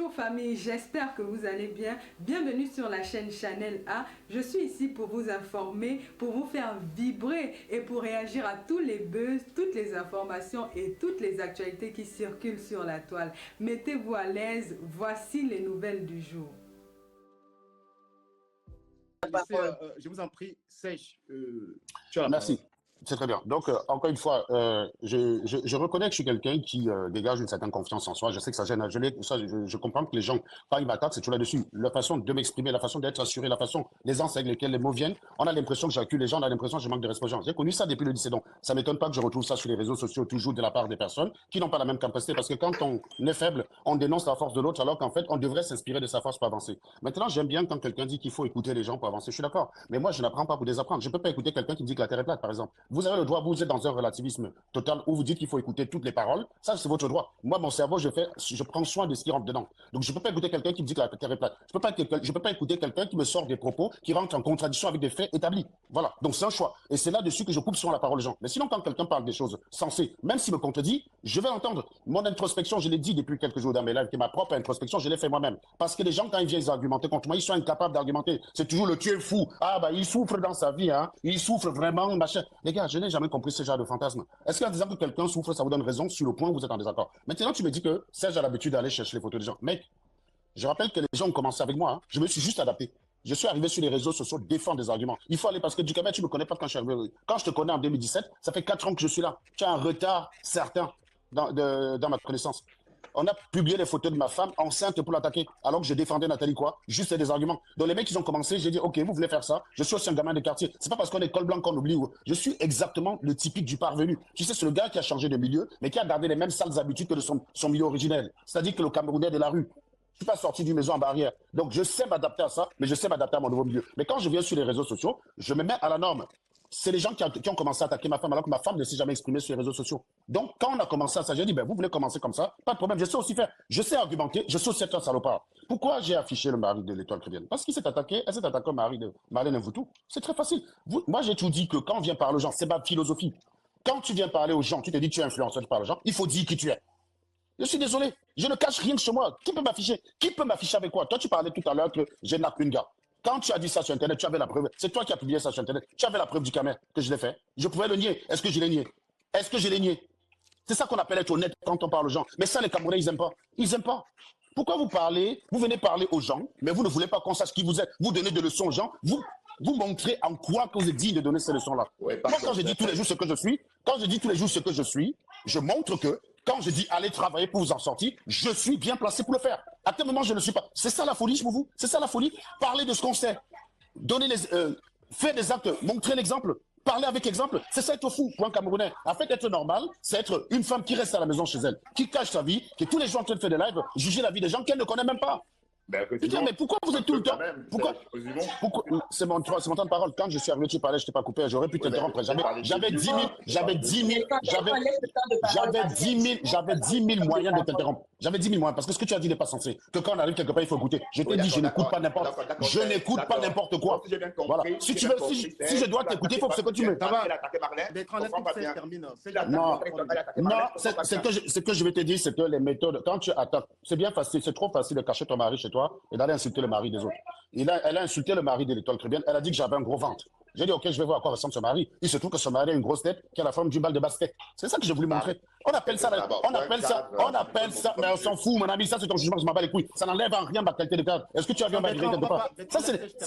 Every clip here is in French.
Bonjour famille, j'espère que vous allez bien. Bienvenue sur la chaîne Channel A. Je suis ici pour vous informer, pour vous faire vibrer et pour réagir à tous les buzz, toutes les informations et toutes les actualités qui circulent sur la toile. Mettez-vous à l'aise, voici les nouvelles du jour. Je vous en prie, sèche. Tu as la Merci. parole. C'est très bien. Donc, encore une fois, je reconnais que je suis quelqu'un qui dégage une certaine confiance en soi. Je sais que ça gêne. Je comprends que les gens, quand ils m'attaquent, c'est tout là-dessus. La façon de m'exprimer, la façon d'être assuré, la façon, les ans avec lesquels les mots viennent, on a l'impression que j'accuse les gens, on a l'impression que je manque de respect aux gens. J'ai connu ça depuis le lycée. Donc, ça m'étonne pas que je retrouve ça sur les réseaux sociaux toujours de la part des personnes qui n'ont pas la même capacité. Parce que quand on est faible, on dénonce la force de l'autre, alors qu'en fait, on devrait s'inspirer de sa force pour avancer. Maintenant, j'aime bien quand quelqu'un dit qu'il faut écouter les gens pour avancer. Je suis d'accord. Mais moi, je n'apprends pas pour désapprendre. Je peux pas écouter quelqu'un qui dit que la terre est plate, par exemple. Vous avez le droit, vous êtes dans un relativisme total où vous dites qu'il faut écouter toutes les paroles. Ça, c'est votre droit. Moi, mon cerveau, je prends soin de ce qui rentre dedans. Donc, je peux pas écouter quelqu'un qui me dit que la terre est plate. Je peux pas écouter quelqu'un qui me sort des propos qui rentrent en contradiction avec des faits établis. Voilà. Donc, c'est un choix. Et c'est là-dessus que je coupe souvent la parole aux gens. Mais sinon, quand quelqu'un parle des choses sensées, même s'il me contredit, je vais l'entendre. Mon introspection, je l'ai dit depuis quelques jours dans mes lives, que ma propre introspection, je l'ai fait moi-même. Parce que les gens, quand ils viennent argumenter contre moi, ils sont incapables d'argumenter. C'est toujours le tu es fou. Ah, bah, il souffre dans sa vie, hein. Il souffre vraiment, machin. Les gars, je n'ai jamais compris ce genre de fantasme. Est-ce qu'en disant que quelqu'un souffre, ça vous donne raison sur le point où vous êtes en désaccord? Maintenant, tu me dis que Serge a l'habitude d'aller chercher les photos des gens. Mec, je rappelle que les gens ont commencé avec moi, hein. Je me suis juste adapté. Je suis arrivé sur les réseaux sociaux défendre des arguments. Il faut aller parce que du Cameroun, tu me connais pas quand je suis arrivé. Quand je te connais en 2017, ça fait 4 ans que je suis là. Tu as un retard certain dans ma connaissance. On a publié les photos de ma femme enceinte pour l'attaquer, alors que je défendais Nathalie quoi. Juste des arguments. Donc les mecs, ils ont commencé, j'ai dit, ok, vous voulez faire ça. Je suis aussi un gamin de quartier. C'est pas parce qu'on est col blanc qu'on oublie. Je suis exactement le typique du parvenu. Tu sais, c'est le gars qui a changé de milieu, mais qui a gardé les mêmes sales habitudes que de son milieu originel. C'est-à-dire que le Camerounais de la rue. Je suis pas sorti d'une maison en barrière. Donc, je sais m'adapter à ça, mais je sais m'adapter à mon nouveau milieu. Mais quand je viens sur les réseaux sociaux, je me mets à la norme. C'est les gens qui ont commencé à attaquer ma femme alors que ma femme ne s'est jamais exprimée sur les réseaux sociaux. Donc, quand on a commencé à ça, j'ai dit, ben, vous voulez commencer comme ça? Pas de problème. Je sais aussi faire. Je sais argumenter. Je sais aussi être un salopard. Pourquoi j'ai affiché le mari de l'Étoile chrétienne? Parce qu'il s'est attaqué, elle s'est attaquée au mari de Marlène Mvoutou. C'est très facile. Moi, j'ai tout dit que quand on vient parler aux gens, c'est ma philosophie. Quand tu viens parler aux gens, tu te dis, tu es influenceur, tu parles aux gens, il faut dire qui tu es. Je suis désolé, je ne cache rien chez moi. Qui peut m'afficher? Qui peut m'afficher avec quoi? Toi, tu parlais tout à l'heure que j'ai n'a qu'une gars. Quand tu as dit ça sur Internet, tu avais la preuve. C'est toi qui as publié ça sur Internet. Tu avais la preuve du caméra que je l'ai fait. Je pouvais le nier. Est-ce que je l'ai nié? Est-ce que je l'ai nié? C'est ça qu'on appelle être honnête quand on parle aux gens. Mais ça, les Camerounais, ils aiment pas. Ils aiment pas. Pourquoi vous parlez, vous venez parler aux gens, mais vous ne voulez pas qu'on sache qui vous êtes. Vous donnez des leçons aux gens. Vous montrez en quoi que vous êtes digne de donner ces leçons-là. Ouais, Moi, quand je dis tous les jours ce que je suis, je montre que quand je dis allez travailler pour vous en sortir, je suis bien placé pour le faire. À quel moment je ne le suis pas? C'est ça la folie, pour vous? C'est ça la folie? Parler de ce qu'on sait. Faire des actes, montrer l'exemple. Parler avec exemple, c'est ça être fou pour un Camerounais. En fait, être normal, c'est être une femme qui reste à la maison chez elle, qui cache sa vie, qui est tous les jours en train de faire des lives, juger la vie des gens qu'elle ne connaît même pas. Ben, Putain, mais pourquoi vous êtes tout le temps? Pourquoi? Pourquoi? C'est mon temps de parole. Quand je suis arrivé, tu parlais, je t'ai pas coupé. J'aurais pu t'interrompre. J'avais 10 000, j'avais 10 000 moyens de t'interrompre. J'avais 10 000 moyens. Parce que ce que tu as dit n'est pas censé. Que quand on arrive quelque part, il faut écouter. Je te dis, je n'écoute pas n'importe quoi. Voilà. Si tu veux, si je dois t'écouter, il faut que ce que tu me. Non, ce que je vais te dire, c'est que les méthodes, quand tu attaques, c'est bien facile, c'est trop facile de cacher ton mari chez toi et d'aller insulter le mari des autres. Elle a insulté le mari de l'Étoile chrétienne. Elle a dit que j'avais un gros ventre. J'ai dit, ok, je vais voir à quoi ressemble ce mari. Il se trouve que ce mari a une grosse tête qui a la forme d'une balle de basket. C'est ça que je voulais montrer. On appelle ça, mais on s'en fout, mon ami. Ça, c'est ton jugement, je m'en bats les couilles. Ça n'enlève en rien ma qualité de cadre. Est-ce que tu as vu ma qualité quelque part? Ça,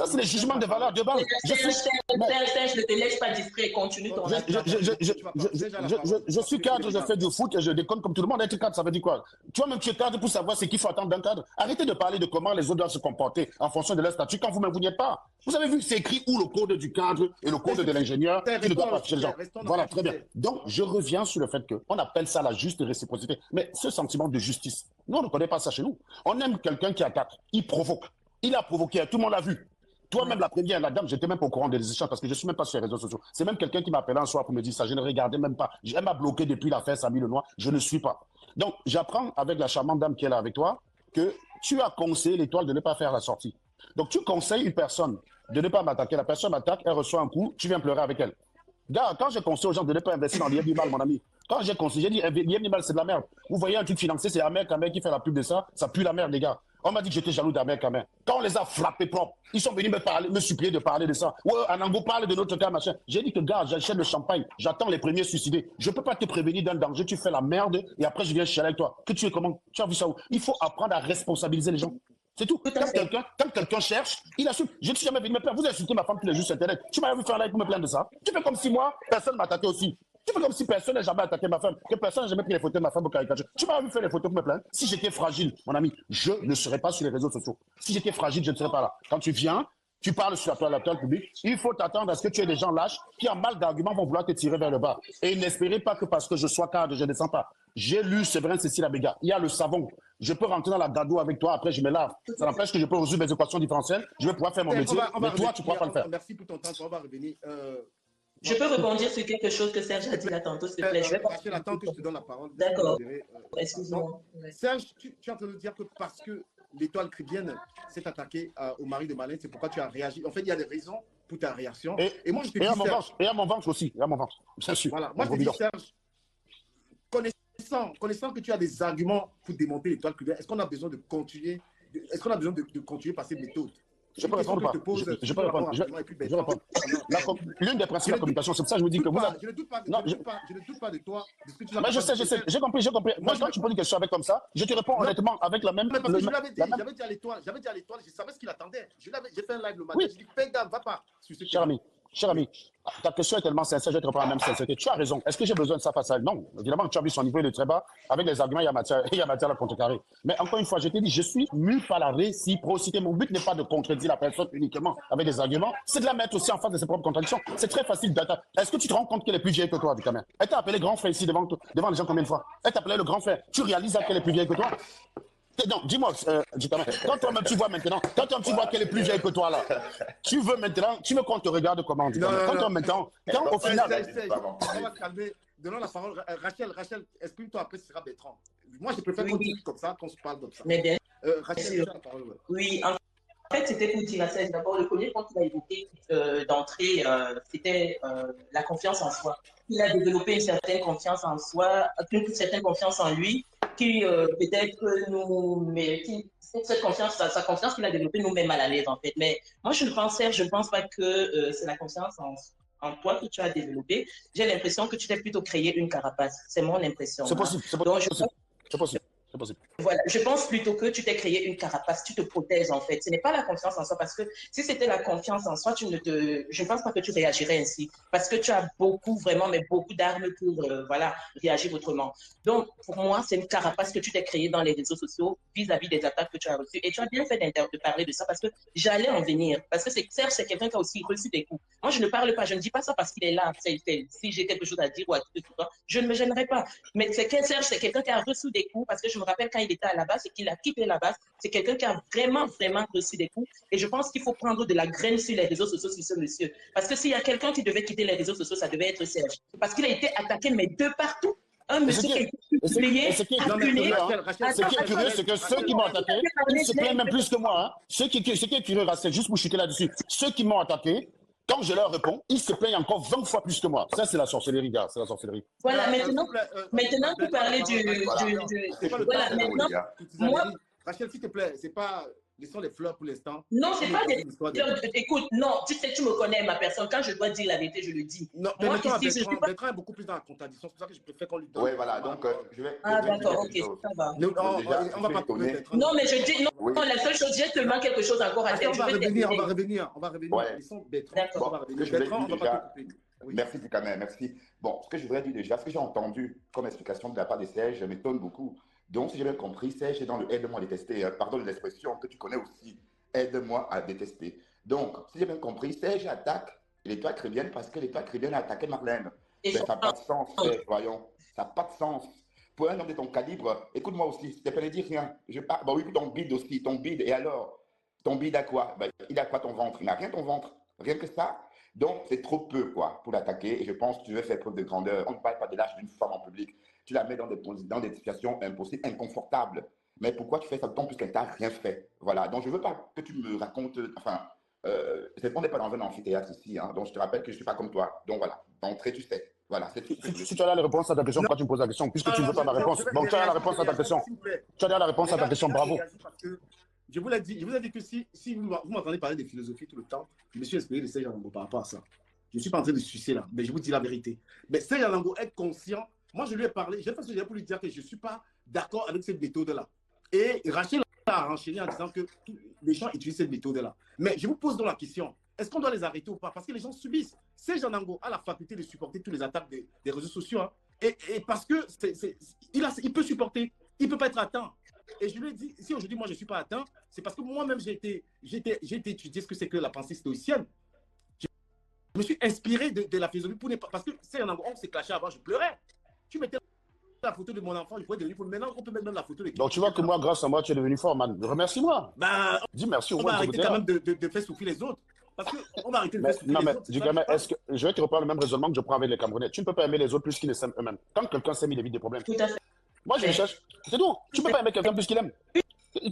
c'est les jugements de valeur de base. Serge, ne te laisse pas distrait. Continue ton je suis cadre, je fais du foot et je déconne comme tout le monde. Être cadre, ça veut dire quoi? Tu vois, même tu es cadre pour savoir ce qu'il faut attendre d'un cadre. Arrêtez de parler de comment les autres doivent se comporter en fonction de leur statut quand vous-même vous n'y êtes pas. Vous avez vu, c'est écrit où le code du cadre et le code de l'ingénieur qui ne doit pas afficher les gens. Voilà, très bien. Donc, je reviens sur le fait qu'on appelle ça la juste réciprocité. Mais ce sentiment de justice, nous, on ne connaît pas ça chez nous. On aime quelqu'un qui attaque, il provoque. Il a provoqué, tout le monde l'a vu. Toi-même, la première, la dame, j'étais même pas au courant des échanges parce que je suis même pas sur les réseaux sociaux. C'est même quelqu'un qui m'a appelé un soir pour me dire ça. Je ne regardais même pas. Elle m'a bloqué depuis l'affaire Samy Lenoir. Je ne suis pas. Donc, j'apprends avec la charmante dame qui est là avec toi que tu as conseillé l'Étoile de ne pas faire la sortie. Donc, tu conseilles une personne de ne pas m'attaquer. La personne m'attaque, elle reçoit un coup, tu viens pleurer avec elle. Gars, quand j'ai conseillé aux gens de ne pas investir dans l'IM, mon ami, quand j'ai conseillé, j'ai dit, l'IM, c'est de la merde. Vous voyez un truc financier, c'est un mec qui fait la pub de ça, ça pue la merde, les gars. On m'a dit que j'étais jaloux d'Ahmed Kamer. Quand on les a frappés propres, ils sont venus me parler, me supplier de parler de ça. Ouais, Anango parle de notre cas, machin. J'ai dit que, gars, j'achète le champagne, j'attends les premiers suicidés. Je ne peux pas te prévenir d'un danger, tu fais la merde et après je viens chialer avec toi. Que tu es comment? Tu as vu ça où? Il faut apprendre à responsabiliser les gens. C'est tout. Quand quelqu'un cherche, il assume. Je ne suis jamais venu me plaindre. Vous insultez ma femme tous les jours sur Internet. Tu m'as vu faire un live pour me plaindre de ça. Tu fais comme si moi, personne ne m'attaquait aussi. Tu fais comme si personne n'a jamais attaqué ma femme, que personne n'a jamais pris les photos de ma femme au caricature. Tu m'as vu faire les photos pour me plaindre. Si j'étais fragile, mon ami, je ne serais pas sur les réseaux sociaux. Si j'étais fragile, je ne serais pas là. Quand tu viens, tu parles sur la toile publique, il faut t'attendre à ce que tu aies des gens lâches qui, en mal d'arguments, vont vouloir te tirer vers le bas. Et n'espérez pas que parce que je sois cadre, je ne descends pas. J'ai lu Séverin Cécile Abéga. Il y a le savon. Je peux rentrer dans la gadou avec toi, après je me lave. Ça n'empêche que je peux résoudre mes équations différentielles. Je vais pouvoir faire mon métier, mais toi, tu ne pourras pas le faire. Merci pour ton temps. On va revenir. Je peux rebondir sur quelque chose que Serge a dit là tantôt, s'il te plaît. Rachel, attends que je te donne la parole. D'accord. Excuse-moi. Serge, tu es en train de dire que parce que l'étoile chrétienne s'est attaquée au mari de Malin, c'est pourquoi tu as réagi. En fait, il y a des raisons pour ta réaction. Et moi, je te dis, et à mon ventre aussi. Et à mon ventre, bien sûr. Voilà. Moi, je te dis, Serge, connaissant que tu as des arguments pour démonter l'étoile chrétienne, est-ce qu'on a besoin de continuer par cette méthode? Je peux répondre pas. Je peux répondre. Je vais répondre. L'une des principes de la communication, c'est pour ça que je vous dis que vous... Je ne doute pas de toi, de ce que tu as. Mais je sais. J'ai compris. Moi, quand tu poses une question avec comme ça, je te réponds honnêtement avec la même... Mais parce que je l'avais dit, j'avais dit à l'étoile, je savais ce qu'il attendait. J'ai fait un live le matin, je dis, fais gaffe, va pas. Cher ami, ta question est tellement sincère, je vais te répondre à la même sincérité. Tu as raison. Est-ce que j'ai besoin de ça face à elle? Non. Évidemment que tu as vu son niveau, il est très bas. Avec les arguments, il y a matière à contrecarrer. Mais encore une fois, je t'ai dit, je suis mu par la réciprocité. Mon but n'est pas de contredire la personne uniquement avec des arguments, c'est de la mettre aussi en face de ses propres contradictions. C'est très facile d'attaquer. Est-ce que tu te rends compte qu'elle est plus vieille que toi, du Cameroun? Elle t'a appelé grand frère ici devant les gens combien de fois? Elle t'a appelé le grand frère. Tu réalises qu'elle est plus vieille que toi? Non, dis-moi, quand toi-même tu vois maintenant, quand toi tu vois qu'elle est plus vieille que toi là, tu veux qu'on te regarde comment? Au final. On va calmer. Donnons la parole. Rachel, exprime-toi après, ce sera Bertrand. Moi, je préfère continuer comme ça, qu'on se parle comme ça. Mais bien Rachel, la parole. Ouais. Oui, en fait, c'était pour dire à Serge. D'abord, le premier point qu'il a évoqué d'entrée, c'était la confiance en soi. Il a développé une certaine confiance en soi, une certaine confiance en lui, qui peut-être cette confiance, sa confiance qu'il a développée nous met mal à l'aise en fait. Mais moi, je ne pense pas que c'est la confiance en toi que tu as développée. J'ai l'impression que tu t'es plutôt créé une carapace. C'est mon impression. C'est possible. Voilà, je pense plutôt que tu t'es créé une carapace, tu te protèges en fait. Ce n'est pas la confiance en soi parce que si c'était la confiance en soi, je ne pense pas que tu réagirais ainsi parce que tu as beaucoup d'armes pour réagir autrement. Donc, pour moi, c'est une carapace que tu t'es créée dans les réseaux sociaux vis-à-vis des attaques que tu as reçues. Et tu as bien fait de parler de ça parce que j'allais en venir. Parce que Serge, c'est quelqu'un qui a aussi reçu des coups. Moi, je ne parle pas, je ne dis pas ça parce qu'il est là. Si j'ai quelque chose à dire ou à tout ça, je ne me gênerai pas. Mais Serge, c'est quelqu'un qui a reçu des coups parce que je me rappelle quand il était à la base et qu'il a quitté la base, c'est quelqu'un qui a vraiment reçu des coups. Et je pense qu'il faut prendre de la graine sur les réseaux sociaux sur ce monsieur. Parce que s'il y a quelqu'un qui devait quitter les réseaux sociaux, ça devait être Serge. Parce qu'il a été attaqué, mais de partout. Un monsieur qui a été publié, ce qui est curieux, c'est que ceux qui m'ont attaqué, ils se plaignent même plus que moi. Hein. Ce qui est curieux, Racel, juste pour chuter là-dessus, ceux qui m'ont attaqué, quand je leur réponds, ils se plaignent encore 20 fois plus que moi. Ça, c'est la sorcellerie, gars. C'est la sorcellerie. Voilà, maintenant, vous parlez Voilà, maintenant, moi... Rachel, s'il te plaît, c'est pas... Laissons les fleurs pour l'instant. Non, c'est pas des fleurs. Écoute, non, tu sais, tu me connais, ma personne. Quand je dois dire la vérité, je le dis. Non, mais Bertrand est beaucoup plus dans la contradiction. C'est pour ça que je préfère qu'on lui donne. Oui, voilà, donc je vais... Ah, d'accord, ok, ça va. On va pas couper Bertrand. Non, mais je dis... Non, la seule chose, j'ai seulement quelque chose encore à dire. On va revenir. Laissons Bertrand. On va revenir. Bertrand, on va pas couper. Merci, Buchanan, merci. Bon, ce que je voudrais dire déjà, ce que j'ai entendu comme explication de la part de Serge m'étonne beaucoup. Donc, si j'ai bien compris, Serge est dans le aide-moi à détester. Pardon l'expression que tu connais aussi. Aide-moi à détester. Donc, si j'ai bien compris, Serge attaque l'étoile chrétienne parce que l'étoile chrétienne a attaqué Marlène. Mais ça n'a pas de sens, Serge, voyons. Ça n'a pas de sens. Pour un homme de ton calibre, écoute-moi aussi, je ne dire rien. Bah oui, ton bide aussi, ton bide. Et alors, ton bide a quoi? Bah, il a quoi ton ventre? Il n'a rien ton ventre. Rien que ça. Donc, c'est trop peu, quoi, pour l'attaquer. Et je pense que tu veux faire preuve de grandeur. On ne parle pas de l'âge d'une femme en public. Tu la mets dans des situations impossibles, inconfortables. Mais pourquoi tu fais ça d'autant plus qu'elle t'a rien fait? Voilà. Donc, je ne veux pas que tu me racontes... Enfin, on n'est pas dans un amphithéâtre ici. Hein, donc, je te rappelle que je ne suis pas comme toi. Donc, voilà. D'entrée, tu sais. Voilà. Si tu as la réponse à ta question, pourquoi tu me poses la question? Puisque tu ne veux pas ma réponse. Donc, tu as la réponse à ta question. Tu as la réponse à ta question. Bravo. je vous l'ai dit, que si vous m'entendez parler de philosophie tout le temps, je me suis inspiré de Serge Anango par rapport à ça. Je ne suis pas en train de sucer là, mais je vous dis la vérité. Mais Serge Anango est conscient. Moi, je lui ai parlé, j'ai fait ce que j'ai pour lui dire que je ne suis pas d'accord avec cette méthode-là. Et Rachel a enchaîné en disant que les gens utilisent cette méthode-là. Mais je vous pose donc la question, est-ce qu'on doit les arrêter ou pas? Parce que les gens subissent. Serge Anango a la faculté de supporter toutes les attaques des réseaux sociaux. Hein. Et parce que il peut supporter, il ne peut pas être atteint. Et je lui ai dit, si aujourd'hui moi je ne suis pas atteint, c'est parce que moi-même j'ai été étudier ce que c'est que la pensée stoïcienne. Je me suis inspiré de la philosophie pour ne pas. Parce que c'est un endroit où on s'est clashé avant, je pleurais. Tu mettais la photo de mon enfant, je pouvais devenir fort. Maintenant, on peut mettre même la photo de. Donc tu vois que moi, grâce à moi, tu es devenu fort, man. Remercie-moi. Bah, dis merci au moins. On va arrêter quand même de faire souffrir les autres. Parce qu'on va arrêter de faire souffrir les autres. Non, mais est-ce que je vais te reprendre le même raisonnement que je prends avec les Camerounais. Tu ne peux pas aimer les autres plus qu'ils ne s'aiment eux-mêmes. Quand quelqu'un s'aime, il évite des problèmes. Tout à fait. Moi, je le cherche. C'est tout. Tu ne peux pas aimer quelqu'un plus qu'il aime. Une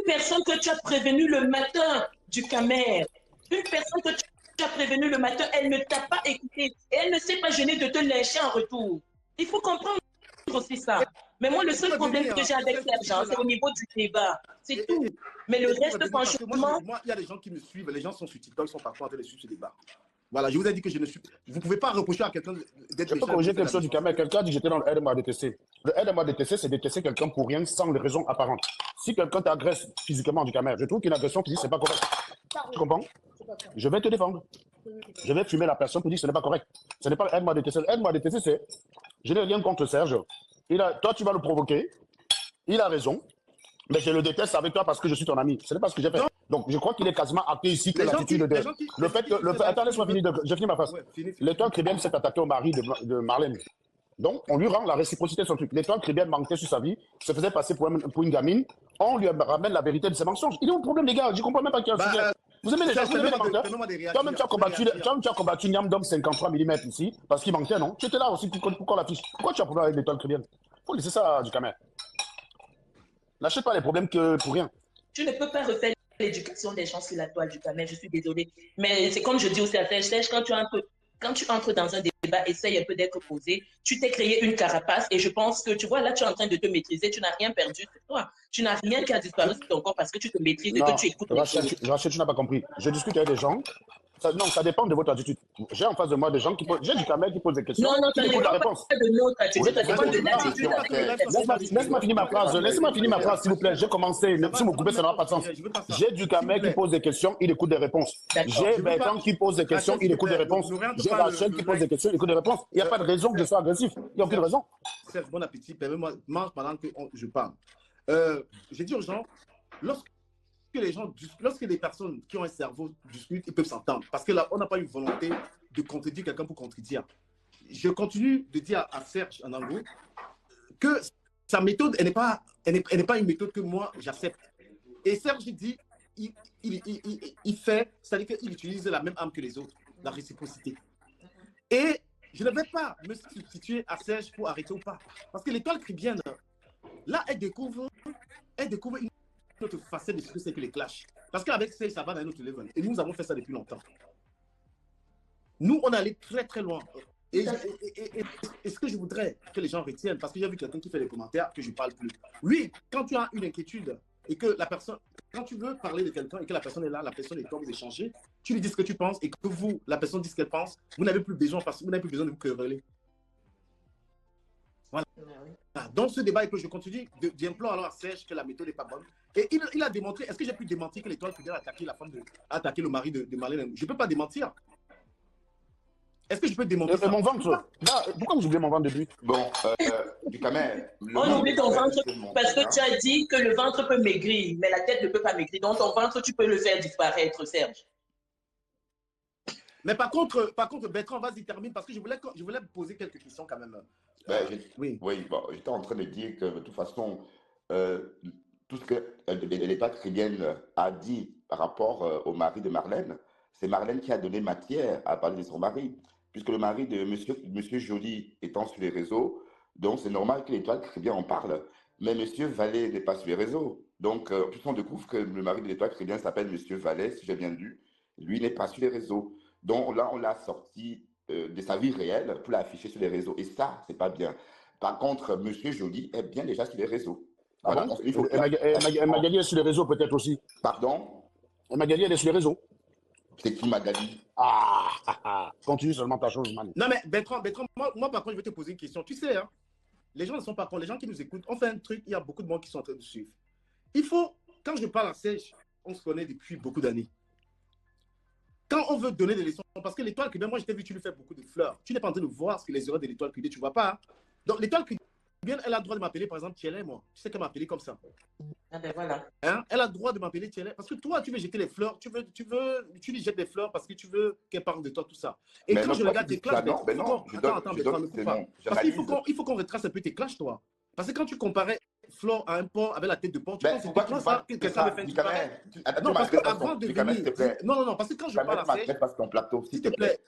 personne que tu as prévenue le matin du Camer, une personne que tu as prévenue le matin, elle ne t'a pas écouté et elle ne s'est pas gênée de te lyncher en retour. Il faut comprendre aussi ça. Mais moi, le seul problème que j'ai avec l'argent, c'est au niveau du débat. C'est tout. Mais le reste, franchement... Moi, il y a des gens qui me suivent. Les gens sont sur TikTok, ils sont parfois en train de suivre ce débat. Voilà, je vous ai dit que je ne suis... Vous ne pouvez pas reprocher à quelqu'un d'être... Je peux corriger quelque chose du Camer. Quelqu'un a dit que j'étais dans le LMA-DTC. Le LMA-DTC, c'est détester quelqu'un pour rien, sans les raisons apparentes. Si quelqu'un t'agresse physiquement du Camer, je trouve qu'une agression physique, c'est pas correct. Tu comprends? Je vais te défendre. Je vais fumer la personne pour dire que ce n'est pas correct. Ce n'est pas le LMA-DTC. Le LMA-DTC, c'est... Je n'ai rien contre Serge. Toi, tu vas le provoquer. Il a raison. Mais je le déteste avec toi parce que je suis ton ami. Ce n'est pas ce que j'ai fait. Donc, je crois qu'il est quasiment acté ici que l'attitude de... Le fait que... Attends, laisse-moi finir. Je finis ma phrase. L'étoile chrétienne s'est attaqué au mari de Marlène. Donc, on lui rend la réciprocité de son truc. L'étoile chrétienne manquait sur sa vie, se faisait passer pour une gamine. On lui ramène la vérité de ses mensonges. Il est où le problème, les gars? Je ne comprends même pas qu'il y a un sujet. Vous aimez les gens, vous aimez les menteurs. Toi-même, tu as combattu Niam Dom 53 mm ici parce qu'il manquait, non? Tu étais là aussi pour qu'on l'affiche. Pourquoi tu as problème avec l'étoile chrétienne? Il faut laisser ça du Camer. N'achète pas les problèmes que pour rien. Tu ne peux pas refaire l'éducation des gens sur la toile du Camer, je suis désolée. Mais c'est comme je dis aussi à Serge, quand tu entres dans un débat, essaye un peu d'être posé. Tu t'es créé une carapace et je pense que, tu vois, là, tu es en train de te maîtriser. Tu n'as rien perdu sur toi. Tu n'as rien qui a disparu sur ton corps parce que tu te maîtrises et que tu écoutes. Rachel, tu n'as pas compris. Je discute avec des gens. Non, ça dépend de votre attitude. J'ai en face de moi des gens qui posent... J'ai du Camer qui pose des questions. Non, ça dépend la réponse. de notre attitude. Ça dépend de l'attitude. Laisse-moi finir ma phrase. Laisse-moi finir ma phrase, s'il vous plaît. J'ai commencé. Si vous coupez, ça n'aura pas de sens. J'ai du Camer qui pose des questions, il écoute des réponses. J'ai Bertrand qui pose des questions, il écoute des réponses. J'ai Rachel qui pose des questions, il écoute des réponses. Il n'y a pas de raison que je sois agressif. Il n'y a aucune raison. Serge, bon appétit. Permets-moi, mange pendant que je parle. J'ai dit aux gens, lorsque les personnes qui ont un cerveau discutent, ils peuvent s'entendre. Parce que là, on n'a pas une volonté de contredire quelqu'un pour contredire. Je continue de dire à Serge Anango que sa méthode, elle n'est pas une méthode que moi, j'accepte. Et Serge dit, il fait, c'est-à-dire qu'il utilise la même âme que les autres, la réciprocité. Et je ne vais pas me substituer à Serge pour arrêter ou pas. Parce que l'étoile chrétienne, là, elle découvre une autre facette de ce que c'est que les clashs. Parce qu'avec Serge, ça va dans un autre level. Et nous avons fait ça depuis longtemps. Nous, on est allé très, très loin. Et ce que je voudrais que les gens retiennent, parce que j'ai vu quelqu'un qui fait des commentaires que je ne parle plus. Oui, quand tu as une inquiétude et que la personne, quand tu veux parler de quelqu'un et que la personne est là, la personne est comme d'échanger, tu lui dis ce que tu penses et que la personne dit ce qu'elle pense, vous n'avez plus besoin de vous quereller. Voilà. Dans ce débat, et que je continue, j'implore alors à Serge que la méthode n'est pas bonne. Et il a démontré, est-ce que j'ai pu démentir que l'étoile a attaqué la femme a attaqué le mari de Marlène? Je ne peux pas démentir. Est-ce que je peux démontrer ça? Mon ventre. Pourquoi vous oubliez mon ventre depuis? Bon, du Camer. On oublie ton ventre parce que tu as dit que le ventre peut maigrir, mais la tête ne peut pas maigrir. Donc ton ventre, tu peux le faire disparaître, Serge. Mais par contre, Bertrand, vas-y, termine, parce que je voulais poser quelques questions quand même. Oui, bon, j'étais en train de dire que de toute façon, tout ce que l'État chrétienne a dit par rapport au mari de Marlène, c'est Marlène qui a donné matière à parler de son mari, puisque le mari de monsieur Joly étant sur les réseaux, donc c'est normal que l'Étoile chrétienne en parle. Mais monsieur Vallée n'est pas sur les réseaux. Donc, tout on découvre que le mari de l'Étoile chrétienne s'appelle monsieur Vallée, si j'ai bien lu. Lui n'est pas sur les réseaux. Donc là, on l'a sorti de sa vie réelle pour l'afficher sur les réseaux. Et ça, c'est pas bien. Par contre, monsieur Joly est bien déjà sur les réseaux. Ah Voilà, bon? il faut Et Magali est sur les réseaux peut-être aussi. Pardon? Et Magali, elle est sur les réseaux. C'est qui Magali? Continue seulement ta chose, man. Non, mais Bertrand, moi, par contre, je vais te poser une question. Tu sais, hein, les gens ne sont pas cons. Les gens qui nous écoutent, on fait un truc, il y a beaucoup de monde qui sont en train de suivre. Il faut, quand je parle à Serge, on se connaît depuis beaucoup d'années. Quand on veut donner des leçons, parce que l'étoile cubaine, moi, je t'ai vu, tu lui fais beaucoup de fleurs. Tu n'es pas en train de voir ce que les erreurs de l'étoile cubaine, tu ne vois pas. Hein. Donc, l'étoile cubaine, elle a le droit de m'appeler, par exemple, Thielé, moi. Tu sais qu'elle m'a appelé comme ça. Ah ben voilà. Hein? Elle a le droit de m'appeler Thielé. Parce que toi, tu veux jeter les fleurs, tu lui jettes des fleurs parce que tu veux qu'elle parle de toi, tout ça. Et Mais quand non, je regarde tes clashs, non, mais non, attends, Bertrand, ne coupe pas. Parce qu'il faut qu'on retrace un peu tes clashs, toi. Parce que quand tu comparais Flore à un porc avec la tête de porc, tu penses que c'est ça que ça me fait du pareil. Non, parce que avant de venir... Non, parce que quand je parle à Serge, s'il te plaît,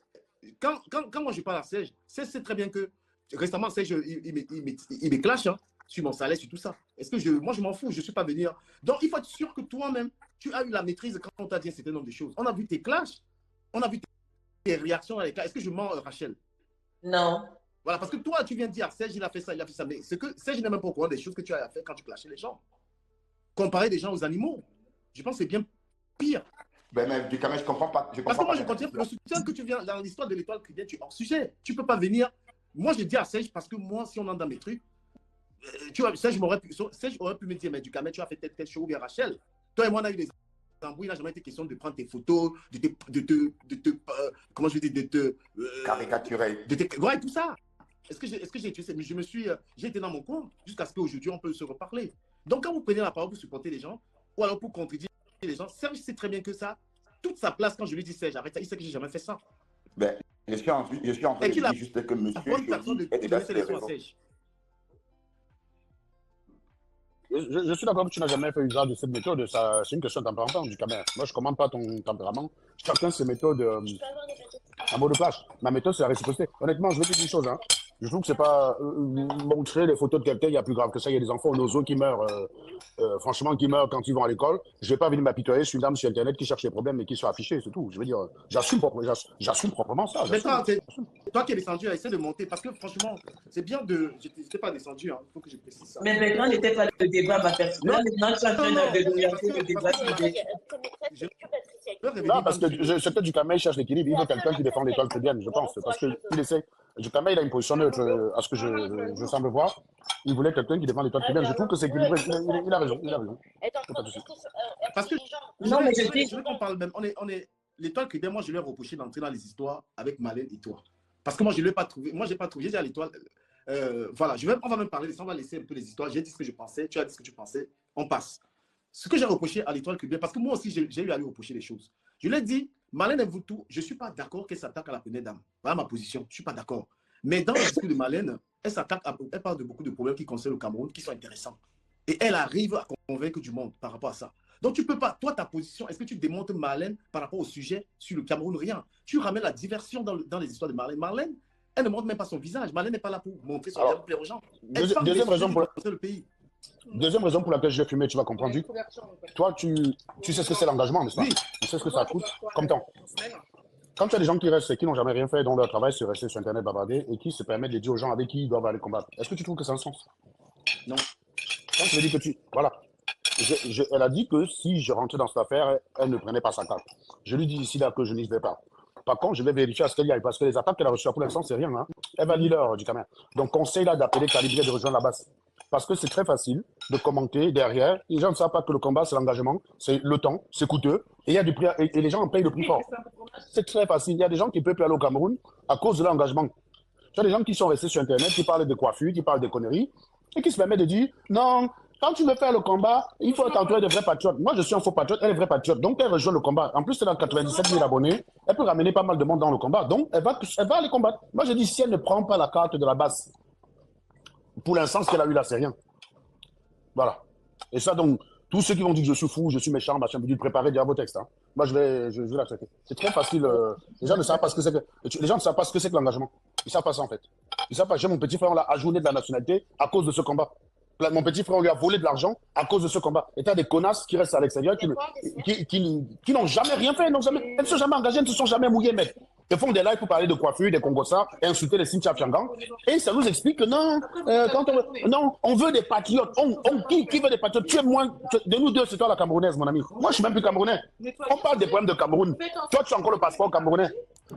quand moi je parle à Serge, c'est très bien que récemment, Serge, il me clash hein, sur mon salaire, sur tout ça. Moi, je m'en fous, je ne suis pas venir. Donc, il faut être sûr que toi-même, tu as eu la maîtrise quand on t'a dit un certain nombre de choses. On a vu tes clashs, on a vu tes réactions à l'écart. Est-ce que je mens, Rachel? Non. Voilà, parce que toi, tu viens de dire, Serge, il a fait ça, il a fait ça. Mais c'est que Serge n'est même pas au courant des choses que tu as fait quand tu clashais les gens. Comparer des gens aux animaux, je pense que c'est bien pire. Ben, mais du je comprends pas. Parce que moi, je continue, le soutien que tu viens dans l'histoire de l'étoile cubaine, tu es hors sujet. Tu ne peux pas venir. Moi, je dis à Serge, parce que moi, si on entre dans mes trucs, tu vois, Serge aurait pu me dire, mais du Ducamel, tu as fait telle chose, ou bien Rachel. Toi et moi, on a eu des embrouilles, il n'a jamais été question de prendre tes photos, comment je dis, de te caricaturer. Ouais, tout ça. Est-ce que j'ai tué? J'ai été dans mon coin jusqu'à ce qu'aujourd'hui, on peut se reparler. Donc, quand vous prenez la parole pour supporter les gens, ou alors pour contredire les gens, Serge sait très bien que ça, toute sa place, quand je lui dis Serge, arrête ça, il sait que j'ai jamais fait ça. Ben, je suis en train de dire juste que monsieur est déjà sur les réseaux. Je suis d'accord que tu n'as jamais fait usage de cette méthode. C'est une question de tempérament, du Ducamel. Moi, je ne commande pas ton tempérament. Chacun ses méthodes en mode de clash. Ma méthode, c'est la réciprocité. Honnêtement, je vais te dire une chose. Hein. Je trouve que c'est pas montrer les photos de quelqu'un, il y a plus grave que ça. Il y a des enfants aux nozo qui meurent, franchement, qui meurent quand ils vont à l'école. Je ne vais pas venir m'apitoyer sur une dame sur Internet qui cherche des problèmes et qui sont affichés, c'est tout. Je veux dire, j'assume proprement ça. Mais toi qui es descendu, essaie de monter. Parce que franchement, c'est bien de. Je n'étais pas descendu, hein. Il faut que je précise ça. Mais maintenant, n'était pas le débat, ma personne. Maintenant, tu es en train de le débat. Non, parce que c'est que Ducamel cherche l'équilibre. Il veut quelqu'un qui défend l'étoile cubaine, je pense. Parce qu'il essaie. Ducamel, il a une position neutre à ce que je semble voir. Il voulait quelqu'un qui défend l'étoile cubaine. Je trouve que c'est équilibré. Il a raison. Parce que non, mais je veux qu'on parle même. L'étoile cubaine, moi, je lui ai reproché d'entrer dans les histoires avec Malène et toi. Parce que moi, je ne l'ai pas trouvé. Moi, je n'ai pas trouvé. J'ai dit à l'étoile. Voilà, on va même parler de ça. On va laisser un peu les histoires. J'ai dit ce que je pensais. Tu as dit ce que tu pensais. On passe. Ce que j'ai reproché à l'étoile cubaine, parce que moi aussi, j'ai eu à lui reprocher des choses. Je lui ai dit, Malène et vous tout, je ne suis pas d'accord qu'elle s'attaque à la première dame. Voilà ma position. Je ne suis pas d'accord. Mais dans le discours de Malène, elle parle de beaucoup de problèmes qui concernent le Cameroun, qui sont intéressants. Et elle arrive à convaincre du monde par rapport à ça. Donc, tu ne peux pas, toi, ta position, est-ce que tu démontes Marlène par rapport au sujet sur le Cameroun? Rien. Tu ramènes la diversion dans les histoires de Marlène. Marlène, elle ne montre même pas son visage. Marlène n'est pas là pour montrer son visage, pour plaire aux gens. Deuxième raison pour le pays. Deuxième raison pour laquelle je vais fumer, tu vas comprendre. Toi, tu sais ce que c'est l'engagement, n'est-ce pas? Oui. Tu sais ce que ça coûte comme temps. Quand tu as des gens qui restent et qui n'ont jamais rien fait, dont leur travail, c'est rester sur Internet bavarder et qui se permettent de dire aux gens avec qui ils doivent aller combattre, est-ce que tu trouves que ça a un sens? Non. Quand tu me dis que tu... Voilà. Elle a dit que si je rentrais dans cette affaire, elle ne prenait pas sa carte. Je lui dis ici là que je n'y vais pas. Par contre, je vais vérifier à ce qu'elle y aille, parce que les attaques qu'elle a reçues pour l'instant, c'est rien. Hein. Elle va leader du Cameroun. Donc, conseil là d'appeler Calibré de rejoindre la base. Parce que c'est très facile de commenter derrière. Les gens ne savent pas que le combat, c'est l'engagement, c'est le temps, c'est coûteux. Et, il y a du prix, et les gens en payent le prix fort. C'est très facile. Il y a des gens qui peuvent plus aller au Cameroun à cause de l'engagement. Tu as des gens qui sont restés sur Internet, qui parlent de coiffure, qui parlent de conneries, et qui se permettent de dire non. Quand tu veux faire le combat, il faut t'entourer de vrais patriotes. Moi, je suis un faux patriote, elle est vraie patriote. Donc, elle rejoint le combat. En plus, elle a 97 000 abonnés. Elle peut ramener pas mal de monde dans le combat. Donc, elle va aller combattre. Moi, je dis, si elle ne prend pas la carte de la base, pour l'instant, ce qu'elle a eu là, c'est rien. Voilà. Et ça, donc, tous ceux qui vont dire que je suis fou, je suis méchant, machin, vous dites préparez déjà vos textes. Hein. Moi, je vais la traiter. C'est très facile. Les gens ne savent pas ce que c'est que l'engagement. Ils ne savent pas ça, en fait. Ils ne savent pas. J'ai mon petit frère, on l'a ajourné de la nationalité à cause de ce combat. Mon petit frère, on lui a volé de l'argent à cause de ce combat. Et tu as des connasses qui restent à l'extérieur, qui n'ont jamais rien fait. Elles ne se sont jamais engagées, elles ne se sont jamais mouillées, mec. Ils font des lives pour parler de coiffure, des Congossas, et insulter les Cynthia Fiangang. Et ça nous explique que non, non, on veut des patriotes. Qui veut des patriotes? Tu es moins. De nous deux, c'est toi la Camerounaise, mon ami. Moi, je ne suis même plus Camerounais. On parle des problèmes de Cameroun. Toi, tu as encore le passeport camerounais.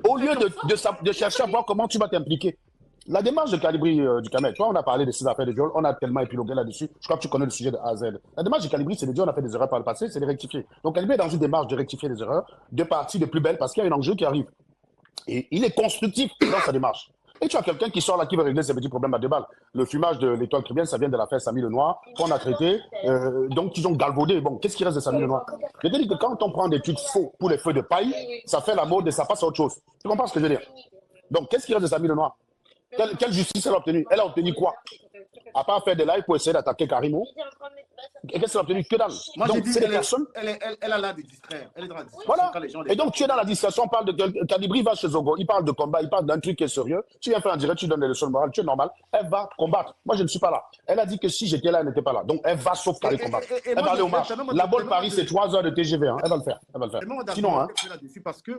Au lieu de chercher à voir comment tu vas t'impliquer. La démarche de Calibri du Camel, toi, on a parlé de ces affaires de viol, on a tellement épilogué là-dessus. Je crois que tu connais le sujet de A à Z. La démarche de Calibri, c'est de dire on a fait des erreurs par le passé, c'est de rectifier. Donc Calibri est dans une démarche de rectifier les erreurs, de partir de plus belle parce qu'il y a un enjeu qui arrive. Et il est constructif dans sa démarche. Et tu as quelqu'un qui sort là, qui veut régler ses petits problèmes à deux balles. Le fumage de l'étoile caribéenne, ça vient de l'affaire Samy Lenoir, qu'on a traité. Donc, ils ont galvaudé. Bon, qu'est-ce qui reste de Samy Lenoir? Je te dis que quand on prend des trucs faux pour les feux de paille, ça fait la mode et ça passe à autre chose. Tu comprends ce que je veux dire? Donc, qu'est-ce qui reste de Samy Lenoir? Quelle justice elle a obtenue? Elle a obtenu quoi? À part faire des lives pour essayer d'attaquer Karimo. Et qu'est-ce qu'elle a obtenu? Que dalle. Moi, donc, j'ai dit, c'est des personnes. elle a l'air de distraire. Elle est dans la distraction. Voilà. Quand les gens Et donc, tu es dans la distraction, on parle de Calibri va chez Zogo, il parle de combat, il parle d'un truc qui est sérieux. Tu viens faire un direct, tu donnes des leçons morales, tu es normal. Elle va combattre. Moi, je ne suis pas là. Elle a dit que si j'étais là, elle n'était pas là. Donc, elle va sauf qu'aller combattre. Elle va aller au match. La Bolle Paris, c'est 3 heures de TGV. Hein. Elle va le faire. Elle va le faire. Sinon, hein. Parce que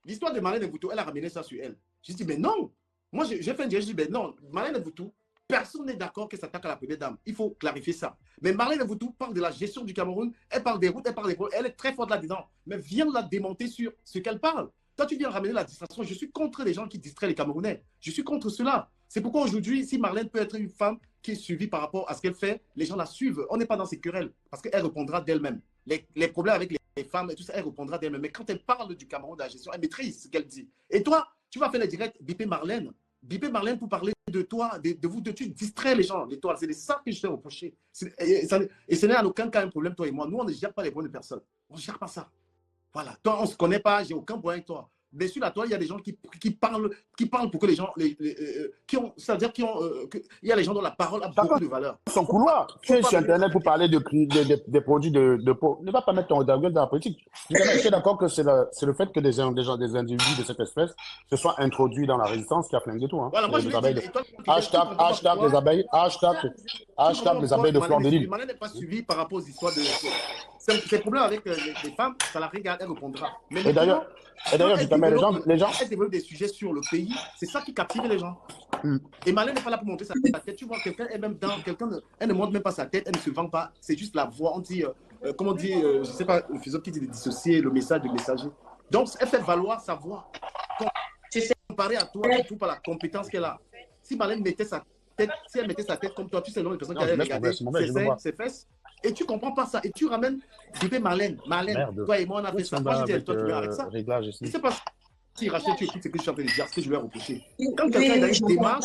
l'histoire de Marlène Boutou, elle a ramené ça sur elle. Je dis, mais non. Moi, j'ai fait un direct, je dis, mais non, Marlène Boutou, personne n'est d'accord qu'elle s'attaque à la première dame. Il faut clarifier ça. Mais Marlène Boutou parle de la gestion du Cameroun, elle parle des routes, elle parle des problèmes, elle est très forte là-dedans. Mais viens la démonter sur ce qu'elle parle. Toi, tu viens ramener la distraction. Je suis contre les gens qui distraient les Camerounais. Je suis contre cela. C'est pourquoi aujourd'hui, si Marlène peut être une femme qui est suivie par rapport à ce qu'elle fait, les gens la suivent. On n'est pas dans ces querelles parce qu'elle répondra d'elle-même. Les problèmes avec les femmes et tout ça, elle répondra d'elle-même. Mais quand elle parle du Cameroun, de la gestion, elle maîtrise ce qu'elle dit. Et toi, tu vas faire les directs, biper Marlène. Biper Marlène pour parler de toi, de vous deux, tu distrais les gens, l'étoile. C'est ça que je t'ai reproché. Et ce n'est en aucun cas un problème, toi et moi. Nous, on ne gère pas les problèmes de personne. On ne gère pas ça. Voilà. Toi, on ne se connaît pas, j'ai aucun problème avec toi. Mais sur la toile, il y a des gens qui parlent pour que les gens, c'est-à-dire qu'il y a les gens dont la parole a beaucoup de valeur. Son couloir. Tu es sur Internet pour parler des produits de peau. Ne va pas mettre ton gueule dans la politique. Je suis d'accord que c'est le fait que des individus de cette espèce se soient introduits dans la résistance qui a flingué tout. Hein. Voilà, moi, hashtag les abeilles, hashtag les abeilles de fleur de Lille. Marlène n'est pas suivie par rapport aux histoires de... Ces problèmes avec les femmes, ça la regarde, elle répondra. Mais et d'ailleurs, les gens... Elle développe des sujets sur le pays, c'est ça qui captive les gens. Et Marlène n'est pas là pour montrer sa tête. Tu vois, quelqu'un est même dans... Elle ne montre même pas sa tête, elle ne se vend pas. C'est juste la voix. On dit... comment on dit... je ne sais pas, le philosophe qui dit de dissocier le message du messager. Donc, elle fait valoir sa voix. Comparé à toi, tout par la compétence qu'elle a. Si Marlène mettait sa tête, si elle mettait sa tête comme toi, tu sais le nombre de personnes qui allaient regarder ses fesses. Et tu comprends pas ça. Et tu ramènes bébé Marlène. Marlène, toi et moi, on a fait ça. Moi, je dis, toi, tu viens avec ça. Je ne sais pas si Rachel, tu écoutes ce que je suis en train de dire, ce que je vais reprocher. Quand quelqu'un est dans une démarche,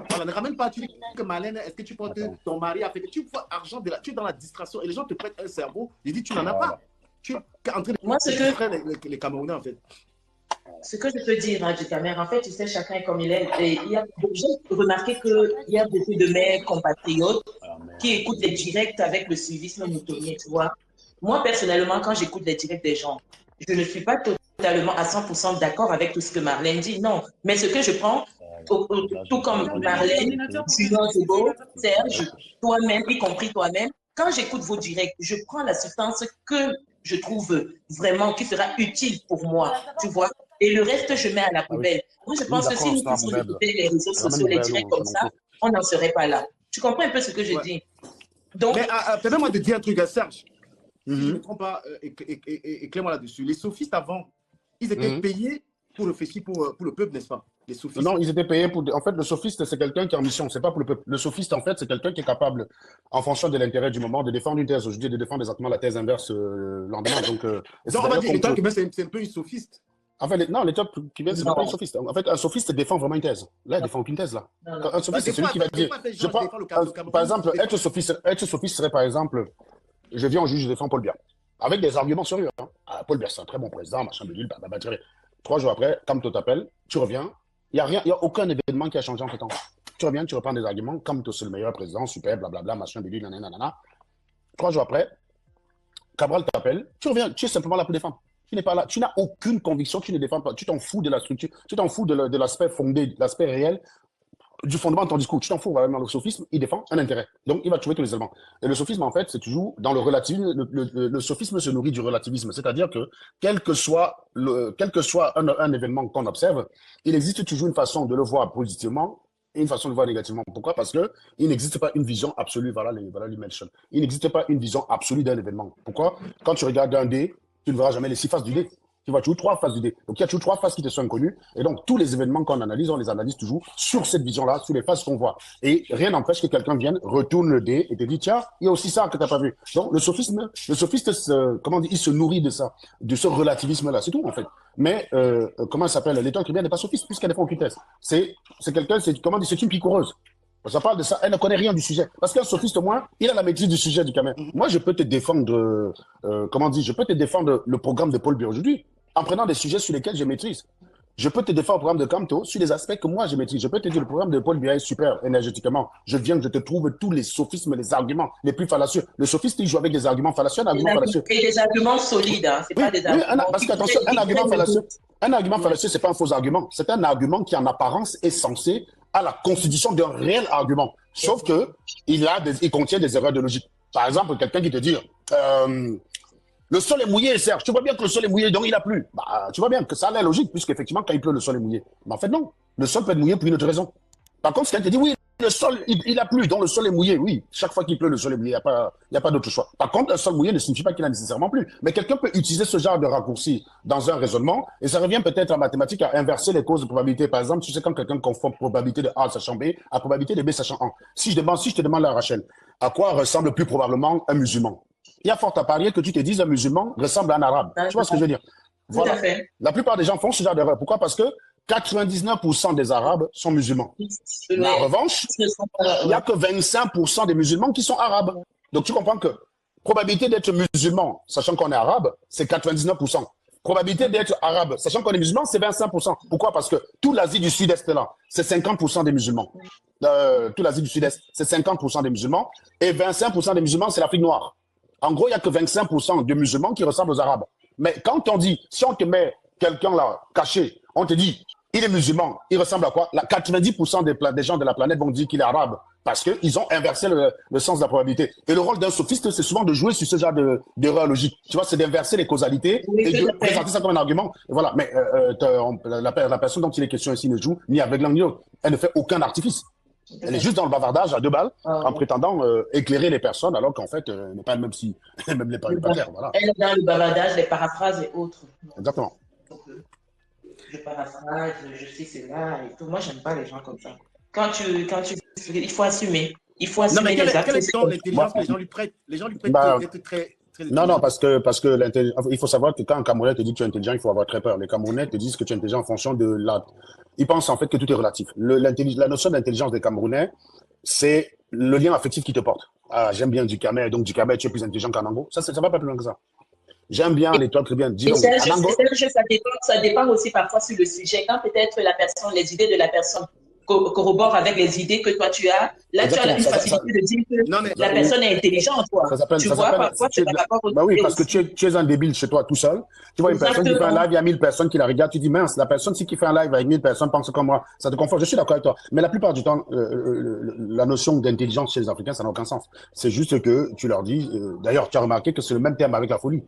voilà, ne ramène pas, tu dis que Marlène, est-ce que tu portes ton mari a fait. Tu vois argent, tu es dans la distraction et les gens te prêtent un cerveau. Ils disent, tu n'en as pas. Tu es en train de distraire les Camerounais, en fait. Ce que je peux dire, hein, du Cameroun, en fait, tu sais, chacun est comme il est. Et j'ai remarqué qu'il y a beaucoup de mes compatriotes qui écoutent les directs avec le civisme moutonnier, tu vois. Moi, personnellement, quand j'écoute les directs des gens, je ne suis pas totalement à 100% d'accord avec tout ce que Marlène dit, non. Mais ce que je prends, tout comme Marlène, Julien Zogo, Serge, toi-même, y compris toi-même, quand j'écoute vos directs, je prends la substance que je trouve vraiment qui sera utile pour moi, tu vois. Et le reste, je mets à la poubelle. Moi, je pense que si nous puissions écouter les réseaux sociaux, les directs comme ça, on n'en serait pas là. Tu comprends un peu ce que je dis? Donc, mais permets-moi de dire un truc à Serge. Si je ne me trompe pas, éclaire-moi là-dessus. Les sophistes avant, ils étaient payés pour réfléchir pour le peuple, n'est-ce pas? Les sophistes. Non, ils étaient payés pour... En fait, le sophiste, c'est quelqu'un qui est en mission, c'est pas pour le peuple. Le sophiste, en fait, c'est quelqu'un qui est capable, en fonction de l'intérêt du moment, de défendre une thèse. Aujourd'hui, de défendre exactement la thèse inverse le lendemain. Donc, on va dire que c'est un peu une sophiste. En fait, non, l'étape qui vient, c'est pas un sophiste. En fait, un sophiste défend vraiment une thèse. Là, il défend aucune thèse, là. Un sophiste, c'est celui qui va dire... Par exemple, être sophiste serait, par exemple, je viens au juge, je défends Paul Biya. Avec des arguments sérieux. Hein. Ah, Paul Biya, c'est un très bon président, machin de l'île, 3 jours après, Kamto t'appelle, tu reviens, il n'y a aucun événement qui a changé en ce temps. Tu reviens, tu reprends des arguments, Kamto c'est le meilleur président, super, blablabla, machin de l'île, nanana. 3 jours après, Cabral t'appelle, tu reviens, tu es simplement là pour défendre. Tu n'es pas là, tu n'as aucune conviction, tu ne défends pas, tu t'en fous de la structure, tu t'en fous de l'aspect fondé, de l'aspect réel. du fondement de ton discours. Tu t'en fous, vraiment, le sophisme, il défend un intérêt. Donc, il va trouver tous les éléments. Et le sophisme, en fait, c'est toujours dans le relativisme. Le sophisme se nourrit du relativisme. C'est-à-dire que, quel que soit un événement qu'on observe, il existe toujours une façon de le voir positivement et une façon de le voir négativement. Pourquoi? Parce que il n'existe pas une vision absolue. Voilà les mentions. Il n'existe pas une vision absolue d'un événement. Pourquoi? Quand tu regardes un dé, tu ne verras jamais les 6 faces du dé. Tu vois toujours 3 faces du dé. Donc, il y a toujours 3 faces qui te sont inconnues. Et donc, tous les événements qu'on analyse, on les analyse toujours sur cette vision-là, sur les faces qu'on voit. Et rien n'empêche que quelqu'un vienne, retourne le dé et te dit, tiens, il y a aussi ça que tu n'as pas vu. Donc, le sophiste, comment dire, il se nourrit de ça, de ce relativisme-là. C'est tout, en fait. Mais, comment ça s'appelle? L'étoile chrétienne n'est pas sophiste puisqu'elle est pas occultesse. C'est quelqu'un, comment dire, c'est une picoureuse. Ça parle de ça, elle ne connaît rien du sujet. Parce qu'un sophiste, au moins, il a la maîtrise du sujet du caméra. Moi, je peux te défendre, je peux te défendre le programme de Paul Biya aujourd'hui, en prenant des sujets sur lesquels je maîtrise. Je peux te défendre le programme de Camto sur les aspects que moi je maîtrise. Je peux te dire le programme de Paul Biya est super énergétiquement. Je te trouve tous les sophismes, les arguments les plus fallacieux. Le sophiste, il joue avec des arguments fallacieux, Et des arguments solides, hein. C'est pas des arguments. Parce qu'attention, un argument fallacieux, c'est pas un faux argument. C'est un argument qui, en apparence, est censé à la constitution d'un réel argument. Sauf que il contient des erreurs de logique. Par exemple, quelqu'un qui te dit, le sol est mouillé, Serge. Tu vois bien que le sol est mouillé, donc il a plu. Bah, tu vois bien que ça a l'air logique, puisqu'effectivement, quand il pleut, le sol est mouillé. Mais en fait, non. Le sol peut être mouillé pour une autre raison. Par contre, si quelqu'un te dit, oui, le sol, il a plu, donc le sol est mouillé. Oui, chaque fois qu'il pleut, le sol est mouillé. Il n'y a pas d'autre choix. Par contre, un sol mouillé ne signifie pas qu'il a nécessairement plu. Mais quelqu'un peut utiliser ce genre de raccourci dans un raisonnement, et ça revient peut-être en mathématiques à inverser les causes de probabilité. Par exemple, tu sais, quand quelqu'un confond probabilité de A sachant B à probabilité de B sachant A. Si je te demande là, Rachel, à quoi ressemble plus probablement un musulman? Il y a fort à parier que tu te dises un musulman ressemble à un arabe. Tu vois ce que je veux dire? Voilà. Tout à fait. La plupart des gens font ce genre d'erreur. Pourquoi? Parce que 99% des arabes sont musulmans. Mais en revanche, il n'y a que 25% des musulmans qui sont arabes. Donc tu comprends que probabilité d'être musulman, sachant qu'on est arabe, c'est 99%. Probabilité d'être arabe, sachant qu'on est musulman, c'est 25%. Pourquoi? Parce que toute l'Asie du Sud-Est est là. C'est 50% des musulmans. Toute l'Asie du Sud-Est, c'est 50% des musulmans. Et 25% des musulmans, c'est l'Afrique noire. En gros, il n'y a que 25% de musulmans qui ressemblent aux arabes. Mais quand on dit, si on te met quelqu'un là, caché, on te dit, il est musulman, il ressemble à quoi? 90% des gens de la planète vont dire qu'il est arabe. Parce qu'ils ont inversé le sens de la probabilité. Et le rôle d'un sophiste, c'est souvent de jouer sur ce genre d'erreur logique. Tu vois, c'est d'inverser les causalités et de présenter ça comme un argument. Et voilà. Mais la personne dont il est question ici ne joue ni avec l'angle. Elle ne fait aucun artifice. Elle est juste dans le bavardage à 2 balles en prétendant éclairer les personnes alors qu'en fait, elle n'est pas elle-même si elle-même n'est pas claire. Voilà. Elle est dans le bavardage, les paraphrases et autres. Exactement. Je paraphrase, je sais cela et tout. Moi, j'aime pas les gens comme ça. Il faut assumer. Il faut assumer. Non, mais les actes. quelle est l'intelligence que les gens lui prêtent? Les gens lui prêtent d'être très. Non, parce que il faut savoir que quand un Camerounais te dit que tu es intelligent, il faut avoir très peur. Les Camerounais te disent que tu es intelligent en fonction de la. Ils pensent en fait que tout est relatif. La notion d'intelligence des Camerounais, c'est le lien affectif qui te porte. Ah, j'aime bien Ducamel, donc Ducamel, tu es plus intelligent qu'Anango. Ça va pas plus loin que ça. J'aime bien l'étoile très bien. Et ça dépend aussi parfois sur le sujet. Quand peut-être les idées de la personne corroborent avec les idées que toi tu as, là tu as une facilité de dire que la personne est intelligente. Tu vois, parfois c'est par rapport au. Bah oui, parce que tu es un débile chez toi tout seul. Tu vois une personne qui fait un live, il y a 1000 personnes qui la regardent, tu dis mince, la personne qui fait un live avec 1000 personnes pense comme moi. Ça te conforte. Je suis d'accord avec toi. Mais la plupart du temps, la notion d'intelligence chez les Africains, ça n'a aucun sens. C'est juste que tu leur dis, d'ailleurs, tu as remarqué que c'est le même terme avec la folie.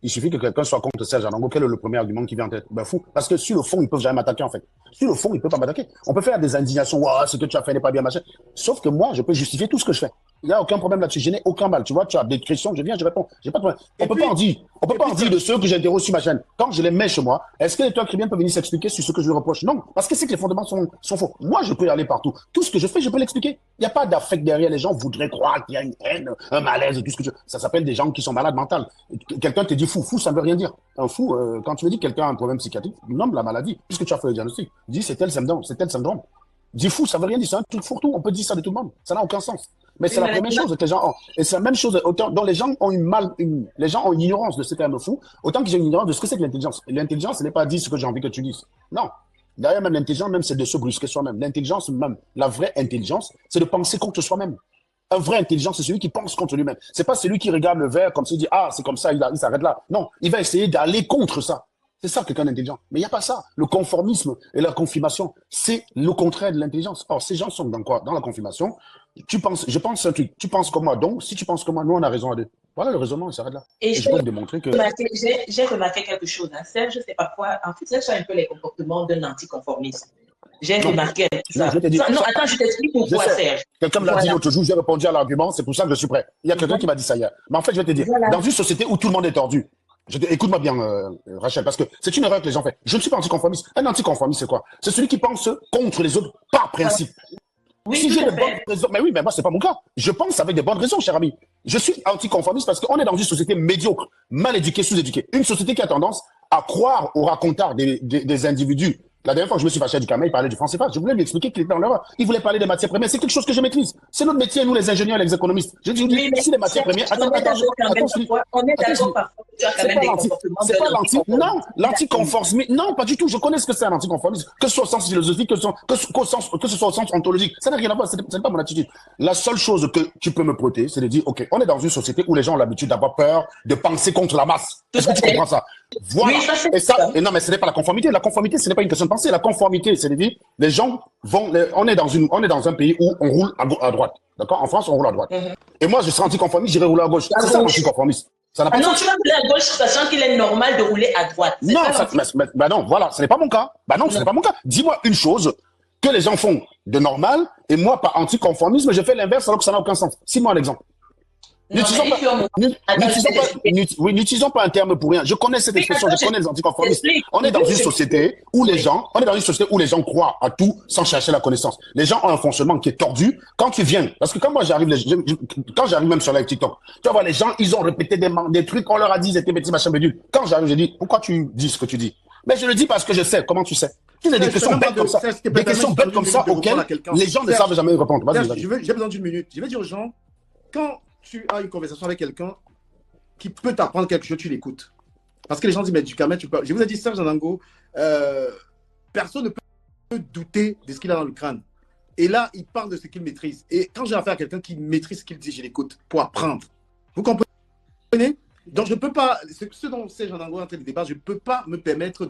Il suffit que quelqu'un soit contre Serge Anango. Quel est le premier argument qui vient en tête? Ben fou. Parce que sur le fond, ils peuvent jamais m'attaquer en fait. Sur le fond, ils peuvent pas m'attaquer. On peut faire des indignations. Waouh, ce que tu as fait n'est pas bien, machin. Sauf que moi, je peux justifier tout ce que je fais. Il n'y a aucun problème là-dessus. Je n'ai aucun mal. Tu vois, tu as des questions, je viens, je réponds. J'ai pas de problème. On peut pas en dire de ceux que j'interroge sur ma chaîne. Quand je les mets chez moi, est-ce que l'étoile chrétienne peut venir s'expliquer sur ce que je lui reproche? Non. Parce que c'est que les fondements sont faux. Moi, je peux y aller partout. Tout ce que je fais, je peux l'expliquer. Il n'y a pas d'affect derrière. Les gens voudraient croire qu'il y a une haine, un malaise, tout ce que ça s'appelle des gens qui sont malades mentales. Quelqu'un te dit fou. Fou, ça ne veut rien dire. Un fou, quand tu me dis que quelqu'un a un problème psychiatrique, nomme la maladie, puisque tu as fait le diagnostic. Dis c'est tel syndrome. Dis fou, ça veut rien dire, c'est un truc fourre-tout. On peut dire ça de tout le monde. Ça n'a aucun sens. Mais c'est la première chose que les gens ont. Et c'est la même chose, autant dont les gens ont les gens ont une ignorance de ce terme fou, autant qu'ils ont une ignorance de ce que c'est que l'intelligence. Et l'intelligence, ce n'est pas dire ce que j'ai envie que tu dises. Non. D'ailleurs, même l'intelligence, même, c'est de se brusquer soi-même. L'intelligence, même, la vraie intelligence, c'est de penser contre soi-même. Un vrai intelligent, c'est celui qui pense contre lui-même. C'est pas celui qui regarde le verre comme s'il dit, ah, c'est comme ça, il s'arrête là. Non, il va essayer d'aller contre ça. C'est ça, quelqu'un d'intelligent. Mais il n'y a pas ça. Le conformisme et la confirmation, c'est le contraire de l'intelligence. Or, ces gens sont dans quoi? Dans la confirmation. Je pense un truc. Tu penses comme moi, donc, si tu penses comme moi, nous, on a raison à deux. Voilà le raisonnement, il s'arrête là. Et je peux te démontrer que... J'ai remarqué quelque chose. Hein. Serge, c'est parfois, en fait, c'est un peu les comportements d'un anticonformiste. J'ai remarqué ça. Non, attends, je t'explique pourquoi, Serge. Quelqu'un me l'a dit l'autre jour, j'ai répondu à l'argument, c'est pour ça que je suis prêt. Il y a quelqu'un qui m'a dit ça hier. Mais en fait, je vais te dire, dans une société où tout le monde est tordu, écoute-moi bien, Rachel, parce que c'est une erreur que les gens font. Je ne suis pas anticonformiste. Un anticonformiste, c'est quoi? C'est celui qui pense contre les autres par principe. Oui, si j'ai de bonnes raisons, mais oui, mais moi, c'est pas mon cas. Je pense avec des bonnes raisons, cher ami. Je suis anticonformiste parce qu'on est dans une société médiocre, mal éduquée, sous-éduquée. Une société qui a tendance à croire au racontard des individus. La dernière fois que je me suis fâché du Cameroun, il parlait du franc CFA. Je voulais lui expliquer qu'il était dans l'erreur. Il voulait parler des matières premières. C'est quelque chose que je maîtrise. C'est notre métier, nous, les ingénieurs, les économistes. Je dis, si les matières premières. Attends, on est d'accord parfois. Tu as quand même des comportements. C'est pas non, l'anticonformisme. Non, pas du tout. Je connais ce que c'est un anticonformisme. Que ce soit au sens philosophique, que ce soit au sens ontologique. Ça n'a rien à voir. Ce n'est pas mon attitude. La seule chose que tu peux me prêter, c'est de dire, OK, on est dans une société où les gens ont l'habitude d'avoir peur, de penser contre la masse. Est-ce que tu comprends ça? Voilà. Et non, mais ce n'est pas la conformité. La conformité, ce n'est pas une question de penser. La conformité, c'est de dire, les gens vont, on est dans un pays où on roule à droite. D'accord? En France, on roule à droite. Et moi, je serai anticonformiste, j'irai rouler à gauche. C'est ça, l'anticonformisme. Non, tu vas rouler à gauche, sachant qu'il est normal de rouler à droite. Non, non, voilà, ce n'est pas mon cas. Non, ce n'est pas mon cas. Dis-moi une chose que les gens font de normal, et moi, par anticonformisme, je fais l'inverse alors que ça n'a aucun sens. Cite-moi un exemple. N'utilisons pas un terme pour rien. Je connais cette expression, je connais les anticonformistes. On est dans une société où les gens croient à tout sans chercher la connaissance. Les gens ont un fonctionnement qui est tordu. Quand tu viens, parce que quand moi j'arrive, quand j'arrive même sur live TikTok, tu vas voir les gens, ils ont répété des trucs, on leur a dit, ils étaient petits, machin, bédule. Quand j'arrive, je dis, pourquoi tu dis ce que tu dis? Mais je le dis parce que je sais. Comment tu sais? Tu sais, des questions bêtes comme ça. Des questions bêtes comme ça auxquelles les gens ne savent jamais répondre. Vas-y. J'ai besoin d'une minute. Je vais dire aux gens, quand tu as une conversation avec quelqu'un qui peut t'apprendre quelque chose, tu l'écoutes. Parce que les gens disent, mais du Cameroun, tu peux. Je vous ai dit, Serge Anango, personne ne peut douter de ce qu'il a dans le crâne. Et là, il parle de ce qu'il maîtrise. Et quand j'ai affaire à quelqu'un qui maîtrise ce qu'il dit, je l'écoute pour apprendre. Vous comprenez? Donc, je ne peux pas, ce dont Serge Anango est en train de débattre, je ne peux pas me permettre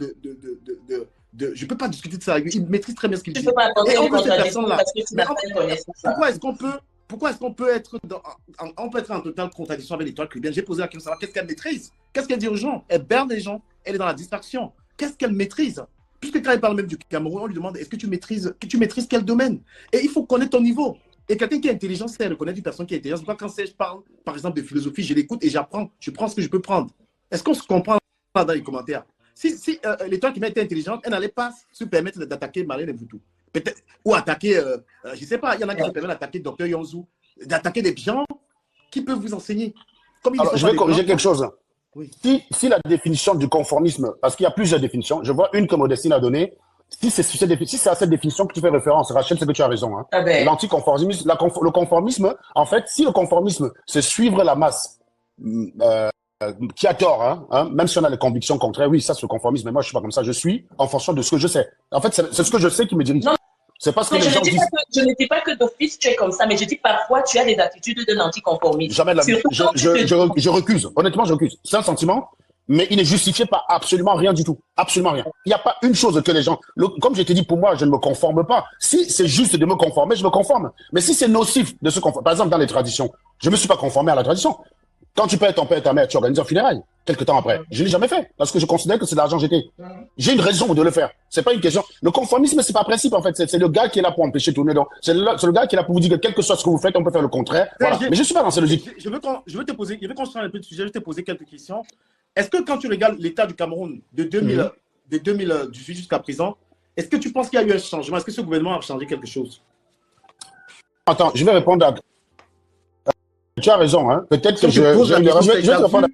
je ne peux pas discuter de ça avec lui. Il maîtrise très bien ce qu'il dit. Tu ne peux pas apporter une personne-là. parce que tu n'as pas une connaissance. Pourquoi est-ce qu'on peut être en totale contradiction avec l'étoile cubaine? J'ai posé la question, qu'est-ce qu'elle maîtrise? Qu'est-ce qu'elle dit aux gens? Elle berne les gens, elle est dans la distraction. Qu'est-ce qu'elle maîtrise? Puisque quand elle parle même du Cameroun, on lui demande, est-ce que tu maîtrises quel domaine? Et il faut connaître ton niveau. Et quelqu'un qui est intelligent, c'est reconnaître une personne qui est intelligente. C'est pourquoi quand je parle, par exemple, de philosophie, je l'écoute et j'apprends. Je prends ce que je peux prendre. Est-ce qu'on se comprend dans les commentaires? Si l'étoile qui était intelligente, elle n'allait pas se permettre d'attaquer Marlène Mvutu. Peut-être, ou attaquer, je ne sais pas, il y en a qui se permettent d'attaquer Dr Yonzou, d'attaquer des gens qui peuvent vous enseigner. Alors, je vais corriger quelque chose. Oui. Si la définition du conformisme, parce qu'il y a plusieurs définitions, je vois une que Modestine a donnée, si c'est à cette définition que tu fais référence, Rachel, c'est que tu as raison. Hein. L'anticonformisme, le conformisme, en fait, si le conformisme, c'est suivre la masse, qui a tort, hein, même si on a les convictions contraires, oui, ça c'est le conformisme, mais moi je suis pas comme ça, je suis en fonction de ce que je sais. En fait, c'est ce que je sais qui me dirige. C'est parce que les gens disent... Je ne dis pas que d'office tu es comme ça, mais je dis parfois tu as des attitudes d'un anticonformiste. Jamais de la vie. Je recuse. Honnêtement, je recuse. C'est un sentiment, mais il n'est justifié par absolument rien du tout. Absolument rien. Il n'y a pas une chose que les gens... Comme je t'ai dit, pour moi, je ne me conforme pas. Si c'est juste de me conformer, je me conforme. Mais si c'est nocif de se conformer... Par exemple, dans les traditions, je ne me suis pas conformé à la tradition. Quand tu payes ton père et ta mère, tu organises un funérail. Quelques temps après. Je ne l'ai jamais fait. Parce que je considère que c'est de l'argent jeté. J'ai une raison de le faire. C'est pas une question. Le conformisme, c'est pas un principe, en fait. C'est le gars qui est là pour empêcher tout le monde. C'est le gars qui est là pour vous dire que quel que soit ce que vous faites, on peut faire le contraire. Voilà. Mais je ne suis pas dans cette logique. Je veux qu'on se rende un peu de sujet. Je vais te poser quelques questions. Est-ce que quand tu regardes l'état du Cameroun de 2018 jusqu'à présent, est-ce que tu penses qu'il y a eu un changement? Est-ce que ce gouvernement a changé quelque chose? Attends, je vais répondre à... Tu as raison, hein. Peut-être que je vais te répondre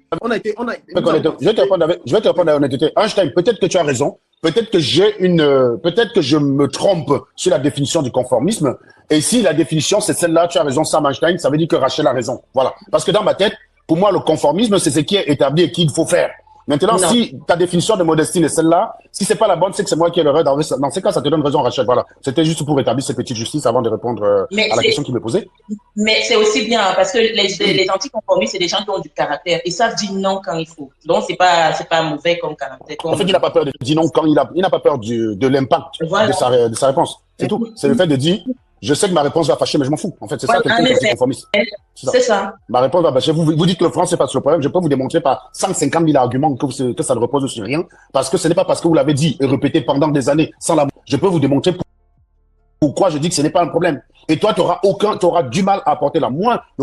avec honnêteté. Einstein, peut-être que tu as raison. Peut-être que je me trompe sur la définition du conformisme. Et si la définition, c'est celle-là, tu as raison, Sam Einstein, ça veut dire que Rachel a raison. Voilà. Parce que dans ma tête, pour moi, le conformisme, c'est ce qui est établi et qu'il faut faire. Maintenant, Non. si ta définition de modestie est celle-là, si c'est pas la bonne, c'est que c'est moi qui ai l'erreur. Dans ces cas, ça te donne raison, Rachel. Voilà. C'était juste pour établir cette petite justice avant de répondre Mais à la question qu'il me posait. Mais c'est aussi bien parce que les anticonformistes, c'est des gens qui ont du caractère. Ils savent dire non quand il faut. Donc, c'est pas mauvais comme caractère. En fait, il n'a pas peur de dire non quand il n'a pas peur de l'impact Voilà. de sa réponse. C'est tout. C'est le fait de dire, je sais que ma réponse va fâcher, mais je m'en fous. En fait, c'est ça, Voilà, quelqu'un qui est anticonformiste. C'est ça. Ma réponse va fâcher. Vous dites que le français passe le problème. Je peux vous démontrer par 150 000 arguments que ça ne repose sur rien. Parce que ce n'est pas parce que vous l'avez dit et répété pendant des années sans la... Je peux vous démontrer pourquoi je dis que ce n'est pas un problème. Et toi, tu auras du mal à apporter le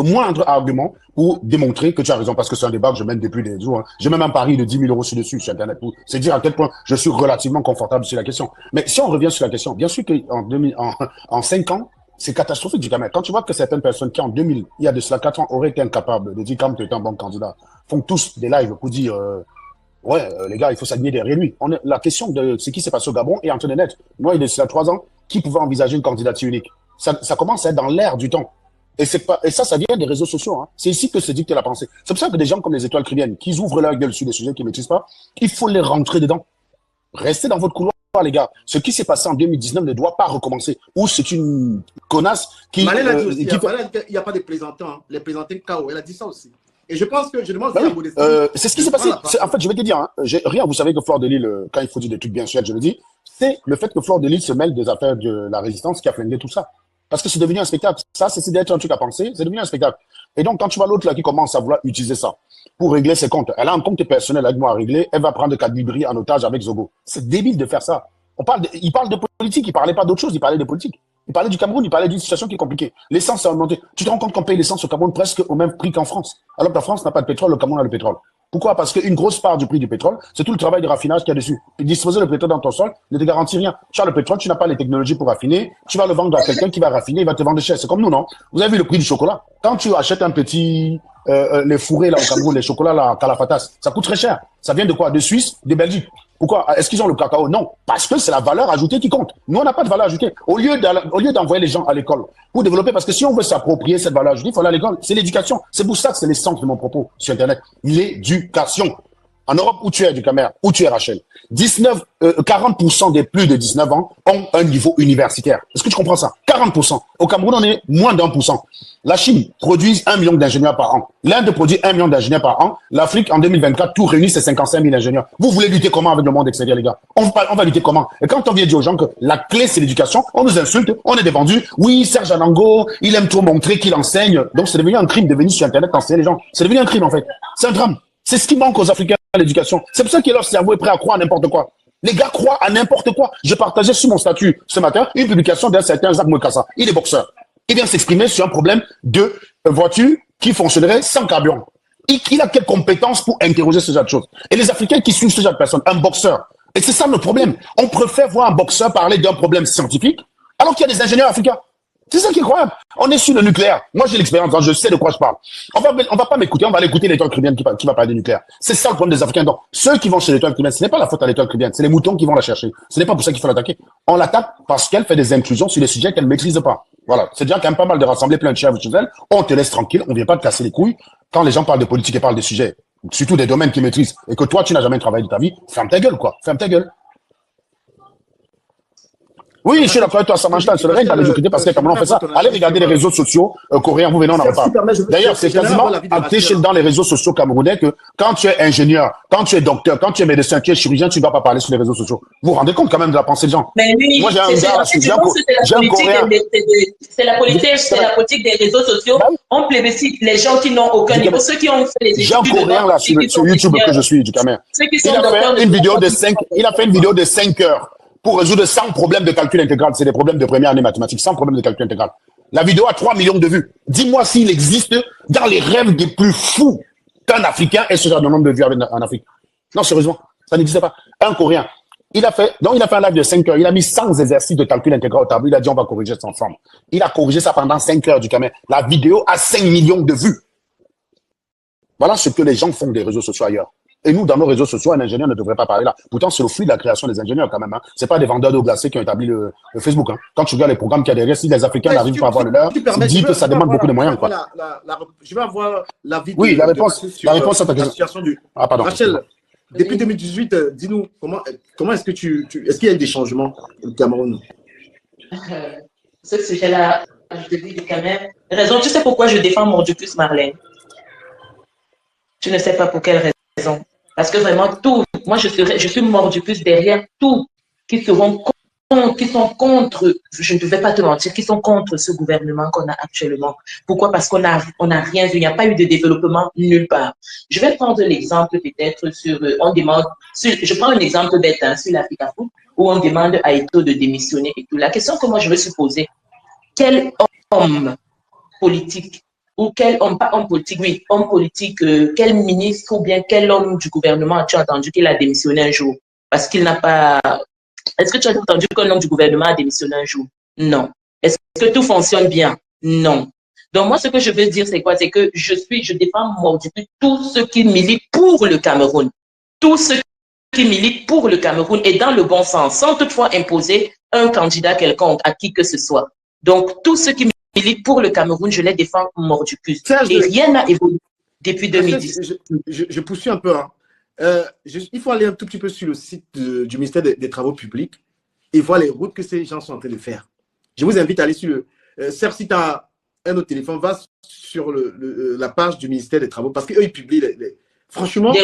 moindre argument pour démontrer que tu as raison. Parce que c'est un débat que je mène depuis des jours. Hein. J'ai même un pari de 10 000 euros dessus sur Internet. C'est dire à quel point je suis relativement confortable sur la question. Mais si on revient sur la question, bien sûr qu'en 5 ans, c'est catastrophique du Cameroun. Quand tu vois que certaines personnes qui en 2000, il y a de cela 4 ans, auraient été incapables de dire comme tu es un bon candidat, font tous des lives pour dire les gars, il faut s'aligner derrière lui. La question de ce qui s'est passé au Gabon est en train de naître. Moi, il y a de cela 3 ans, qui pouvait envisager une candidature unique? Ça commence à être dans l'air du temps. Et ça vient des réseaux sociaux. Hein. C'est ici que se dicte la pensée. C'est pour ça que des gens comme les étoiles chrétiennes, qui ouvrent leur gueule sur des sujets qu'ils ne maîtrisent pas, il faut les rentrer dedans. Restez dans votre couloir, les gars. Ce qui s'est passé en 2019 ne doit pas recommencer. Ou c'est une connasse qui... Malène a dit aussi, il n'y a pas de plaisantins. Hein. Les plaisantins KO, elle a dit ça aussi. Et je pense que je demande si la modestie... c'est ce qui s'est passé. En fait, je vais te dire, hein, rien, vous savez que Fleur de Lille, quand il faut dire des trucs bien sûr, je le dis, c'est le fait que Fleur de Lille se mêle des affaires de la résistance qui a flingué tout ça. Parce que c'est devenu un spectacle. Ça, c'est d'être un truc à penser, c'est devenu un spectacle. Et donc, quand tu vois l'autre là qui commence à vouloir utiliser ça pour régler ses comptes, elle a un compte personnel avec moi à régler, elle va prendre Kadibri en otage avec Zogo. C'est débile de faire ça. Il parle de politique, il parlait pas d'autre chose, il parlait de politique. Il parlait du Cameroun, il parlait d'une situation qui est compliquée. L'essence a augmenté. Tu te rends compte qu'on paye l'essence au Cameroun presque au même prix qu'en France. Alors que la France n'a pas de pétrole, le Cameroun a le pétrole. Pourquoi? Parce qu'une grosse part du prix du pétrole, c'est tout le travail de raffinage qu'il y a dessus. Disposer le pétrole dans ton sol ne te garantit rien. Tu as le pétrole, tu n'as pas les technologies pour raffiner, tu vas le vendre à quelqu'un qui va raffiner, il va te vendre cher. C'est comme nous, non? Vous avez vu le prix du chocolat? Quand tu achètes un petit, les fourrés là au Cameroun, les chocolats là, Calafatas, ça coûte très cher. Ça vient de quoi? De Suisse, de Belgique. Pourquoi? Est-ce qu'ils ont le cacao? Non. Parce que c'est la valeur ajoutée qui compte. Nous, on n'a pas de valeur ajoutée. Au lieu d'envoyer les gens à l'école pour développer, parce que si on veut s'approprier cette valeur ajoutée, il faut aller à l'école. C'est l'éducation. C'est pour ça que c'est l'essence de mon propos sur Internet. L'éducation. En Europe, où tu es du Cameroun, où tu es Rachel, 40% des plus de 19 ans ont un niveau universitaire. Est-ce que tu comprends ça? 40%. Au Cameroun, on est moins d'1%. La Chine produit 1 million d'ingénieurs par an. L'Inde produit 1 million d'ingénieurs par an. L'Afrique, en 2024, tout réunit, c'est 55 000 ingénieurs. Vous voulez lutter comment avec le monde extérieur, les gars? On va lutter comment? Et quand on vient dire aux gens que la clé, c'est l'éducation, on nous insulte, on est des vendus. Oui, Serge Anango, il aime trop montrer qu'il enseigne. Donc, c'est devenu un crime de venir sur Internet enseigner les gens. C'est devenu un crime, en fait. C'est un drame. C'est ce qui manque aux Africains à l'éducation. C'est pour ça que leur cerveau est prêt à croire à n'importe quoi. Les gars croient à n'importe quoi. Je partageais sur mon statut ce matin une publication d'un certain Jacques Mokassa. Il est boxeur. Il vient s'exprimer sur un problème de voiture qui fonctionnerait sans carburant. Il a quelle compétence pour interroger ce genre de choses? Et les Africains qui suivent ce genre de personnes, un boxeur. Et c'est ça le problème. On préfère voir un boxeur parler d'un problème scientifique alors qu'il y a des ingénieurs africains. C'est ça qui est incroyable. On est sur le nucléaire. Moi, j'ai l'expérience, je sais de quoi je parle. On va pas m'écouter, on va aller écouter l'étoile chrétienne qui va parler du nucléaire. C'est ça le problème des Africains. Donc, ceux qui vont chez l'étoile chrétienne, ce n'est pas la faute à l'étoile chrétienne, c'est les moutons qui vont la chercher. Ce n'est pas pour ça qu'il faut l'attaquer. On l'attaque parce qu'elle fait des inclusions sur des sujets qu'elle ne maîtrise pas. Voilà. C'est déjà quand même pas mal de rassembler plein de chèvres chez elle. On te laisse tranquille, on vient pas te casser les couilles. Quand les gens parlent de politique et parlent des sujets, surtout des domaines qu'ils maîtrisent, et que toi, tu n'as jamais travaillé de ta vie, ferme ta gueule, quoi. Ferme ta gueule. Oui, je suis d'accord avec toi, ça mange là, c'est le règne dans les occultés parce que comment on fait ça? Allez regarder les réseaux sociaux coréens, vous venez, on en reparle. D'ailleurs, c'est quasiment acté dans les réseaux sociaux camerounais que quand tu es ingénieur, quand tu es docteur, quand tu es médecin, tu es chirurgien, tu ne dois pas parler sur les réseaux sociaux. Vous vous rendez compte quand même de la pensée des gens? Mais oui, moi j'ai un gars, c'est la politique des réseaux sociaux. On plébiscite les gens qui n'ont aucun niveau, ceux qui ont fait les études. J'ai un coréen là sur YouTube que je suis du Cameroun. Il a fait une vidéo de 5 heures. Pour résoudre 100 problèmes de calcul intégral. C'est des problèmes de première année mathématiques, 100 problèmes de calcul intégral. La vidéo a 3 millions de vues. Dis-moi s'il existe dans les rêves des plus fous qu'un Africain ait ce genre de nombre de vues en Afrique. Non, sérieusement, ça n'existe pas. Un Coréen. Il a fait un live de 5 heures. Il a mis 100 exercices de calcul intégral au tableau. Il a dit, on va corriger ça ensemble. Il a corrigé ça pendant 5 heures du Cameroun. La vidéo a 5 millions de vues. Voilà ce que les gens font des réseaux sociaux ailleurs. Et nous, dans nos réseaux sociaux, un ingénieur ne devrait pas parler là. Pourtant, c'est le fruit de la création des ingénieurs quand même. Hein. C'est pas des vendeurs d'eau glacée qui ont établi le Facebook. Hein. Quand tu regardes les programmes qu'il y a derrière, si les Africains n'arrivent pas à avoir le leur, tu dis que ça demande beaucoup de moyens. Quoi. Je vais avoir la vidéo. Oui, la réponse à ta question. Pardon. Rachel, depuis 2018, dis-nous, comment est-ce que est-ce qu'il y a eu des changements au Cameroun? Ce sujet-là, je te dis quand même. Raison, tu sais pourquoi je défends Mordicus, Marlène? Tu ne sais pas pour quelle raison. Parce que vraiment, tout, moi je suis Mordicus derrière tout qui seront qui sont contre, je ne vais pas te mentir, qui sont contre ce gouvernement qu'on a actuellement. Pourquoi? Parce qu'on n'a rien vu, il n'y a pas eu de développement nulle part. Je vais prendre l'exemple peut-être sur, je prends un exemple bête sur l'Africa Foot, où on demande à Eto'o de démissionner et tout. La question que moi je me suis posée, quel homme politique, ou quel homme, pas homme politique, oui, homme politique, quel ministre ou bien quel homme du gouvernement as-tu entendu qu'il a démissionné un jour? Parce qu'il n'a pas... Est-ce que tu as entendu qu'un homme du gouvernement a démissionné un jour? Non. Est-ce que tout fonctionne bien? Non. Donc, moi, ce que je veux dire, c'est quoi? C'est que je défends tous ceux qui militent pour le Cameroun. Tous ceux qui militent pour le Cameroun et dans le bon sens, sans toutefois imposer un candidat quelconque à qui que ce soit. Donc, tous ceux qui militent pour le Cameroun, je les défends mordicus. Et rien n'a évolué depuis 2010. Je poursuis un peu, hein. Il faut aller un tout petit peu sur le site du ministère des Travaux publics et voir les routes que ces gens sont en train de faire. Je vous invite à aller sur le... Serge, si tu as un autre téléphone, va sur la page du ministère des Travaux parce qu'eux, ils publient franchement,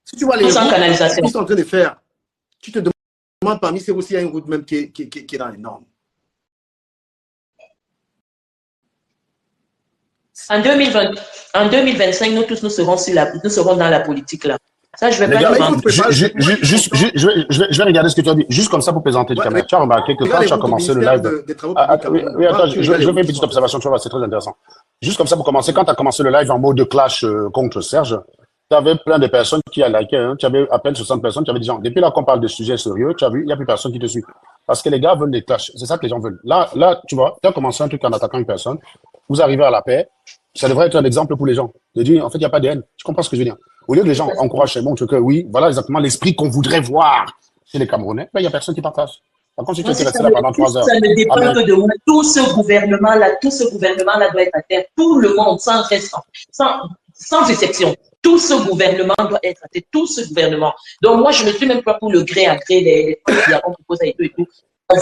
si tu vois les routes qu'ils sont en train de faire, tu te demandes parmi ces routes s'il y a une route même qui est dans les normes. En 2025, nous tous, nous serons dans la politique là. Ça, je vais pas je vais regarder ce que tu as dit. Juste comme ça pour présenter le caméra. Tu as remarqué que quand tu as commencé le live. Oui, attends, je vais faire une petite observation, tu vas voir, c'est très intéressant. Juste comme ça pour commencer, quand tu as commencé le live en mode clash contre Serge, tu avais plein de personnes qui a liké, hein, tu avais à peine 60 personnes, tu avais des gens. Depuis là qu'on parle de sujets sérieux, tu as vu, il n'y a plus personne qui te suit. Parce que les gars veulent des clashs. C'est ça que les gens veulent. Là, tu vois, tu as commencé un truc en attaquant une personne. Vous arrivez à la paix. Ça devrait être un exemple pour les gens. De dire, en fait, il n'y a pas de haine. Tu comprends ce que je veux dire? Au lieu que les gens encouragent et montrent que oui, voilà exactement l'esprit qu'on voudrait voir chez les Camerounais, il n'y a personne qui partage. Par contre, si tu es resté là pendant 3 heures. Ça ne dépend que de moi. Tout ce gouvernement-là doit être à terre. Tout le monde, sans exception. Tout ce gouvernement doit être à terre. Tout ce gouvernement. Donc, moi, je ne suis même pas pour le gré à gré, les trucs qu'on propose à et tout.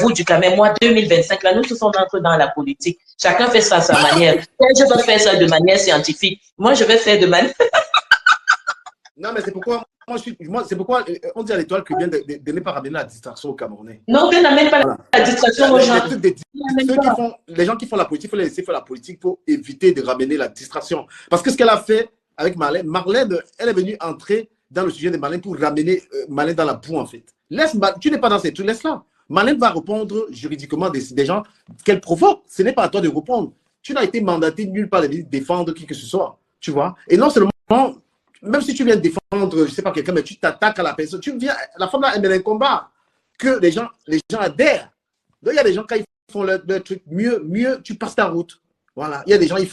Vous, du Cameroun, moi, 2025, là, nous tous on entre dans la politique. Chacun fait ça à sa manière. Je vais faire ça de manière scientifique. Moi, je vais faire de manière... Non, mais c'est pourquoi, c'est pourquoi on dit à l'Étoile que bien de ne pas ramener la distraction aux Camerounais. Non, on n'amène pas la distraction aux gens. Les gens qui font la politique, il faut les laisser faire la politique pour éviter de ramener la distraction. Parce que ce qu'elle a fait avec Marlène, elle est venue entrer dans le sujet de Marlène pour ramener Marlène dans la boue, en fait. Tu n'es pas dans ces trucs, laisse-la. Marlène va répondre juridiquement des gens qu'elle provoque. Ce n'est pas à toi de répondre. Tu n'as été mandaté nulle part de défendre qui que ce soit. Tu vois? Et non seulement, même si tu viens défendre, je ne sais pas, quelqu'un, mais tu t'attaques à la personne. La femme là, elle mène un combat que les gens adhèrent. Donc, il y a des gens, quand ils font leur truc, mieux, tu passes ta route. Voilà. Il y a des gens, ils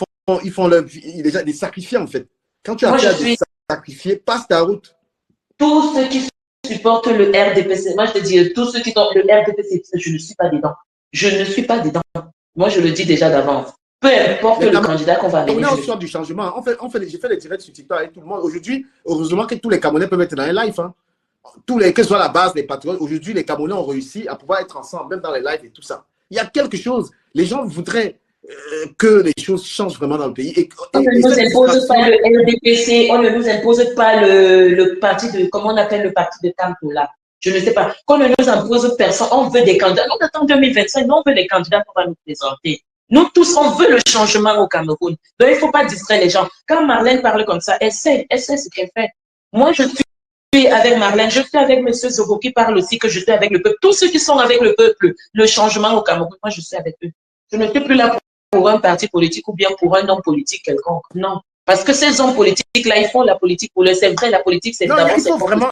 font des sacrifiés, en fait. Quand tu as fait des sacrifiés, passe ta route. Tous ceux qui supportent le RDPC, moi je te dis, tous ceux qui sont le RDPC, je ne suis pas dedans. Je ne suis pas dedans. Moi, je le dis déjà d'avance. Peu importe le candidat qu'on va venir. On est au soir du changement. J'ai fait des directs sur TikTok avec tout le monde. Aujourd'hui, heureusement que tous les Camerounais peuvent être dans les lives. Hein. Que ce soit la base, les patriotes, aujourd'hui, les Camerounais ont réussi à pouvoir être ensemble, même dans les lives et tout ça. Il y a quelque chose. Les gens voudraient que les choses changent vraiment dans le pays. On ne nous impose pas le RDPC, on ne nous impose pas le parti de, comment on appelle le parti de Campo là. Je ne sais pas. Qu'on ne nous impose personne. On veut des candidats. On attend 2025, nous, on veut les candidats qu'on va nous présenter. Nous tous, on veut le changement au Cameroun. Donc, il ne faut pas distraire les gens. Quand Marlène parle comme ça, elle sait ce qu'elle fait. Moi, je suis avec Marlène, je suis avec M. Zogo qui parle aussi que je suis avec le peuple. Tous ceux qui sont avec le peuple, le changement au Cameroun, moi, je suis avec eux. Je ne suis plus là pour un parti politique ou bien pour un homme politique quelconque. Non. Parce que ces hommes politiques-là, ils font la politique pour eux. C'est vrai, la politique, c'est d'abord... Il faut vraiment...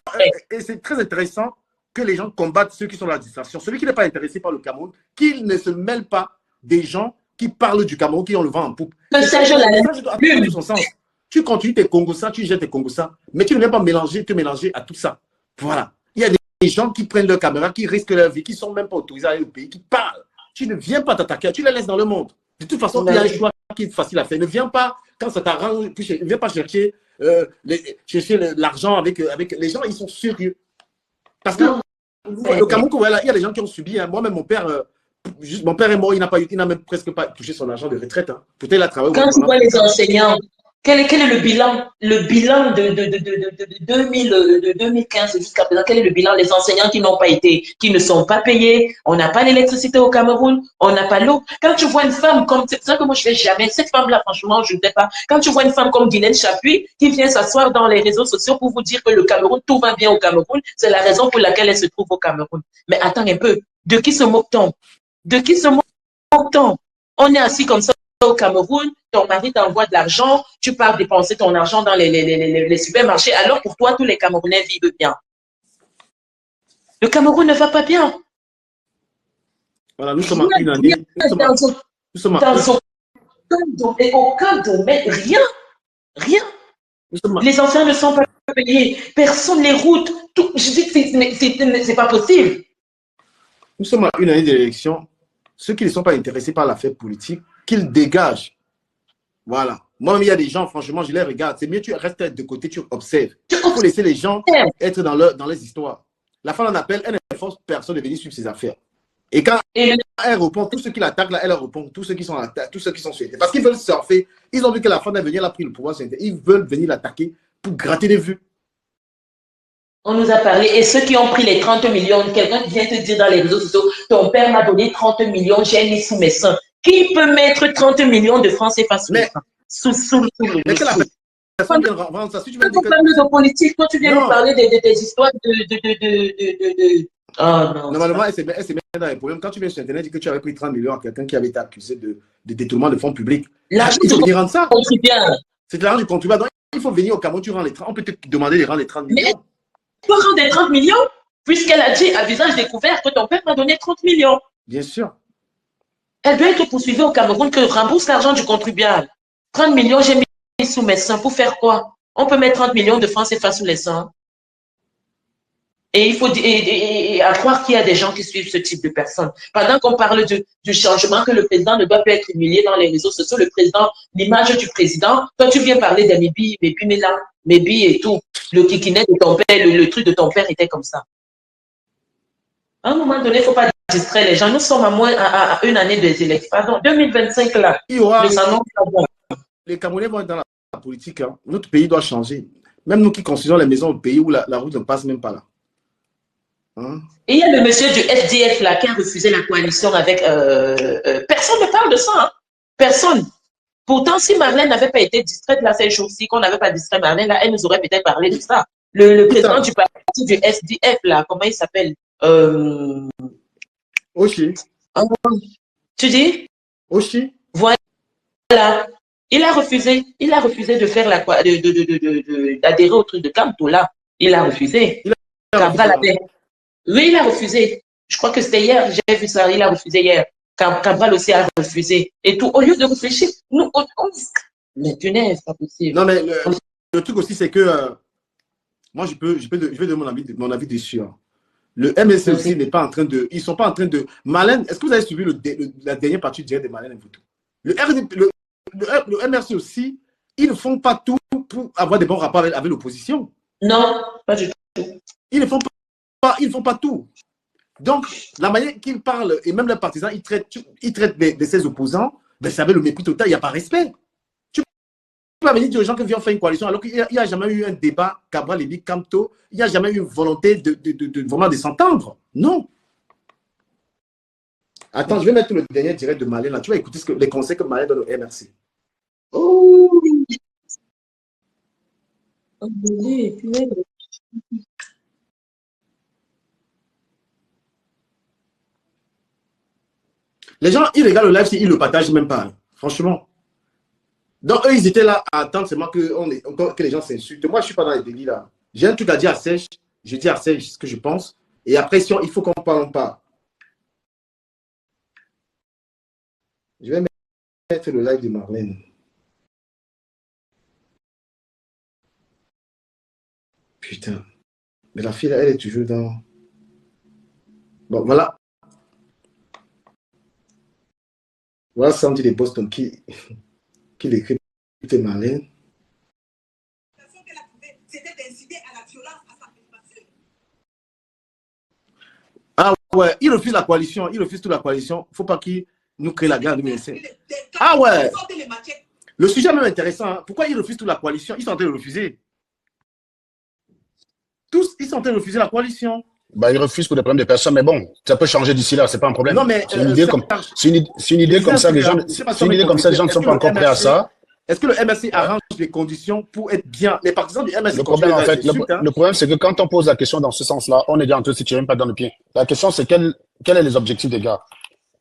Et c'est très intéressant que les gens combattent ceux qui sont dans la distraction. Celui qui n'est pas intéressé par le Cameroun, qu'il ne se mêle pas des gens qui parlent du Cameroun, qui ont le vent en poupe. Son sens. Tu continues tes Congossas, tu jettes tes Congossas, mais tu ne viens pas te mélanger à tout ça. Voilà. Il y a des gens qui prennent leur caméra, qui risquent leur vie, qui ne sont même pas autorisés à aller au pays, qui parlent. Tu ne viens pas t'attaquer, tu les laisses dans le monde. De toute façon, il y a un choix qui est facile à faire. Ne viens pas quand ça t'arrange, puis ne viens pas chercher l'argent avec les gens, ils sont sérieux. Parce que le Cameroun, voilà, il y a des gens qui ont subi. Hein. Moi-même, mon père est mort, il n'a même presque pas touché son argent de retraite. Hein. Peut-être il a travaillé. Quand tu vois les enseignants, quel est le bilan? Le bilan de 2000, de 2015 jusqu'à présent, quel est le bilan? Les enseignants qui ne sont pas payés, on n'a pas l'électricité au Cameroun, on n'a pas l'eau. Quand tu vois une femme comme, c'est ça que moi je fais jamais, cette femme-là, franchement, je ne sais pas. Quand tu vois une femme comme Guylaine Chapuis qui vient s'asseoir dans les réseaux sociaux pour vous dire que le Cameroun, tout va bien au Cameroun, c'est la raison pour laquelle elle se trouve au Cameroun. Mais attends un peu, de qui se moque-t-on? De qui se moque-t-on? On est assis comme ça au Cameroun, ton mari t'envoie de l'argent, tu pars dépenser ton argent dans les supermarchés, alors pour toi, tous les Camerounais vivent bien. Le Cameroun ne va pas bien. Voilà, nous sommes en une année. Dans aucun domaine, rien. Les enfants ne sont pas payés, personne les routes. Tout, je dis que c'est pas possible. Nous sommes à une année d'élection. Ceux qui ne sont pas intéressés par l'affaire politique, qu'ils dégagent. Voilà. Moi-même, il y a des gens, franchement, je les regarde. C'est mieux, tu restes de côté, tu observes. Il faut laisser les gens être dans les histoires. La femme en appelle, elle ne force personne de venir suivre ses affaires. Et quand elle répond, tous ceux qui l'attaquent, là, elle répond, tous ceux qui sont sur Internet. Parce qu'ils veulent surfer. Ils ont vu que la femme est venue, elle a pris le pouvoir sur Internet. Ils veulent venir l'attaquer pour gratter des vues. On nous a parlé, et ceux qui ont pris les 30 millions, quelqu'un vient te dire dans les réseaux sociaux, ton père m'a donné 30 millions, j'ai mis sous mes seins. Qui peut mettre 30 millions de francs CFA sous le sous le personne qui rend ça. Si tu veux dire de politique, toi tu viens nous parler des histoires Oh, non. Normalement, elle s'est mise dans les problèmes. Quand tu viens sur Internet, tu dis que tu avais pris 30 millions à quelqu'un qui avait été accusé de détournement de fonds publics. Il faut venir rendre ça. C'est l'argent du contribuable. Donc, il faut venir au Cameroun, tu rends les 30. On peut te demander de rendre les 30 millions. Mais tu peux rendre les 30 millions puisqu'elle a dit à visage découvert que ton père m'a donné 30 millions. Bien sûr. Elle doit être poursuivie au Cameroun que rembourse l'argent du contribuable. 30 millions, j'ai mis sous mes seins. Pour faire quoi? On peut mettre 30 millions de francs CFA sous les seins. Et il faut à croire qu'il y a des gens qui suivent ce type de personnes. Pendant qu'on parle du changement, que le président ne doit plus être humilié dans les réseaux sociaux, le président, l'image du président, toi tu viens parler de Mébi et tout. Le kikinet de ton père, le truc de ton père était comme ça. À un moment donné, il ne faut pas distraire les gens. Nous sommes à une année des élections. Pardon, 2025 là. Les Camerounais vont être dans la politique. Hein. Notre pays doit changer. Même nous qui construisons les maisons au pays où la route ne passe même pas là. Hein? Et il y a le monsieur du SDF là qui a refusé la coalition avec... personne ne parle de ça. Hein? Personne. Pourtant, si Marlène n'avait pas été distraite là ces jours-ci, qu'on n'avait pas distrait Marlène là, elle nous aurait peut-être parlé de ça. Le président du parti du SDF là, comment il s'appelle? Oshi. Tu dis? Oshi. Voilà. Il a refusé de faire d'adhérer au truc de Camto là. Il a refusé. Oui, il a refusé. Je crois que c'était hier, j'ai vu ça, il a refusé hier. Cabral aussi a refusé. Et tout, au lieu de réfléchir, nous, mais tu n'es pas possible. Non, mais le truc aussi, c'est que moi, je vais donner mon avis dessus. Hein. Le MSC aussi n'est pas en train de. Ils ne sont pas en train de. Marlène, est-ce que vous avez suivi la dernière partie de Marlène Mvuto? Le MRC aussi, ils ne font pas tout pour avoir des bons rapports avec l'opposition. Non, pas du tout. Ils ne font pas tout. Donc, la manière qu'ils parlent, et même les partisans, ils traitent de ses opposants, ben, ça avait le mépris total, il n'y a pas respect. Tu peux pas venir dire aux gens qui viennent faire une coalition alors qu'il n'y a jamais eu un débat, Cabral, Lévy, Camto, il n'y a jamais eu une volonté vraiment de s'entendre. Non. Attends, je vais mettre le dernier direct de Marlène là. Tu vas écouter les conseils que Marlène donne au MRC. Oh. Les gens, ils regardent le live, ils ne le partagent même pas. Hein. Franchement. Donc, eux, ils étaient là à attendre seulement que les gens s'insultent. Moi, je ne suis pas dans les délits là. J'ai un truc à dire à Serge. Je dis à Serge ce que je pense. Et après, il faut qu'on parle, on parle. Je vais mettre le live de Marlène. Putain. Mais la fille, là, elle est toujours dans... Bon, voilà. Voilà Sandy de Boston qui l'écrit T'es malin. Ah ouais, il refuse la coalition. Il refuse toute la coalition. Faut pas qu'il nous crée la guerre en 2025. Ah ouais. Le sujet est même intéressant. Hein. Pourquoi il refuse toute la coalition? Ils sont en train de refuser. Tous, ils sont en train de refuser la coalition. Bah, ils refusent pour des problèmes de personnes, mais bon, ça peut changer d'ici là, c'est pas un problème. Non, mais c'est une idée comme ça, les gens, c'est une idée comme ça, les gens ne sont pas encore prêts à ça. Est-ce que le MRC arrange les conditions pour être bien? Les partisans du MRC. Le problème, en fait, le problème, c'est que quand on pose la question dans ce sens-là, on est déjà en train de se tirer même pas dans le pied. La question, c'est quels sont les objectifs des gars?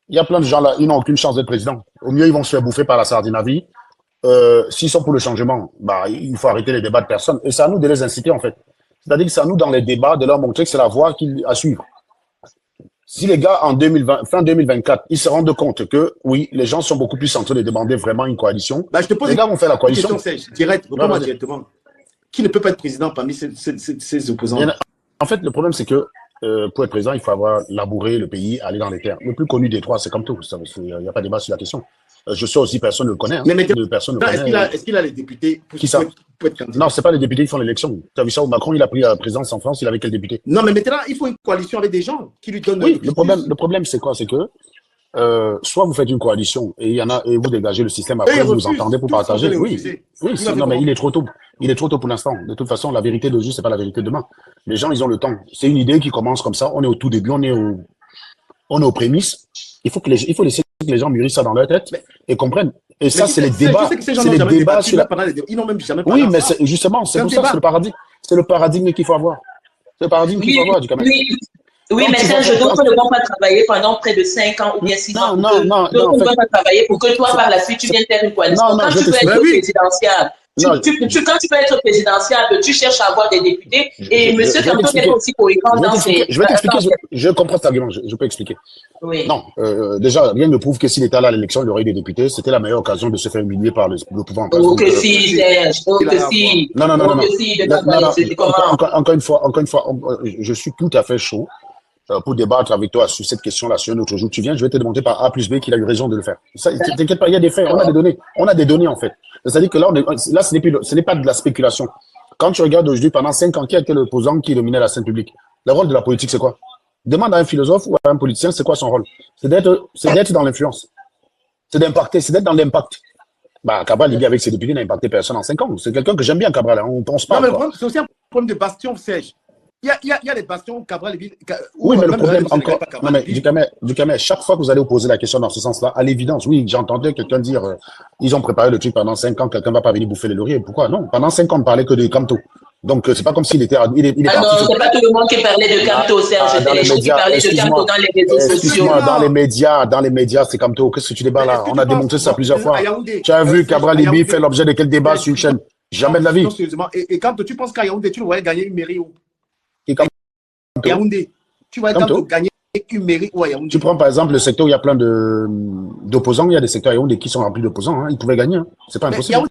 Il y a plein de gens là, ils n'ont aucune chance d'être président. Au mieux, ils vont se faire bouffer par la sardine à vie. S'ils sont pour le changement, bah, il faut arrêter les débats de personnes. Et c'est à nous de les inciter, en fait. C'est-à-dire que c'est à nous, dans les débats, de leur montrer que c'est la voie à suivre. Si les gars, fin 2024, ils se rendent compte que, oui, les gens sont beaucoup plus en train de demander vraiment une coalition, bah, je te pose les gars vont faire la coalition. Réponds-moi directement. Qui ne peut pas être président parmi ces opposants? En fait, le problème, c'est que pour être président, il faut avoir labouré le pays, aller dans les terres. Le plus connu des trois, c'est comme tout. Il n'y a pas de débat sur la question. Je sais aussi, personne ne le connaît. Hein. Mais est-ce qu'il a les députés pour être candidat? Non, ce n'est pas les députés qui font l'élection. Tu as vu ça où Macron, il a pris la présidence en France, il avait quel député? Non, mais maintenant, il faut une coalition avec des gens qui lui donnent... Oui, le problème, c'est quoi? C'est que soit vous faites une coalition et vous dégagez le système, après vous entendez pour partager. Oui, non, mais il est trop tôt. Il est trop tôt pour l'instant. De toute façon, la vérité d'aujourd'hui, c'est pas la vérité de demain. Les gens, ils ont le temps. C'est une idée qui commence comme ça. On est au tout début, on est aux prémices. Il faut laisser que les gens mûrissent ça dans leur tête et comprennent. Et ça, c'est les débats. C'est les débats sur Ils n'ont même jamais parlé. Oui, mais justement, c'est pour ça que c'est le paradigme. C'est le paradigme qu'il faut avoir. C'est le paradigme qu'il faut avoir, du Cameroun. Oui, mais Serge, d'autres ne vont pas travailler pendant près de 5 ans ou bien 6 ans. Non. D'autres ne vont pas travailler pour que toi, par la suite, tu viennes faire une coalition. Quand tu veux être présidentiable, quand tu veux être présidentiable, tu cherches à avoir des députés. Et M. Camto est aussi cohérent dans ses... Je vais t'expliquer. Je comprends cet argument. Je peux expliquer. Oui. Non, déjà, rien ne prouve que s'il était allé à l'élection, il aurait eu des députés. C'était la meilleure occasion de se faire humilier par le pouvoir en place. Oh que si, Serge. Oh que si. Non. Encore une fois, je suis tout à fait chaud pour débattre avec toi sur cette question-là, sur un autre jour. Tu viens, je vais te demander par A plus B qu'il a eu raison de le faire. T'inquiète pas, il y a des faits, on a des données. On a des données, en fait. C'est-à-dire que là, ce n'est pas de la spéculation. Quand tu regardes aujourd'hui, pendant 5 ans, qui a été l'opposant qui dominait la scène publique? Le rôle de la politique, c'est quoi? Demande à un philosophe ou à un politicien, c'est quoi son rôle? C'est d'être dans l'influence. C'est d'impacter, c'est d'être dans l'impact. Bah, Cabral, il avec ses députés, n'a impacté personne en 5 ans. C'est quelqu'un que j'aime bien, Cabral. Hein. On pense pas. Non, mais c'est aussi un problème de bastion, Serge. Il y a des bastions, Cabral et Ville. Oui, mais le problème encore. Non, mais Ducamel, chaque fois que vous allez vous poser la question dans ce sens-là, à l'évidence, oui, j'entendais quelqu'un dire ils ont préparé le truc pendant 5 ans, quelqu'un ne va pas venir bouffer les lauriers. Pourquoi? Non, pendant 5 ans, on ne parlait que de Camto. Donc, c'est pas comme s'il était. Non, c'est pas tout le monde qui parlait de Camto, Serge. C'était les gens qui parlaient de Camto dans les réseaux sociaux. Dans les médias, c'est Camto. Qu'est-ce que tu débats là? On a démontré ça plusieurs fois. Tu as vu Cabral Libi fait l'objet de quel débat sur une chaîne? Jamais de la vie. Et quand tu penses qu'à Yaoundé, tu voyais gagner une mairie où? Yaoundé, tu vas gagner une mairie ou à Yaoundé. Tu prends par exemple le secteur où il y a plein d'opposants, il y a des secteurs à Yaoundé qui sont remplis d'opposants, hein. Ils pouvaient gagner, hein. C'est pas impossible.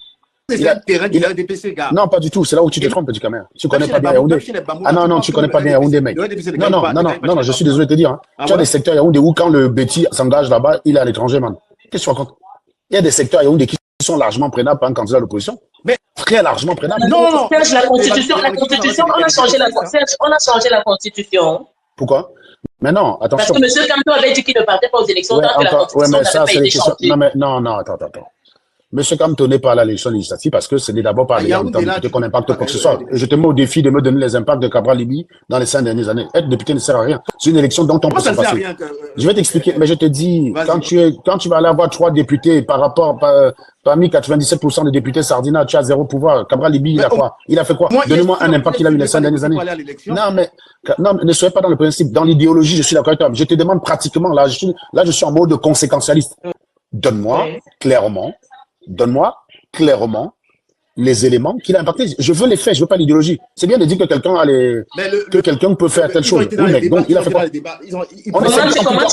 C'est un terrain de DPC, gars. Non, pas du tout, c'est là où tu te trompes, petit caméra. Tu connais pas bien Yaoundé. Ah non, tu connais pas bien Yaoundé, mec. Non, je suis désolé de te dire. Hein. Tu as des secteurs à Yaoundé où quand le Betty s'engage là-bas, il est à l'étranger, man. Qu'est-ce que tu racontes? Il y a des secteurs à Yaoundé qui sont largement prenables par un candidat à l'opposition. Mais très largement prenables. Non, la Constitution, on a changé la Constitution. Pourquoi? Mais non, attention. Parce que M. Camto avait dit qu'il ne partait pas aux élections tant que la Constitution n'avait pas été changée. Non, attends. Monsieur Camto n'est pas à l'élection législative parce que ce n'est d'abord pas les députés qu'on impacte pour que ce soit. Je te mets au défi de me donner les impacts de Cabral Libi dans les 5 dernières années. Être député ne sert à rien. C'est une élection dont on peut se passer. Je vais t'expliquer, mais je te dis, quand tu vas aller avoir 3 députés parmi 97% des députés Sardina, tu as 0 pouvoir. Cabral Libi, il a quoi? Il a fait quoi? Donne-moi un impact qu'il a eu les 5 dernières années. Non, ne soyez pas dans le principe. Dans l'idéologie, je suis d'accord avec toi. Je te demande pratiquement, là, je suis en mode conséquentialiste. Donne-moi clairement les éléments qu'il a impactés. Je veux les faits, je veux pas l'idéologie. C'est bien de dire que quelqu'un peut faire telle chose. Oui, mais donc, il a fait quoi? On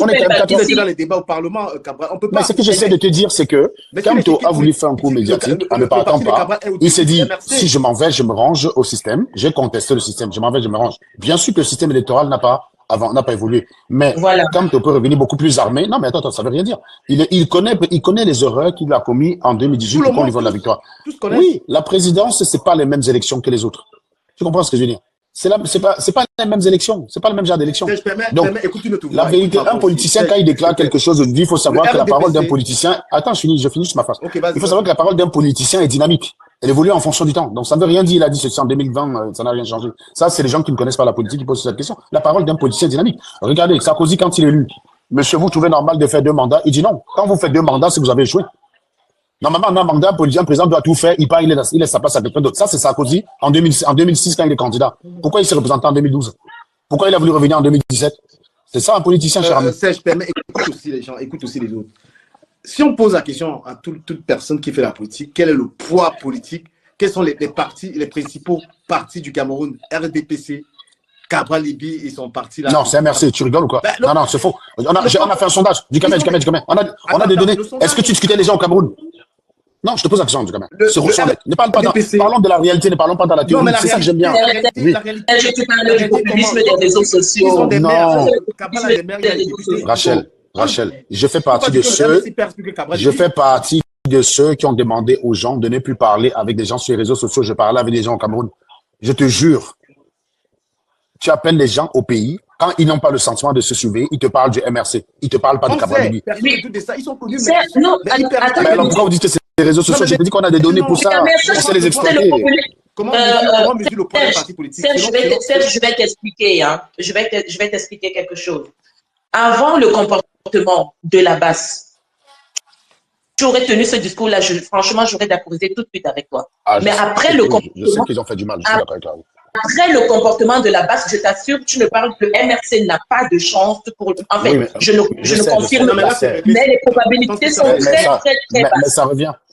est dans les débats au Parlement, Cabral. Mais ce que j'essaie de te dire, c'est que Camto a voulu faire un coup médiatique en ne partant pas. Il s'est dit, si je m'en vais, je me range au système. J'ai contesté le système. Je m'en vais, je me range. Bien sûr que le système électoral n'a pas avant, n'a pas évolué. Mais Voilà. quand on peut revenir beaucoup plus armé, non, mais attends, ça veut rien dire. Il connaît les erreurs qu'il a commises en 2018 Tout le pour qu'on lui monde, donne la victoire. tous connaissent. Oui, la présidence, c'est pas les mêmes élections que les autres. Tu comprends ce que je veux dire? C'est pas les mêmes élections. C'est pas le même genre d'élection. Donc, écoute une autre la voix, vérité, écoute ma un voix politicien, aussi. quand il déclare quelque chose, il faut savoir que la parole d'un RDPC. politicien, attends, je finis juste ma phrase. Ok, vas-y, Il faut savoir que la parole d'un politicien est dynamique. Elle évolue en fonction du temps. Donc, ça ne veut rien dire. Il a dit ceci en 2020, ça n'a rien changé. Ça, c'est les gens qui ne connaissent pas la politique qui posent cette question. La parole d'un politicien est dynamique. Regardez, Sarkozy, quand il est élu, monsieur, vous trouvez normal de faire 2 mandats? Il dit non. Quand vous faites 2 mandats, c'est que vous avez échoué. Normalement, un mandat, un président doit tout faire. Il part, il laisse sa place à quelqu'un d'autre. Ça, c'est Sarkozy en 2006 quand il est candidat. Pourquoi il s'est représenté en 2012? Pourquoi il a voulu revenir en 2017? C'est ça un politicien, cher ami. Serge, écoute aussi les gens, écoute aussi les autres. Si on pose la question à toute personne qui fait la politique, quel est le poids politique? Quels sont les partis, les principaux partis du Cameroun? RDPC, Cabral Libi, ils sont partis là. Non, c'est MRC, tu rigoles ou quoi? Non, c'est faux. On a fait un sondage. Du Cameroun. On a des données. Est-ce que tu discutais les gens au Cameroun? Non, je te pose la question, du Cameroun. Ne parle pas parlons de la réalité, ne parlons pas dans la théorie. C'est ça que j'aime bien. Oui. Tu parles du populisme des réseaux sociaux. Non. Rachel, je fais partie de ceux qui ont demandé aux gens de ne plus parler avec des gens sur les réseaux sociaux. Je parlais avec des gens au Cameroun. Je te jure, tu appelles les gens au pays, quand ils n'ont pas le sentiment de se surveiller, ils te parlent du MRC. Ils ne te parlent pas de Cabral Libi. Ils sont connus. Non, alors pourquoi vous dites que c'est les réseaux sociaux? Je te dis qu'on a des données pour ça. On sait les exploiter. Comment mesure le poids des partis politiques? Serge, je vais t'expliquer. Hein. Je vais t'expliquer quelque chose. Avant le comportement de la base, j'aurais tenu ce discours-là. Franchement, j'aurais d'approuver tout de suite avec toi. Mais après le comportement... Je sais qu'ils ont fait du mal. Je suis d'accord avec toi. Après le comportement de la base, je t'assure, tu ne parles que le MRC n'a pas de chance pour... En fait, oui, je ne confirme pas. Mais les probabilités sont très basses.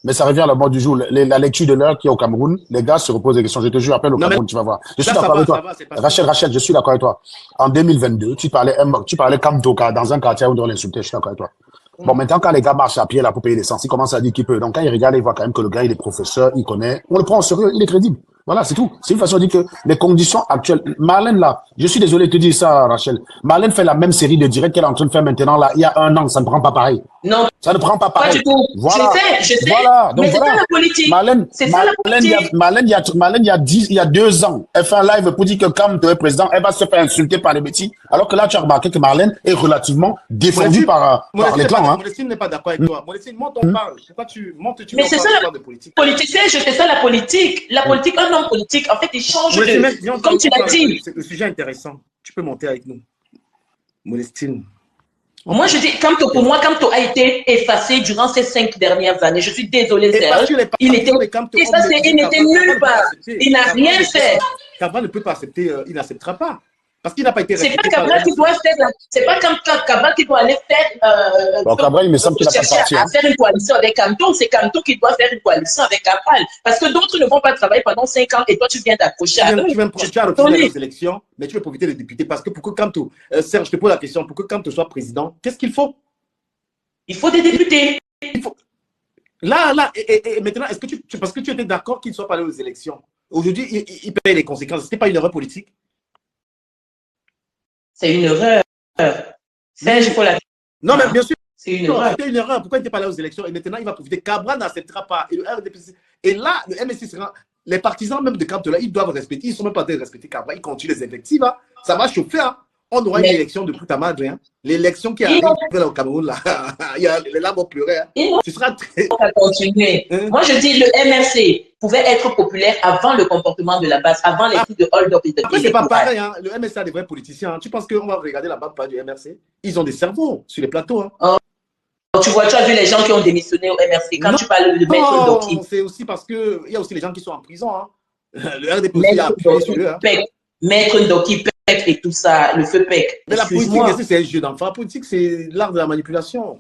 Mais ça revient à la mode du jour. La lecture de l'heure qui est au Cameroun, les gars se reposent des questions. Je te jure, appelle au Cameroun, tu vas voir. Je suis d'accord avec toi. Rachel, je suis d'accord avec toi. En 2022, tu parlais Kamtoka dans un quartier où on doit l'insulter. Je suis d'accord avec toi. Bon, maintenant, quand les gars marchent à pied là pour payer l'essence, ils commencent à dire qu'il peut. Donc, quand ils regardent, ils voient quand même que le gars, il est professeur, il connaît. On le prend au sérieux, il est crédible. Voilà, c'est tout. C'est une façon de dire que les conditions actuelles. Marlène, là, je suis désolé de te dire ça, Rachel. Marlène fait la même série de directs qu'elle est en train de faire maintenant, là, il y a 1 an. Ça ne prend pas pareil. Non. Ça ne prend pas pareil. Pas du tout. Voilà. Je sais. Voilà. Donc, mais c'est ça la politique. Marlène, il y a 2 ans, elle fait un live pour dire que quand tu es président, elle va se faire insulter par les bêtis. Alors que là, tu as remarqué que Marlène est relativement défendue par les clans. Molestine n'est pas d'accord avec toi. Molestine, monte, on parle. Pourquoi tu montes, tu mais c'est ça la politique. politicien, je fais ça la politique. La politique, un homme politique, en fait, il change de... Comme tu l'as dit. C'est le sujet intéressant. Tu peux monter avec nous. Molestine. Moi, je dis, pour moi, Kamto a été effacé durant ces 5 dernières années. Je suis désolé, Serge. Il était effacé, il n'était nulle part. Il n'a rien fait. Cabral ne peut pas accepter, il n'acceptera pas. Parce qu'il n'a pas été respecté. C'est pas Cabral qui doit faire, c'est pas Cabral qui doit aller faire. Bon, Cabral, il me semble qu'il n'a pas parti. À faire une coalition avec Kamto, c'est Kamto qui doit faire une coalition avec Cabral. Parce que d'autres ne vont pas travailler pendant 5 ans et toi, tu viens d'accrocher à eux. Tu vas refuser les élections, mais tu veux profiter des députés. Parce que pour que Kamto, Serge, je te pose la question, pour que Kamto soit président, qu'est-ce qu'il faut? Il faut des députés. Là, et maintenant, est-ce que parce que tu étais d'accord qu'il ne soit pas allé aux élections, aujourd'hui, il paye les conséquences. Ce n'était pas une erreur politique? C'est une erreur. Serge, il faut la... Non, mais bien sûr. C'est une erreur. C'était une erreur. Pourquoi il n'était pas allé aux élections? Et maintenant, il va profiter. Cabral n'acceptera pas. Et le RDPC. Et là, le MSC sera. Les partisans même de Kamto, là, ils doivent respecter. Ils ne sont même pas en train de respecter Cabral. Ils continuent les effectifs. Hein. Ça va chauffer. Hein. On aura une élection de puta madre. Hein. L'élection qui arrive au Cameroun, là. Les larmes vont pleurer. Hein. Ce sera très. On va continuer. Moi, je dis le MRC pouvait être populaire avant le comportement de la base, avant les trucs de hold-up et de... Après, c'est pas pareil. Hein. Le MRC a des vrais politiciens. Hein. Tu penses qu'on va regarder la bas du MRC? Ils ont des cerveaux sur les plateaux. Hein. Tu as vu les gens qui ont démissionné au MRC quand tu parles de Maître Ndoki. C'est aussi parce qu'il y a aussi les gens qui sont en prison. Hein. Le RDPC a appuyé sur eux. Hein. Maître Ndoki, PEC et tout ça, le feu PEC. Mais la politique, c'est un jeu d'enfant. La politique, c'est l'art de la manipulation.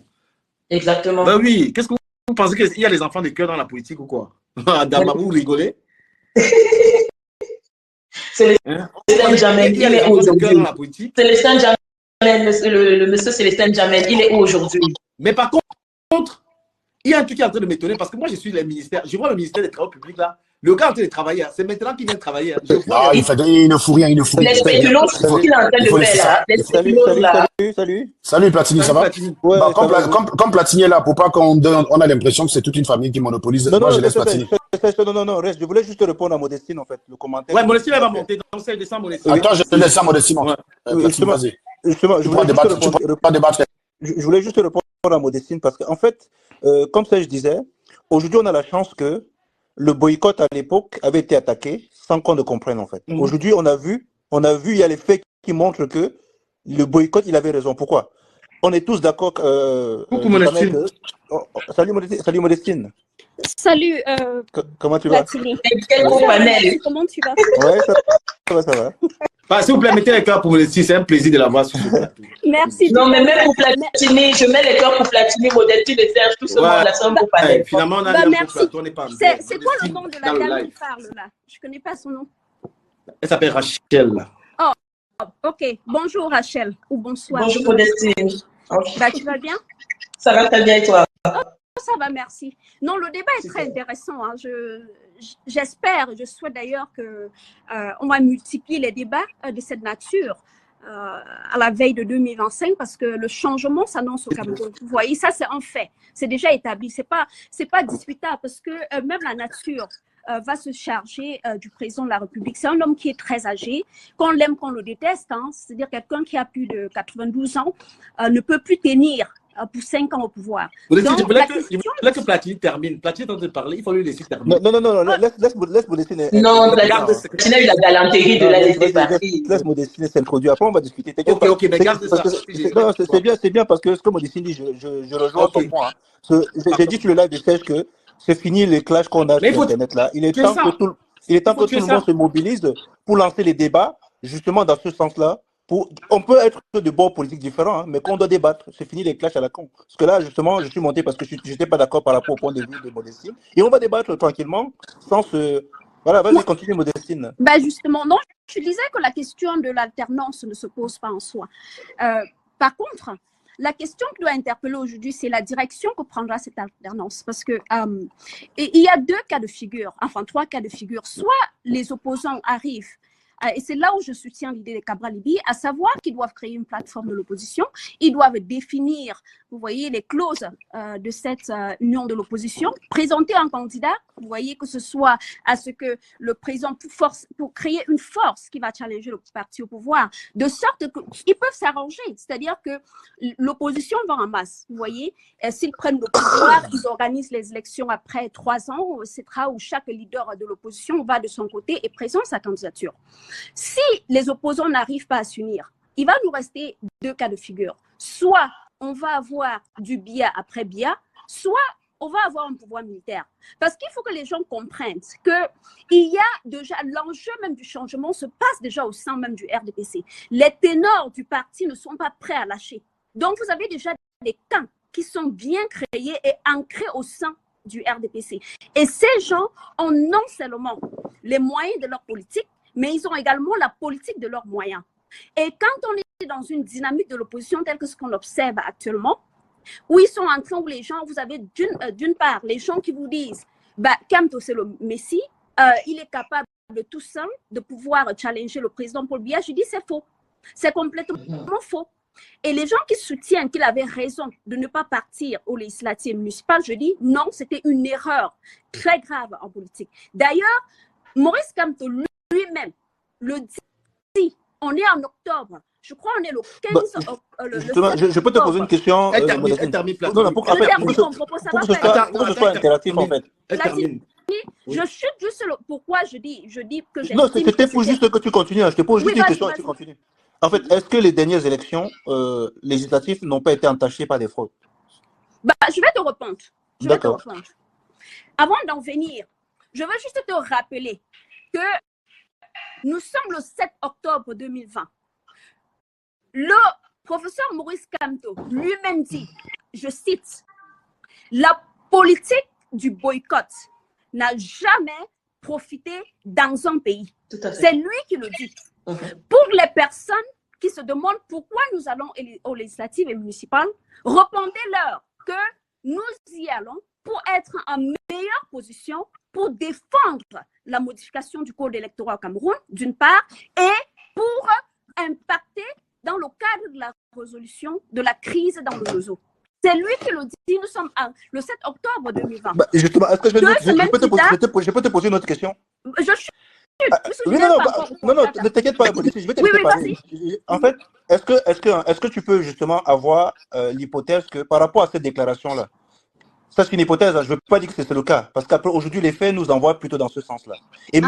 Exactement. Ben oui. Qu'est-ce que vous pensez qu'il y a les enfants de cœur dans la politique ou quoi? Vous rigolez? Célestin Jamel, il est où aujourd'hui? Célestin Jamel, le monsieur Célestin Jamel, il est où aujourd'hui? Mais par contre, Il y a un truc qui est en train de m'étonner parce que moi, je suis le ministère. Je vois le ministère des Travaux publics là. Le gars est en train de travailler. C'est maintenant qu'il vient de travailler. Je vois Non, il ne fout rien, il ne fout rien. Les spéculoos, c'est ce qu'il est en train de faire là. Les spéculoos là. Salut Platini, ça va? Ouais, Bah, ça va. comme Platini est là, pour pas on a l'impression que c'est toute une famille qui monopolise. Non, Moi, non, je laisse Platini. non, reste. Je voulais juste répondre à Modestine, en fait, le commentaire. Ouais, Modestine, elle va monter. Donc, c'est descend Modestine. Attends, je te laisse ça, Modestine. Ouais. Platini, vas-y. Justement, je voulais juste répondre à Modestine parce qu'en fait, comme ça je disais, aujourd'hui on a la chance que le boycott à l'époque avait été attaqué sans qu'on ne comprenne en fait. Aujourd'hui on a vu, il y a les faits qui montrent que le boycott il avait raison. Pourquoi? On est tous d'accord. Coucou Modestine. Salut Modestine. Salut, Comment tu vas? Platini. Quel beau panel. Comment tu vas? Ouais, ça va. S'il vous plaît, mettez les cœurs pour Modestine. C'est un plaisir de la voir sur ce plateau. Merci. Non, mais même pour Platini, je mets les cœurs pour Platini, Modestine et Serge, tout ce monde là, c'est un beau panel. Finalement, on a Bah, un merci. plateau, on n'est pas en C'est quoi le nom de la dame qui parle là? Je connais pas son nom. Elle s'appelle Rachel. Oh, ok. Bonjour Rachel ou bonsoir. Bonjour Modestine. Bah, tu vas bien? Ça va très bien et toi? Ça va, merci. Non, le débat est très intéressant. Hein. J'espère, je souhaite d'ailleurs qu'on va multiplier les débats de cette nature à la veille de 2025 parce que le changement s'annonce au Cameroun. Vous voyez, ça c'est un fait. C'est déjà établi. C'est pas discutable parce que même la nature va se charger du président de la République. C'est un homme qui est très âgé, qu'on l'aime, qu'on le déteste. Hein. C'est-à-dire quelqu'un qui a plus de 92 ans ne peut plus tenir pour 5 ans au pouvoir. Je voulais que Platini termine. Platini est en train de parler, il faut lui laisser terminer. Non, laisse Modestine. Non, Platini a eu la galanterie de la laisser partir. Laisse Modestine s'introduire. Après, on va discuter. Ok, mais garde ça. Non, c'est bien parce que ce que Modestine dit, je rejoins ton point. Hein. J'ai dit sur le live de Serge que c'est fini les clashs qu'on a sur Internet là. Il est temps que tout le monde se mobilise pour lancer les débats, justement dans ce sens-là. On peut être de bords politiques différents, hein, mais qu'on doit débattre. C'est fini les clashs à la con. Parce que là, justement, je suis monté parce que je n'étais pas d'accord par rapport au point de vue de Modestine. Et on va débattre tranquillement, sans se... Voilà, vas-y, continue Modestine. Ben justement, non, je disais que la question de l'alternance ne se pose pas en soi. Par contre, la question qui doit interpeller aujourd'hui, c'est la direction que prendra cette alternance. Parce que il y a 2 cas de figure, enfin 3 cas de figure. Soit les opposants arrivent, et c'est là où je soutiens l'idée de Cabral Libye, à savoir qu'ils doivent créer une plateforme de l'opposition, ils doivent définir, vous voyez, les clauses de cette union de l'opposition, présenter un candidat, vous voyez, que ce soit à ce que le président, pour créer une force qui va challenger le parti au pouvoir, de sorte qu'ils peuvent s'arranger, c'est-à-dire que l'opposition va en masse, vous voyez, s'ils prennent le pouvoir, ils organisent les élections après 3 ans, etc., où chaque leader de l'opposition va de son côté et présente sa candidature. Si les opposants n'arrivent pas à s'unir, il va nous rester 2 cas de figure. Soit on va avoir du biais après biais, soit on va avoir un pouvoir militaire. Parce qu'il faut que les gens comprennent qu'il y a déjà, l'enjeu même du changement se passe déjà au sein même du RDPC. Les ténors du parti ne sont pas prêts à lâcher. Donc vous avez déjà des camps qui sont bien créés et ancrés au sein du RDPC. Et ces gens ont non seulement les moyens de leur politique, mais ils ont également la politique de leurs moyens. Et quand on est dans une dynamique de l'opposition telle que ce qu'on observe actuellement, où ils sont en train, où les gens, vous avez d'une part les gens qui vous disent, bah, Kamto c'est le Messie, il est capable de tout seul de pouvoir challenger le président Paul Biya. Je dis c'est faux, c'est complètement faux. Et les gens qui soutiennent qu'il avait raison de ne pas partir aux législatives municipales, je dis non, c'était une erreur très grave en politique. D'ailleurs, Maurice Kamto lui-même le dit, on est en octobre, je crois on est le 15 octobre. Je peux te poser une question. Elle termine pour que ce soit interactif en fait. Je chute juste pourquoi je dis que j'ai. Non, c'était pour juste que tu continues. Je te pose juste une question et tu continues. En fait, est-ce que les dernières élections législatives n'ont pas été entachées par des fraudes? Bah, je vais te répondre. D'accord. Avant d'en venir, je veux juste te rappeler que nous sommes le 7 octobre 2020. Le professeur Maurice Kamto lui-même dit, je cite, « La politique du boycott n'a jamais profité dans un pays. » C'est lui qui le dit. Pour les personnes qui se demandent pourquoi nous allons aux législatives et municipales, répondez-leur que nous y allons pour être en meilleure position pour défendre la modification du code électoral au Cameroun, d'une part, et pour impacter dans le cadre de la résolution de la crise dans le réseau. C'est lui qui le dit, nous sommes le 7 octobre 2020. Justement, est-ce que je peux te poser une autre question? Je suis... Non, ne t'inquiète pas, je vais te laisser parler. En fait, est-ce que tu peux justement avoir l'hypothèse que par rapport à cette déclaration-là, ça c'est une hypothèse, je ne veux pas dire que c'est le cas, parce qu'après aujourd'hui les faits nous envoient plutôt dans ce sens-là. Et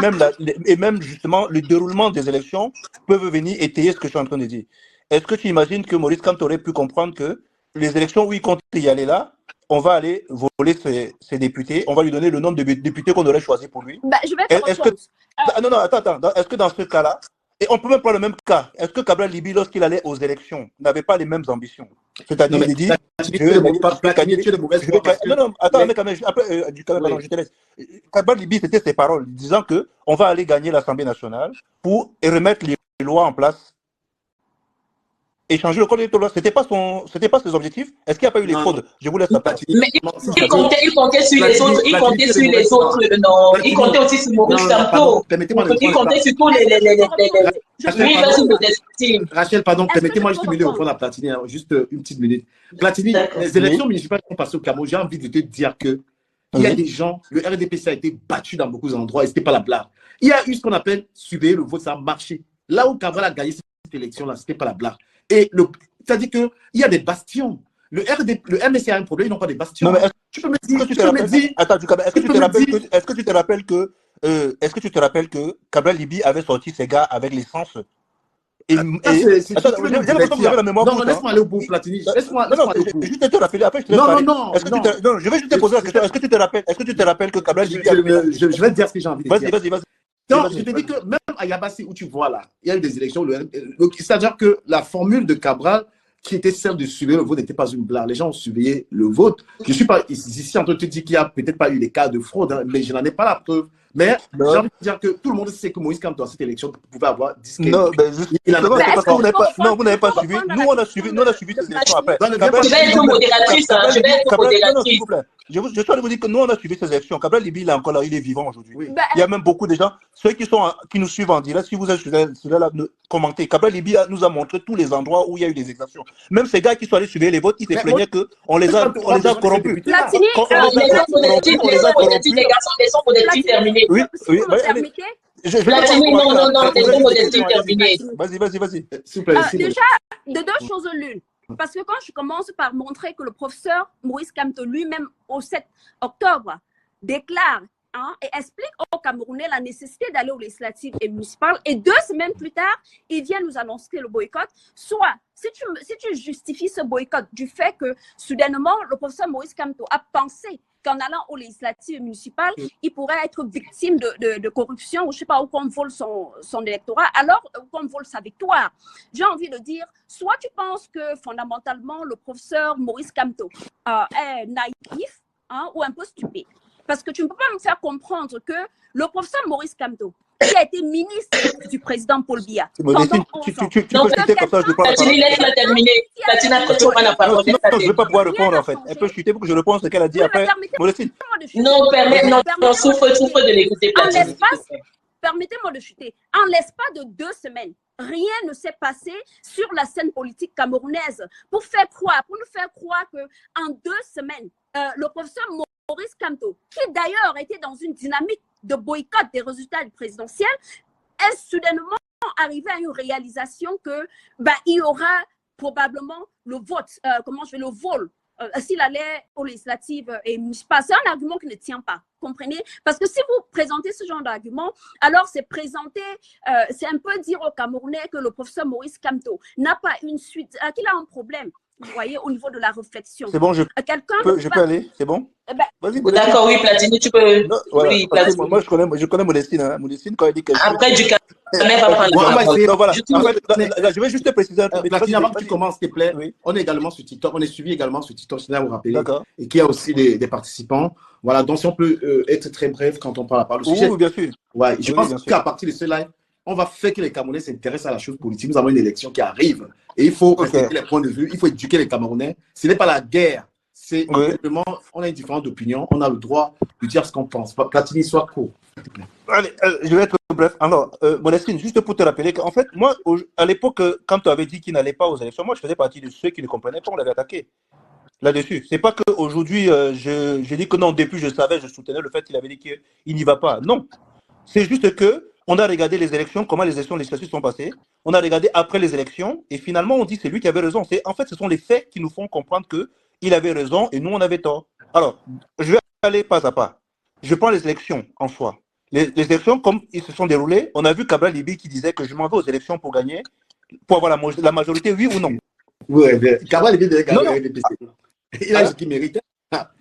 même justement le déroulement des élections peuvent venir étayer ce que je suis en train de dire. Est-ce que tu imagines que Maurice Kamto aurait pu comprendre que les élections où il compte y aller là, on va aller voler ses députés, on va lui donner le nombre de députés qu'on aurait choisi pour lui. Je vais te Non, attends. Est-ce que dans ce cas-là, et on peut même prendre le même cas, est-ce que Cabral Libi, lorsqu'il allait aux élections, n'avait pas les mêmes ambitions? C'est-à-dire, il dit... Non, attends, mais je te laisse. Cabral Libi, c'était ses paroles, disant qu'on va aller gagner l'Assemblée nationale pour remettre les lois en place. Et changer le code électoral, c'était pas ses objectifs. Est-ce qu'il n'y a pas eu les fraudes? Je vous laisse la partie. Mais il comptait sur les autres. Il comptait sur les autres. Non, il comptait aussi sur Maurice Kamto. Il comptait sur tous les. Rachel, pardon, permettez-moi juste une minute au fond de la Platini, juste une petite minute. Platini, les élections municipales sont passées au Cameroun. J'ai envie de te dire que il y a des gens, le RDPC a été battu dans beaucoup d'endroits et ce n'était pas la blague. Il y a eu ce qu'on appelle surveiller le vote, ça a marché. Là où Cabral a gagné cette élection-là, ce n'était pas la blague. Et c'est-à-dire qu'il y a des bastions. Le MSC a un problème, ils n'ont pas des bastions. Non, mais tu peux me dire. Attends, est-ce que tu te rappelles que Cabral Libi avait sorti ses gars avec l'essence? Non, laisse-moi aller au bout, Platini. Laisse-moi juste te rappeler. Après, je te laisse parler. Non, je vais juste te poser la question. Est-ce que tu te rappelles que Cabral Libi je vais te dire ce que j'ai envie de dire. Vas-y. Donc, je te dis que même à Yabassi, où tu vois là, il y a eu des élections, c'est-à-dire que la formule de Cabral, qui était celle de surveiller le vote, n'était pas une blague. Les gens ont surveillé le vote. Je ne suis pas ici en train de te dire qu'il n'y a peut-être pas eu des cas de fraude, mais je n'en ai pas la preuve. Mais j'ai envie de dire que tout le monde sait que Moïse Kamto, dans cette élection, pouvait avoir 10 Non, vous n'avez pas suivi. Nous, on a suivi ces élections après. Je vais être modératrice. Je suis en train de vous dire que nous, on a suivi ces élections. Cabral Libi, il est encore là, il est vivant aujourd'hui. Oui. Il y a même beaucoup de gens, ceux qui nous suivent en direct, si vous êtes là, commentez. Cabral Libi nous a montré tous les endroits où il y a eu des exactions. Même ces gars qui sont allés suivre les votes, ils se plaignaient qu'on les a corrompus. Platini, les garçons, les sont modestes terminés. Oui. Platini, non, les sont modestes terminés. Vas-y. Déjà, de deux choses l'une. Parce que quand je commence par montrer que le professeur Maurice Kamto lui-même, au 7 octobre, déclare et explique aux Camerounais la nécessité d'aller aux législatives et municipales, et 2 semaines plus tard, il vient nous annoncer le boycott, soit, si tu justifies ce boycott du fait que, soudainement, le professeur Maurice Kamto a pensé qu'en allant aux législatives municipales, il pourrait être victime de corruption, ou je ne sais pas, ou qu'on vole son électorat, alors qu'on vole sa victoire. J'ai envie de dire, soit tu penses que fondamentalement, le professeur Maurice Kamto est naïf ou un peu stupide. Parce que tu ne peux pas me faire comprendre que le professeur Maurice Kamto, qui a été ministre du président Paul Biya pendant 11 ans. Tu peux chuter comme ça, je prends la parole. Laisse-la terminer. Non, je ne vais pas pouvoir répondre en fait. Elle peut chuter pour que je réponde ce qu'elle a dit après. Non, souffre de l'écouter. Permettez-moi de chuter. En l'espace de 2 semaines, rien ne s'est passé sur la scène politique camerounaise pour nous faire croire qu'en 2 semaines, le professeur Maurice Kamto, qui d'ailleurs était dans une dynamique de boycott des résultats présidentiels, est soudainement arrivé à une réalisation que il y aura probablement le vote, le vol, s'il allait aux législatives et municipales. C'est un argument qui ne tient pas, comprenez? Parce que si vous présentez ce genre d'argument, alors c'est c'est un peu dire aux Camerounais que le professeur Maurice Kamto n'a pas une suite, qu'il a un problème. Vous voyez, au niveau de la réflexion. C'est bon, je peux aller, c'est bon? Vas-y, d'accord, oui, Platini, tu peux. Non, voilà, oui, Platini. Moi, je connais Modestine. Hein. Modestine, quand elle dit quelque chose. Après, du Cameroun va prendre voilà. Je vais juste te préciser. Platini, avant que tu commences, s'il te plaît, on est également sur TikTok. On est suivi également sur TikTok, je tiens à vous rappeler. Et qu'il y a aussi des participants. Voilà, donc si on peut être très bref quand on parle à part le sujet. Oui, bien sûr. Ouais, je pense qu'à partir de ce live, on va faire que les Camerounais s'intéressent à la chose politique. Nous avons une élection qui arrive et il faut respecter les points de vue. Il faut éduquer les Camerounais. Ce n'est pas la guerre c'est simplement, on a une différence d'opinion, on a le droit de dire ce qu'on pense. Platini, soit court. Allez, je vais être bref. Alors, Modestine, juste pour te rappeler qu'en fait, moi, à l'époque, quand tu avais dit qu'il n'allait pas aux élections, moi, je faisais partie de ceux qui ne comprenaient pas, on l'avait attaqué là-dessus. C'est pas qu'aujourd'hui, je dis que non, depuis, je savais, je soutenais le fait qu'il avait dit qu'il n'y va pas. Non. C'est juste que on a regardé les élections, comment les élections législatives sont passées. On a regardé après les élections et finalement, on dit que c'est lui qui avait raison. En fait, ce sont les faits qui nous font comprendre qu'il avait raison et nous, on avait tort. Alors, je vais aller pas à pas. Je prends les élections en soi. Les élections, comme ils se sont déroulées, on a vu Cabral Libi qui disait que je m'en vais aux élections pour gagner, pour avoir la majorité, oui ou non. Oui, Cabral Libi devait gagner les PC. Il a ce qu'il méritait.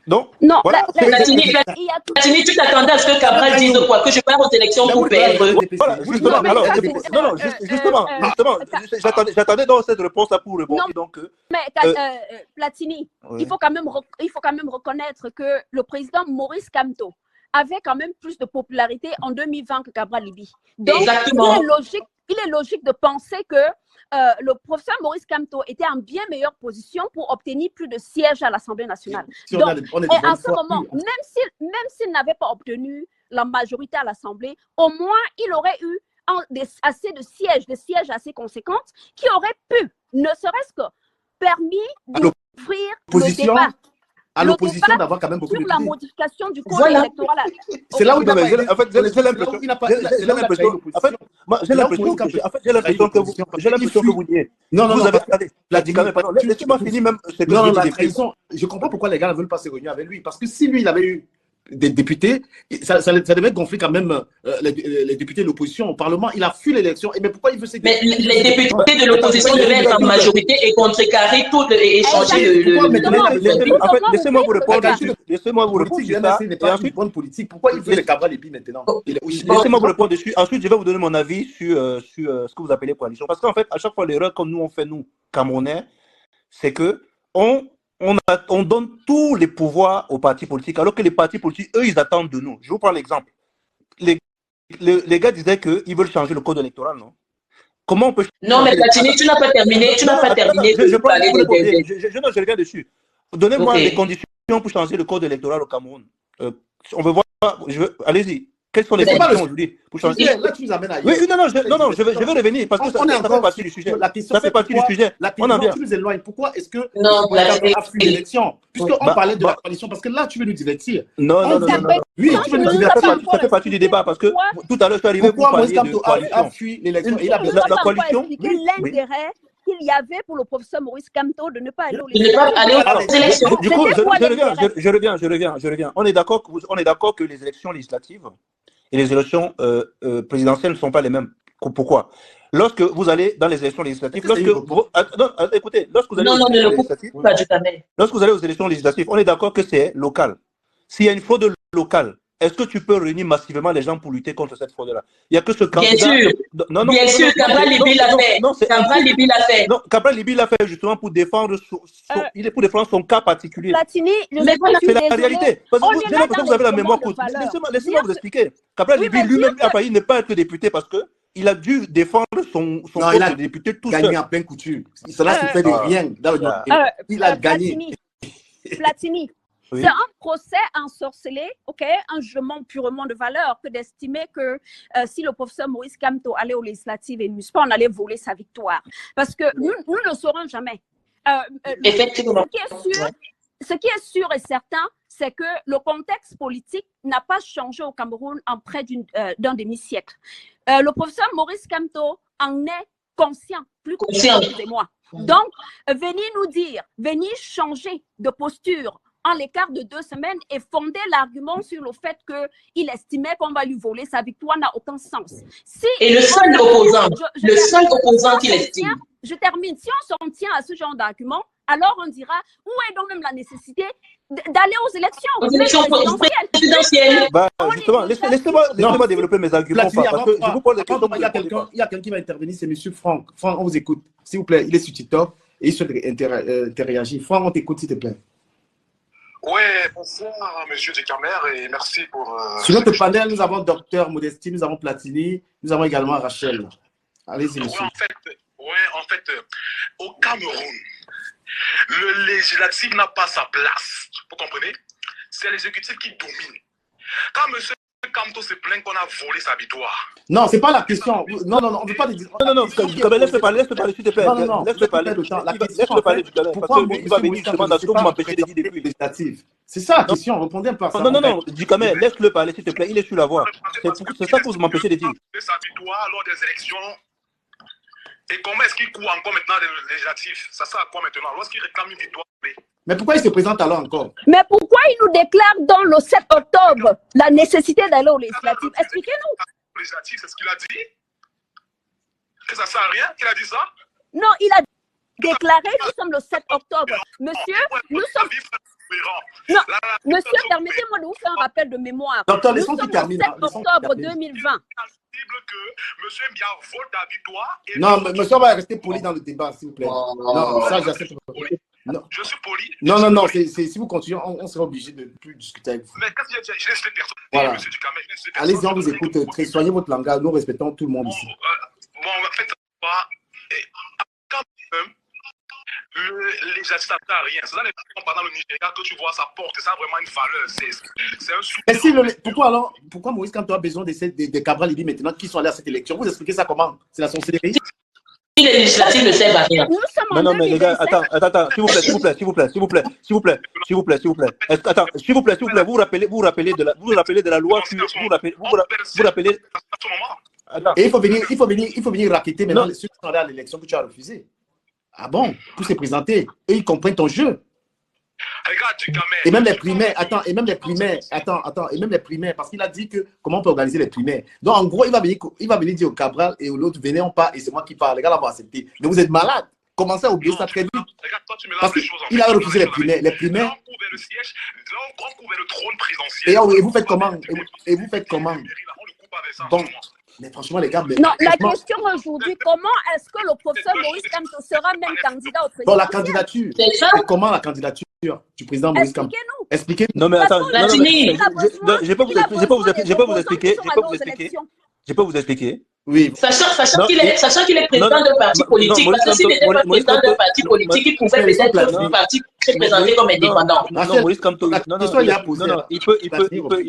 Non, voilà. Platini, tu t'attendais à ce que Cabral dise quoi? Que je pars aux élections pour perdre. Voilà, justement. J'attendais dans cette réponse-là pour répondre. Platini, il faut quand même reconnaître que le président Maurice Kamto avait quand même plus de popularité en 2020 que Cabral Libi. Donc, exactement. Il est logique de penser que le professeur Maurice Kamto était en bien meilleure position pour obtenir plus de sièges à l'Assemblée nationale. Donc, à ce moment, même s'il n'avait pas obtenu la majorité à l'Assemblée, au moins il aurait eu assez de sièges, des sièges assez conséquentes qui auraient pu, ne serait-ce que, permis d'ouvrir le débat. À l'opposition d'avoir quand même beaucoup de sur la modification du code électoral. C'est là où j'ai l'impression que vous niez. Non, vous avez regardé. Laissez-moi finir même ce que la trahison. Je comprends pourquoi les gars ne veulent pas se réunir avec lui. Parce que si lui, il avait eu des députés, ça devait gonfler quand même les députés de l'opposition au Parlement. Il a fui l'élection. Mais pourquoi il veut se... Mais les députés de l'opposition devaient être en majorité et contrecarrer tout et changer laissez-moi vous répondre. Laissez-moi vous répondre. Ce n'est pas une bonne politique. Pourquoi il veut le Cabral Libi maintenant? Laissez-moi vous répondre dessus. Ensuite, je vais vous donner mon avis sur ce que vous appelez coalition. Parce qu'en fait, à chaque fois, l'erreur comme nous on fait, nous, Camerounais, c'est que on donne tous les pouvoirs aux partis politiques, alors que les partis politiques, eux, ils attendent de nous. Je vous prends l'exemple. Les gars disaient qu'ils veulent changer le code électoral, non? Comment on peut... Non, mais Platini, tu n'as pas terminé. Tu n'as pas terminé de parler je reviens dessus. Donnez-moi les conditions pour changer le code électoral au Cameroun. On veut voir... Allez-y. Quelles sont les conditions aujourd'hui pour changer? Là, tu nous amènes ailleurs. Oui, non, je vais revenir parce que ça fait partie du sujet. Ça fait partie du sujet. On en vient. Tu nous éloignes. Pourquoi est-ce que a fui l'élection? Puisqu'on parlait de la coalition, parce que là, tu veux nous divertir. Non. Oui, tu veux nous divertir. Ça fait partie du débat parce que tout à l'heure, je suis arrivé pour parler de coalition. A fui l'élection et la coalition. L'intérêt qu'il y avait pour le professeur Maurice Kamto de ne pas aller aux élections. Du coup, je reviens. On est d'accord que les élections législatives et les élections présidentielles ne sont pas les mêmes. Pourquoi? Lorsque vous allez dans les élections législatives, écoutez, lorsque vous allez aux élections législatives, on est d'accord que c'est local. S'il y a une fraude locale, est-ce que tu peux réunir massivement les gens pour lutter contre cette fraude-là? Il n'y a que ce candidat. Bien sûr, Cabral Libi l'a fait. Cabral Libi l'a fait. Non, Cabral Libi l'a fait justement pour défendre son cas particulier. Platini, c'est la réalité. Parce que j'ai l'impression que vous avez la mémoire courte. Laissez-moi vous expliquer. Cabral Libi lui-même a failli ne pas être député parce qu'il a dû défendre son poste de député tout seul. Il a gagné en pleine couture. Cela se fait de rien. Il a gagné. Platini. C'est un procès ensorcelé, un jugement purement de valeur que d'estimer que si le professeur Maurice Kamto allait aux législatives et pas, on allait voler sa victoire. Parce que nous ne le saurons jamais. Effectivement. Ce qui est sûr et certain, c'est que le contexte politique n'a pas changé au Cameroun en près d'un demi-siècle. Le professeur Maurice Kamto en est conscient, plus conscient que moi. Donc, venir changer de posture en l'écart de 2 semaines et fonder l'argument sur le fait qu'il estimait qu'on va lui voler sa victoire n'a aucun sens. Et le seul opposant qu'il estime. Je termine. Si on s'en tient à ce genre d'argument, alors on dira où est donc même la nécessité d'aller aux élections présidentielles. Justement, laissez-moi développer mes arguments. Parce que je vous pose des questions. Il y a quelqu'un qui va intervenir, c'est M. Franck. Franck, on vous écoute. S'il vous plaît, il est sur TikTok et il souhaite interagir. Franck, on t'écoute, s'il te plaît. Oui, bonsoir, monsieur Decamer, et merci pour... Sur notre panel, nous avons Docteur Modestine, nous avons Platini, nous avons également Rachel. Allez-y, monsieur. En fait, au Cameroun, Le législatif n'a pas sa place. Vous comprenez? C'est l'exécutif qui domine. Quand M. Kamto se plaint qu'on a volé sa victoire. Non, c'est pas la question. Non, on ne veut pas dire. Non, laisse-le parler, s'il te plaît. Non, laisse-le parler. Laisse-le parler, pourquoi il va venir justement dans ce que vous m'empêchez de dire depuis. C'est ça la question, répondez un peu à ça. Non, Dukamel, laisse-le parler, s'il te plaît, il est sur la voie. C'est ça que vous m'empêchez de dire. Sa victoire lors des élections. Et comment est-ce qu'il court encore maintenant les législatifs? Ça sert à quoi maintenant? Lorsqu'il réclame une victoire. Mais pourquoi il se présente alors encore? Mais pourquoi il nous déclare dans le 7 octobre la nécessité d'aller au législatif? Expliquez-nous. Le législatif, c'est ce qu'il a dit? Que ça sert à rien qu'il a dit ça? Non, il a déclaré, nous sommes le 7 octobre. Monsieur, nous sommes... Non, monsieur, permettez-moi de vous faire un rappel de mémoire. Docteur, nous sommes le 7 octobre 2020. Que monsieur Mbia vote la victoire. Non, monsieur, on va rester poli dans le débat, s'il vous plaît. Non, ça, j'accepte. Non. Je suis poli. Non, si vous continuez, on sera obligé de ne plus discuter avec vous. Mais qu'est-ce que je laisse les personnes? Voilà. Monsieur Dukamel, allez-y, on vous écoute. Très, soignez votre langage. Nous respectons tout le monde ici. Bon, faites ça. Quand même, le législatif n'a rien. C'est dans les gens pendant le Nigeria que tu vois ça porte. Ça a vraiment une valeur. C'est un soutien. Pourquoi Maurice, quand tu as besoin de Cabral Libye maintenant qui sont allés à cette élection, vous expliquez ça comment? C'est la sorcellerie? Si les législatives ne servent à rien. Non, mais les gars, attends, s'il vous plaît. Attends, s'il vous plaît, vous vous rappelez de la loi Et il faut venir raqueter maintenant ceux qui sont allés à l'élection que tu as refusé. Ah bon? Pour se présenter. Eux, ils comprennent ton jeu. Regarde, et même les primaires, et même les primaires, parce qu'il a dit que comment on peut organiser les primaires. Donc en gros, il va venir dire au Cabral et au l'autre, venez, on part et c'est moi qui parle. Les gars là vont accepter. Mais vous êtes malade. Commencez à oublier ça très vite. Parce qu'il a refusé les primaires. Les primaires. Et vous faites comment? Et vous faites comment? Bon. Mais franchement, les gars. Non, la question aujourd'hui, comment est-ce que le professeur Maurice Kamto sera même candidat au président? Bon, la candidature. C'est comment la candidature du président Maurice Kamto? Expliquez-nous. Non, mais attends, je vais pas vous expliquer. Oui. Sachant qu'il est président d'un parti politique, parce que s'il n'était pas président d'un parti politique, il pouvait peut-être un parti se présenter comme indépendant. Non, Maurice Kamto, il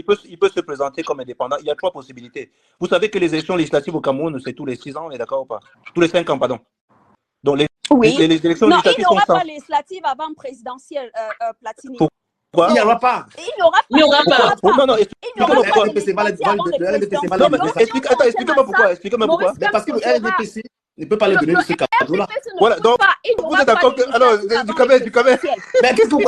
peut se présenter comme indépendant. Il y a 3 possibilités. Vous savez que les élections législatives au Cameroun, c'est tous les 6 ans, on est d'accord ou pas? Tous les 5 ans, pardon. Donc les élections législatives sont... Non, il n'y aura pas législative avant présidentielle, Platini. Il n'y aura pas. Il n'y aura pas. Non, expliquez-moi pourquoi. Expliquez-moi pourquoi. Mais parce que le RDPC ne peut pas les donner de ce cadre-là. Voilà, donc vous êtes d'accord que... Alors, du Cameroun. Mais qu'est-ce que vous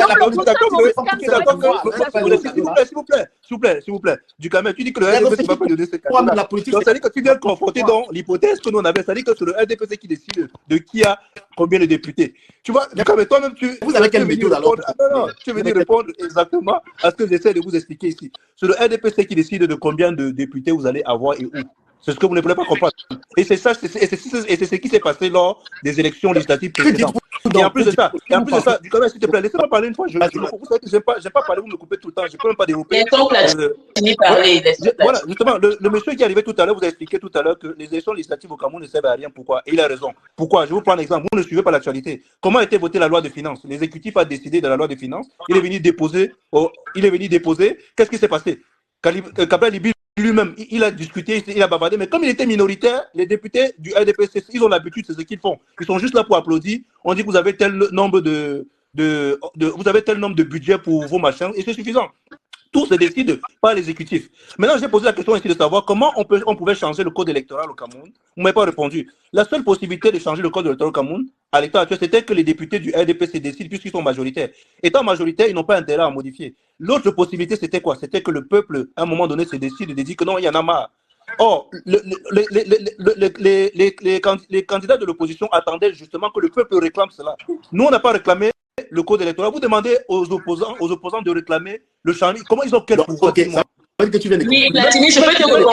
S'il vous plaît. Du Cameroun, tu dis que le RDPC ne va pas donner ce cadre-là. Donc, ça dit que tu viens de confronter dans l'hypothèse que nous on avait. Ça dit que c'est le RDPC qui décide de qui a combien de députés. Tu vois, du Cameroun, toi-même, vous avez quelle méthode alors? Non, tu veux venir répondre exactement à ce que j'essaie de vous expliquer ici. C'est le RDPC qui décide de combien de députés vous allez avoir et où. C'est ce que vous ne pouvez pas comprendre. Et c'est ça, c'est ce qui s'est passé lors des élections législatives précédentes. Et en plus de ça, du Cameroun, s'il te plaît, laissez-moi parler une fois. Vous savez que je n'aime pas parler, vous me coupez tout le temps. Je ne peux même pas développer. Voilà, justement, le monsieur qui est arrivé tout à l'heure vous a expliqué tout à l'heure que les élections législatives au Cameroun ne servent à rien. Pourquoi? Et il a raison. Pourquoi? Je vous prends un exemple. Vous ne suivez pas l'actualité. Comment a été votée la loi de finances? L'exécutif a décidé de la loi de finances. Il est venu déposer. Qu'est-ce qui s'est passé? Cabral Libye lui-même, il a discuté, il a bavardé, mais comme il était minoritaire, les députés du RDPC, ils ont l'habitude, c'est ce qu'ils font. Ils sont juste là pour applaudir. On dit que vous avez tel nombre vous avez tel nombre de budget pour vos machins, et c'est suffisant. Tout se décide par l'exécutif. Maintenant, j'ai posé la question ici de savoir comment on pouvait changer le code électoral au Cameroun. Vous ne m'avez pas répondu. La seule possibilité de changer le code électoral au Cameroun, à l'état actuel, c'était que les députés du RDPC décident puisqu'ils sont majoritaires. Étant majoritaires, ils n'ont pas intérêt à modifier. L'autre possibilité, c'était quoi? C'était que le peuple, à un moment donné, se décide et dit que non, il y en a marre. Or, les candidats de l'opposition attendaient justement que le peuple réclame cela. Nous, on n'a pas réclamé le code électoral. Vous demandez aux opposants de réclamer le changement. Comment ils ont quel pouvoir? Que tu viens de... Oui, Platini, je peux te répondre.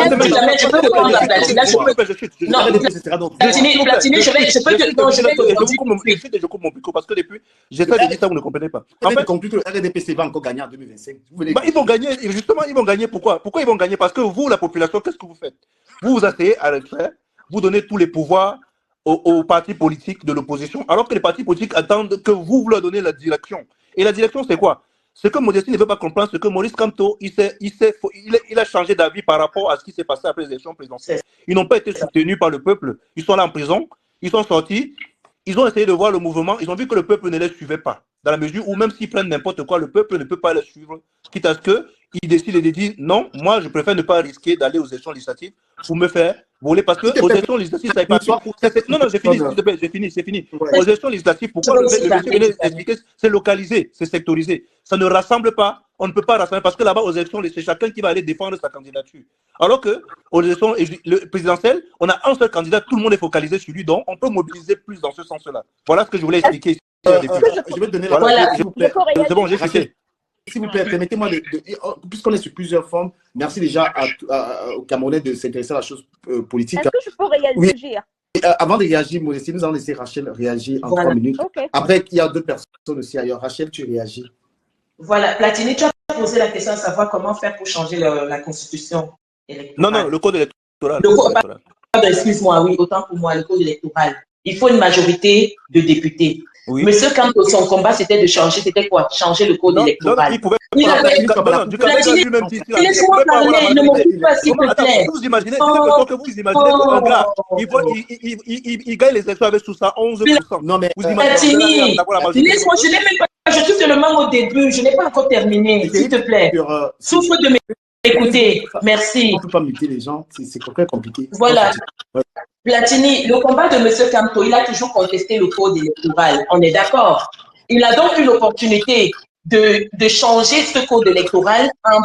Je peux répondre à Platini. Non, Platini, je peux te... Je coupe mon micro parce que depuis, j'essaie de dire ça, vous ne comprenez pas. En fait, compris que le RDPC va encore gagner en 2025. Ils vont gagner, justement, ils vont gagner. Pourquoi ils vont gagner? Parce que vous, la population, qu'est-ce que vous faites? Vous vous asseyez à l'extrait, vous donnez tous les pouvoirs aux partis politiques de l'opposition, alors que les partis politiques attendent que vous leur donnez la direction. Et la direction, c'est quoi? Ce que Modestie ne veut pas comprendre, c'est que Maurice Kamto, il a changé d'avis par rapport à ce qui s'est passé après les élections présidentielles. Ils n'ont pas été soutenus par le peuple. Ils sont là en prison, ils sont sortis, ils ont essayé de voir le mouvement, ils ont vu que le peuple ne les suivait pas. Dans la mesure où même s'ils prennent n'importe quoi, le peuple ne peut pas les suivre. Quitte à ce qu'ils décident de dire non, moi je préfère ne pas risquer d'aller aux élections législatives pour me faire voler. Parce que aux élections législatives, ça n'est pas... Non, j'ai fini, s'il te plaît, c'est fini. Aux élections législatives, pourquoi le monsieur venait d'expliquer, c'est localisé, c'est sectorisé. Ça ne rassemble pas, on ne peut pas rassembler parce que là-bas, aux élections, c'est chacun qui va aller défendre sa candidature. Alors que aux élections présidentielles, on a un seul candidat, tout le monde est focalisé sur lui, donc on peut mobiliser plus dans ce sens-là. Voilà ce que je voulais expliquer. Je vais te donner c'est bon, j'ai expliqué. S'il vous plaît, permettez-moi puisqu'on est sur plusieurs formes, merci déjà aux Camerounais de s'intéresser à la chose politique. Est-ce que je peux réagir? Avant de réagir, Modestie, nous allons laisser Rachel réagir en 3 minutes. Okay. Après, il y a d'autres personnes aussi ailleurs. Rachel, tu réagis. Voilà, Platini, tu as posé la question de savoir comment faire pour changer la constitution électorale. Non, le code électoral. Excuse-moi, oui, autant pour moi, le code électoral. Il faut une majorité de députés. Oui. Monsieur Kamto, son combat, c'était de changer, c'était quoi? Changer le code électoral. Il pouvait laisse-moi parler, ne m'occupe pas, s'il te plaît. Vous imaginez, qu'un gars, il gagne les élections avec 11%. Non, mais Platini, laisse-moi, je n'ai même pas, je touche seulement au début, je n'ai pas encore terminé, s'il te plaît. Souffre de m'écouter, merci. On ne peut pas muter les gens, c'est très compliqué. Voilà. Platini, le combat de M. Kamto, il a toujours contesté le code électoral. On est d'accord. Il a donc eu l'opportunité de changer ce code électoral en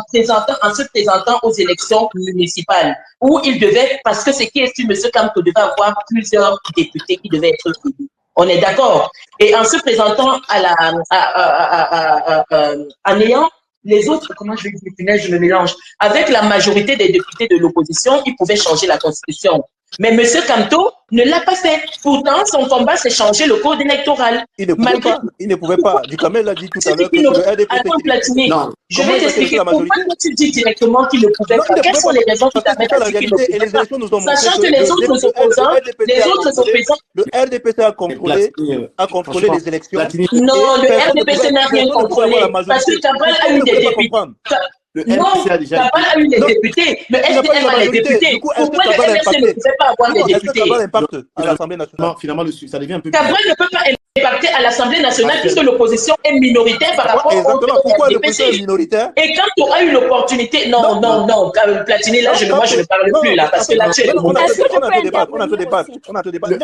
se présentant aux élections municipales, où il devait, parce que c'est qui est-ce que M. Kamto devait avoir plusieurs députés qui devaient être élus. On est d'accord. Et en se présentant en ayant les autres, comment je vais dire, je me mélange, avec la majorité des députés de l'opposition, il pouvait changer la constitution. Mais M. Kamto ne l'a pas fait. Pourtant, son combat, c'est changer le code électoral. Il ne pouvait pas. Duhamel l'a dit tout à l'heure. Attends, Platini, je vais t'expliquer pourquoi tu dis directement qu'il ne pouvait pas. Quelles sont les raisons qui t'amènent à dire qu'il ne pouvait pas? Sachant que les autres opposants, le RDPC a contrôlé les élections. Non, le RDPC n'a rien contrôlé. Parce que Cabral a eu des députés. Non, Cabral a eu les députés. Le SDM a les députés. Pourquoi le MRC ne pouvait pas avoir des députés? À l'Assemblée nationale. Finalement, ça devient un peu... Cabral ne peut pas impacter à l'Assemblée nationale puisque l'opposition est minoritaire par rapport au pourquoi l'opposition est minoritaire? Et quand tu auras eu l'opportunité... Non, Platini, là, moi, je ne parle plus, là, parce que là, tu es le mauvais. On a tout débat. Le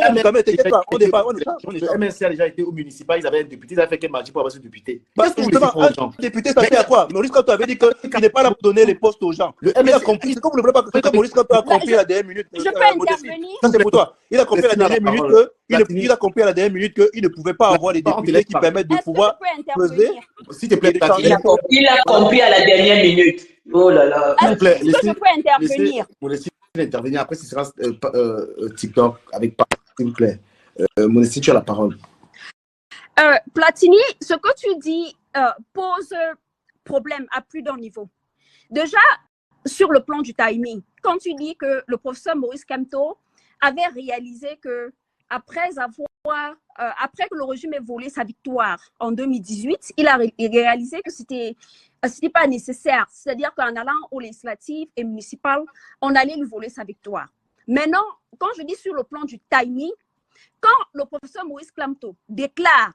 MNC a déjà été au municipal, ils avaient un député, ils avaient fait quel mardi pour avoir ce député? Parce que justement, un député, ça fait à quoi? Maurice Kamto avait dit qu'il n'est pas là pour donner les postes aux gens. Il a compris, comme vous ne voulez pas que Maurice Kamto a compris à la dernière minute. Je peux intervenir? Ça, c'est pour toi. Il a compris à la dernière minute qu'il ne pouvait pas avoir les députés qui permettent de pouvoir peser. S'il te plaît, il a compris à la dernière minute. Oh là là. Est-ce que je peux intervenir? Modestie, intervenir. Après, ce sera TikTok avec s'il vous plaît. Modestie, tu as la parole. Platini, ce que tu dis pose problème à plus d'un niveau. Déjà, sur le plan du timing, quand tu dis que le professeur Maurice Kamto avait réalisé que après que le régime ait volé sa victoire en 2018, il a réalisé que c'était pas nécessaire. C'est-à-dire qu'en allant aux législatives et municipales, on allait lui voler sa victoire. Maintenant, quand je dis sur le plan du timing, quand le professeur Maurice Kamto déclare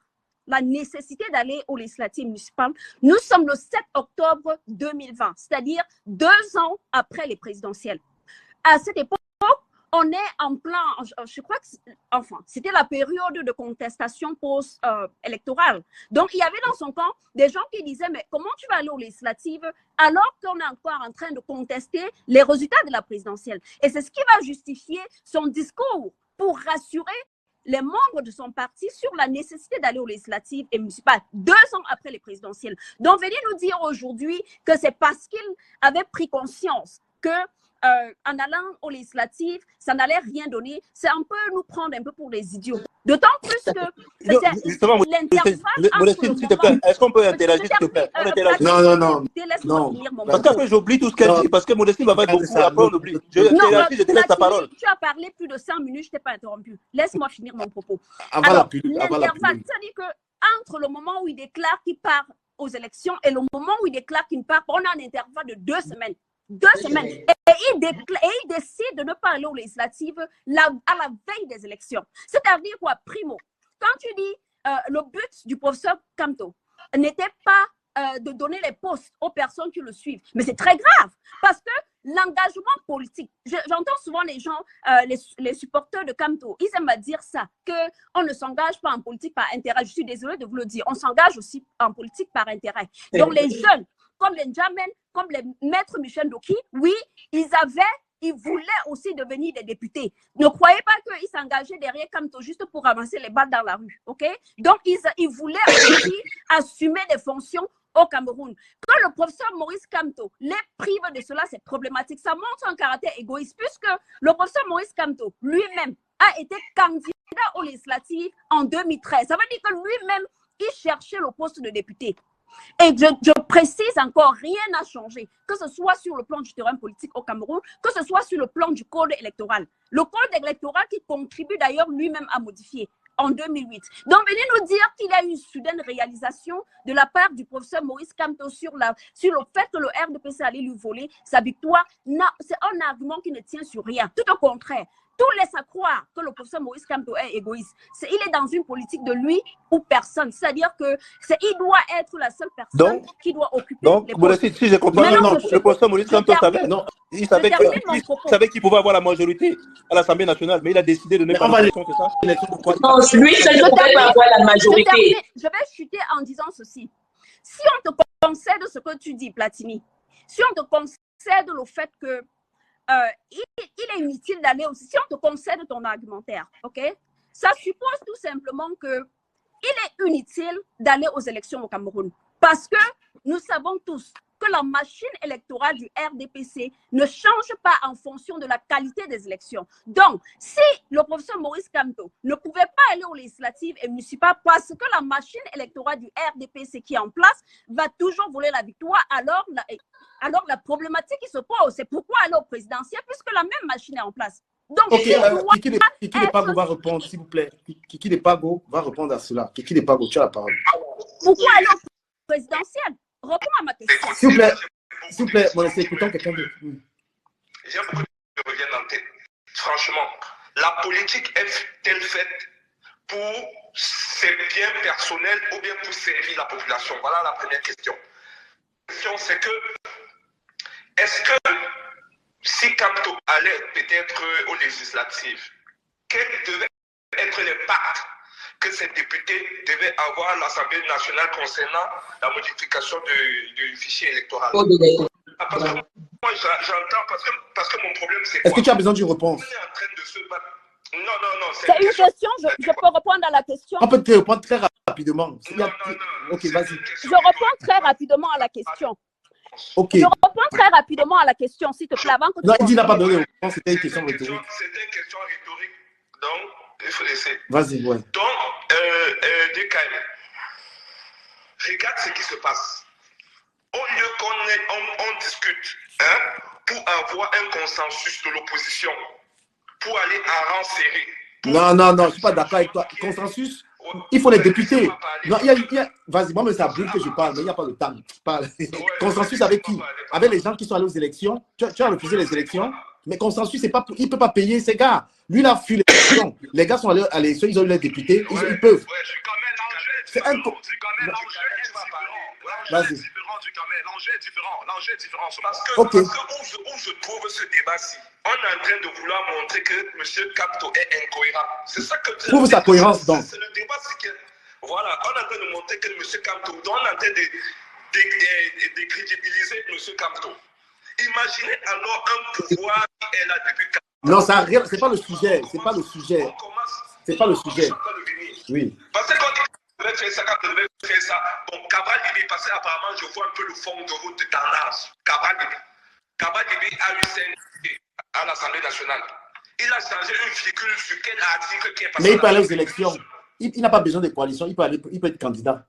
la nécessité d'aller aux législatives municipales, nous sommes le 7 octobre 2020, c'est-à-dire 2 ans après les présidentielles. À cette époque, on est en plein, je crois que, c'était la période de contestation post-électorale. Donc, il y avait dans son camp des gens qui disaient, mais comment tu vas aller aux législatives alors qu'on est encore en train de contester les résultats de la présidentielle? Et c'est ce qui va justifier son discours pour rassurer les membres de son parti sur la nécessité d'aller aux législatives et municipales 2 ans après les présidentielles. Donc, venez nous dire aujourd'hui que c'est parce qu'il avait pris conscience que en allant aux législatives, ça n'allait rien donner. C'est un peu nous prendre un peu pour des idiots. D'autant plus que Modestine, s'il te plaît, est-ce qu'on peut interagir, s'il te plaît? Non. Laisse-moi finir mon parce qu'après, j'oublie tout ce qu'elle dit, parce que Modestine va faire beaucoup, après on oublie. Je te laisse ta parole. Tu as parlé plus de 5 minutes, je ne t'ai pas interrompu. Laisse-moi finir mon propos. Alors, l'intervalle, c'est-à-dire qu'entre le moment où il déclare qu'il part aux élections et le moment où il déclare qu'il ne part pas, on a un intervalle de 2 semaines. 2 semaines. Et il décide de ne pas aller aux législatives à la veille des élections. C'est-à-dire quoi, primo, quand tu dis le but du professeur Kamto n'était pas de donner les postes aux personnes qui le suivent, mais c'est très grave parce que l'engagement politique, j'entends souvent les gens, les supporters de Kamto, ils aiment à dire ça, qu'on ne s'engage pas en politique par intérêt. Je suis désolée de vous le dire, on s'engage aussi en politique par intérêt. Donc les jeunes, comme les N'Djamène, comme les maîtres Michel Ndoki, oui, ils voulaient aussi devenir des députés. Ne croyez pas qu'ils s'engageaient derrière Kamto juste pour ramasser les balles dans la rue, ok? Donc, ils voulaient aussi assumer des fonctions au Cameroun. Quand le professeur Maurice Kamto les prive de cela, c'est problématique. Ça montre un caractère égoïste, puisque le professeur Maurice Kamto lui-même a été candidat aux législatives en 2013. Ça veut dire que lui-même, il cherchait le poste de député. Et je précise encore, rien n'a changé, que ce soit sur le plan du terrain politique au Cameroun, que ce soit sur le plan du code électoral. Le code électoral qui contribue d'ailleurs lui-même à modifier en 2008. Donc, venez nous dire qu'il y a eu une soudaine réalisation de la part du professeur Maurice Kamto sur le fait que le RDPC allait lui voler sa victoire. C'est un argument qui ne tient sur rien. Tout au contraire. Tout laisse à croire que le professeur Maurice Kamto est égoïste. Il est dans une politique de lui ou personne. C'est-à-dire qu'il doit être la seule personne qui doit occuper les postes. Donc, si je comprends bien, le professeur Maurice Kamto savait qu'il pouvait avoir la majorité à l'Assemblée nationale, mais il a décidé de ne pas aller c'est ça? Non, lui seul ne pouvait pas avoir la majorité. Je vais chuter en disant ceci. Si on te concède ce que tu dis, Platini, si on te concède le fait que il est inutile d'aller aussi, si on te concède ton argumentaire, ok? Ça suppose tout simplement que il est inutile d'aller aux élections au Cameroun parce que nous savons tous que la machine électorale du RDPC ne change pas en fonction de la qualité des élections. Donc, si le professeur Maurice Kamto ne pouvait pas aller aux législatives et municipales parce que la machine électorale du RDPC qui est en place va toujours voler la victoire, alors la problématique qui se pose, c'est pourquoi aller au présidentiel puisque la même machine est en place. Donc, Kiki Depago va répondre, s'il vous plaît. Kiki Depago va répondre à cela. Kiki Depago, tu as la parole. Pourquoi aller au présidentiel? Réponds à ma question. S'il vous plaît, moi, c'est écoutant quelqu'un de... J'ai beaucoup de reviennent en tête. Franchement, la politique est-elle faite pour ses biens personnels ou bien pour servir la population? Voilà la première question. La question, c'est que, est-ce que si Kamto allait peut-être aux législatives, quel devait être l'impact que ces députés devaient avoir à l'Assemblée nationale concernant la modification du fichier électoral? Parce que moi, j'entends, parce que mon problème, c'est quoi? Est-ce que tu as besoin d'une réponse? On est en train de se battre. Non, c'est une question. Je peux répondre à la question. On peut te répondre très rapidement. Non. Ok, vas-y. Je réponds très rapidement à la question. Ok. Je réponds très rapidement à la question, s'il te plaît, avant que tu... Non, il n'a pas donné de réponse, c'était une question rhétorique. C'était une question rhétorique. Donc, il faut laisser. Vas-y, ouais. Donc, DKM, regarde ce qui se passe. Au lieu qu'on discute pour avoir un consensus de l'opposition, pour aller à rang serré. Non, je ne suis pas d'accord avec toi. Consensus, il faut les députés. Non, vas-y, moi, mais c'est à Brune que je parle, mais il n'y a pas de temps. Consensus avec qui? Avec les gens qui sont allés aux élections. Tu as refusé les élections, mais consensus, c'est pas, il ne peut pas payer ces gars. Lui, il a fui les élections. Les gars sont allés à l'élection, ils ont eu les députés, ils peuvent. C'est un... Vas-y. L'enjeu est différent. Parce que où je trouve ce débat-ci, on est en train de vouloir montrer que M. Kamto est incohérent. C'est ça que... Prouve sa cohérence, donc. C'est le débat, c'est que... Voilà, on est en train de montrer que M. Kamto... On est en train de décrédibiliser M. Kamto. Imaginez alors un pouvoir qui est là depuis... Non, ça rien, c'est pas le sujet. C'est pas le sujet. C'est pas le sujet. Oui. Parce que quand il devait faire ça, quand il devait faire ça, bon, Cabral Bibi, parce qu'apparemment, je vois un peu le fond de route de tendance. Cabral Bibi. Kabadibi a eu CND à l'Assemblée nationale. Il a changé une virgule sur quel article qui est passé. Mais il peut aller aux élections. Il n'a pas besoin de coalition. Il peut être candidat.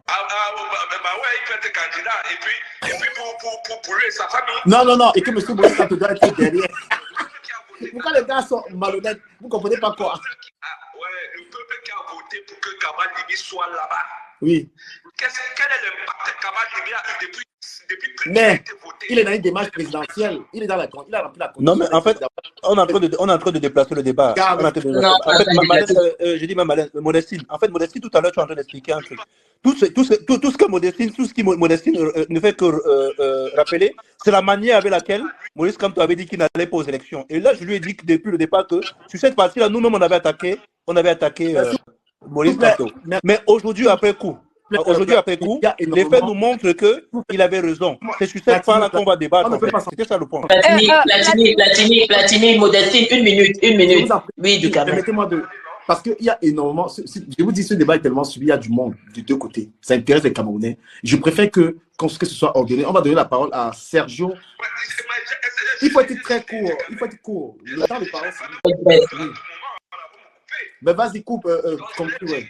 Ouais, il peut être candidat. Et puis pour lui et sa famille. Non. Et que M. Moïse Kamto doit être derrière. Pourquoi les gars sont malhonnêtes? Vous ne comprenez pas quoi? Ouais, le peuple qui a voté pour que Kabadibi soit là-bas. Oui. Quel est l'impact que Kabadibi a eu depuis que mais il a été voté? Il est dans une démarche présidentielle. Il a rempli la condition. Non, mais en fait, on est en train de déplacer le débat. Je dis même Modestine. En fait, Modestine, tout à l'heure, tu es en train d'expliquer un truc. Tout ce que Modestine ne fait que rappeler, c'est la manière avec laquelle Maurice Kamto avait dit qu'il n'allait pas aux élections. Et là, je lui ai dit que depuis le départ que sur cette partie-là, nous-mêmes, on avait attaqué Maurice Kamto. Mais aujourd'hui, après coup, les faits nous montrent qu'il avait raison. C'est sur cette part-là qu'on va débattre. C'était ça le point. Platini, Modestine, une minute. Oui, du Cameroun. Permettez-moi de... Parce qu'il y a énormément... Je vous dis, ce débat est tellement suivi, il y a du monde des deux côtés. Ça intéresse les Camerounais. Je préfère que ce soit ordonné. On va donner la parole à Sergio. Il faut être très court. Le temps de parole, c'est... Mais vas-y, coupe. Conclue,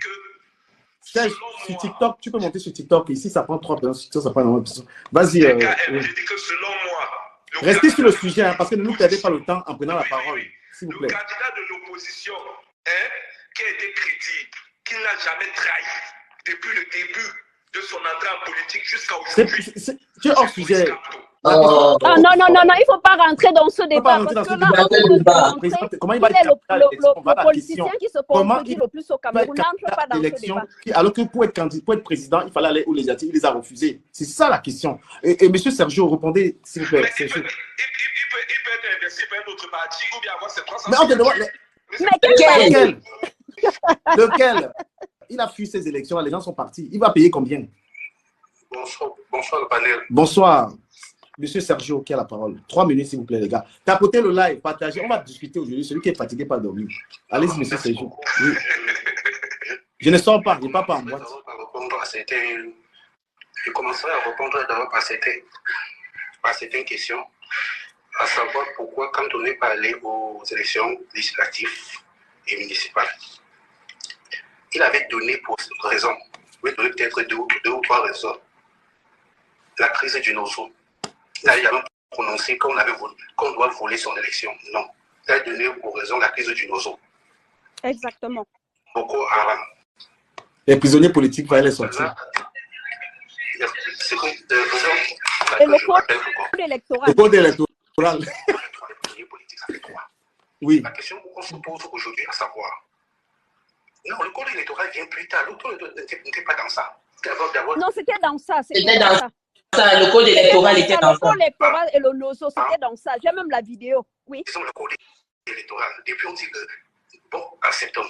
Serge, sur TikTok, tu peux monter sur TikTok. Ici, ça prend 3 personnes. Sur TikTok, ça prend énormément de personnes. Vas-y. Je dis que selon moi... Restez sur le sujet, parce que ne nous perdez pas le temps en prenant la parole. S'il vous plaît. Le candidat de l'opposition, qui a été crédible, qui n'a jamais trahi depuis le début de son entrée en politique jusqu'à aujourd'hui. Tu es hors sujet. Non, il ne faut pas rentrer dans ce débat. Parce que là, comment il va être le politicien qui se contredit le plus au Cameroun n'entre pas dans ce débat. Alors que pour être président, il fallait aller aux législatives, il les a refusés. C'est ça la question. Et M. Sergio, répondez, s'il vous plaît. Il peut être investi par un autre parti ou bien avoir ses 300. Mais on te demande. Lequel? Il a fui ces élections, les gens sont partis. Il va payer combien? Bonsoir le panel. Bonsoir. Monsieur Sergio, qui a la parole. 3 minutes, s'il vous plaît, les gars. Tapotez le live, partagez. On va discuter aujourd'hui. Celui qui est fatigué, pas dormir. Allez-y, monsieur Sergio. Oui. Je ne sors pas, je ne pars pas en boîte. Je commencerai à répondre d'abord par certaines questions, à savoir pourquoi, quand on est allé aux élections législatives et municipales, il avait donné pour raison, il avait donné peut-être deux ou trois raisons. La crise du Nozo. Il n'a jamais prononcé qu'on doit voler son élection. Non. Il a donné pour raison la crise du Nozo. Exactement. Boko Haram. Les prisonniers politiques vont les sortir. Et le code électoral. Le code électoral. Oui. La question qu'on se pose aujourd'hui, à savoir, non, le code électoral vient plus tard. Le code n'était pas dans ça. Non, c'était dans ça. C'était dans ça. Le code électoral était dans ça. Le code électoral et le Nozo, c'était dans ça. J'ai même la vidéo. Oui. Disons le code électoral. Depuis, on dit que, bon, acceptons.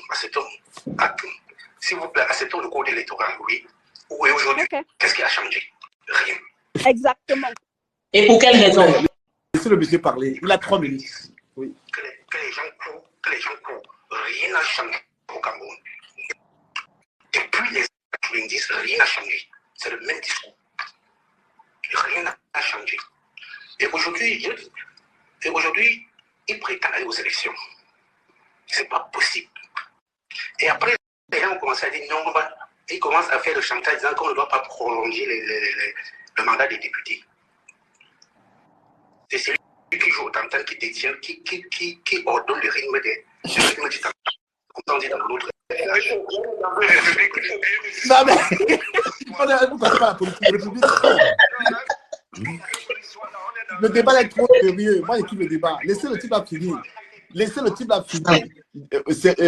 S'il vous plaît, acceptons le code électoral, oui. Oui, aujourd'hui, qu'est-ce qui a changé? Rien. Exactement. Et pour quelle raison? Laissez le monsieur parler. Il a 3 minutes. Oui. Que les gens courent. Rien n'a changé au Cameroun. Depuis les années 90, rien n'a changé. C'est le même discours. Rien n'a changé. Et aujourd'hui, ils prétendent aller aux élections. Ce n'est pas possible. Et après, les gens ont commencé à dire non, ils commencent à faire le chantage disant qu'on ne doit pas prolonger le mandat des députés. C'est celui qui joue au tam-tam, qui détient, qui ordonne le rythme du tam-tam. Comme on dit dans l'autre. Non, mais vous passez pas la politique république. Le débat est trop sérieux. Moi, j'écoute le débat. Laissez le type à finir.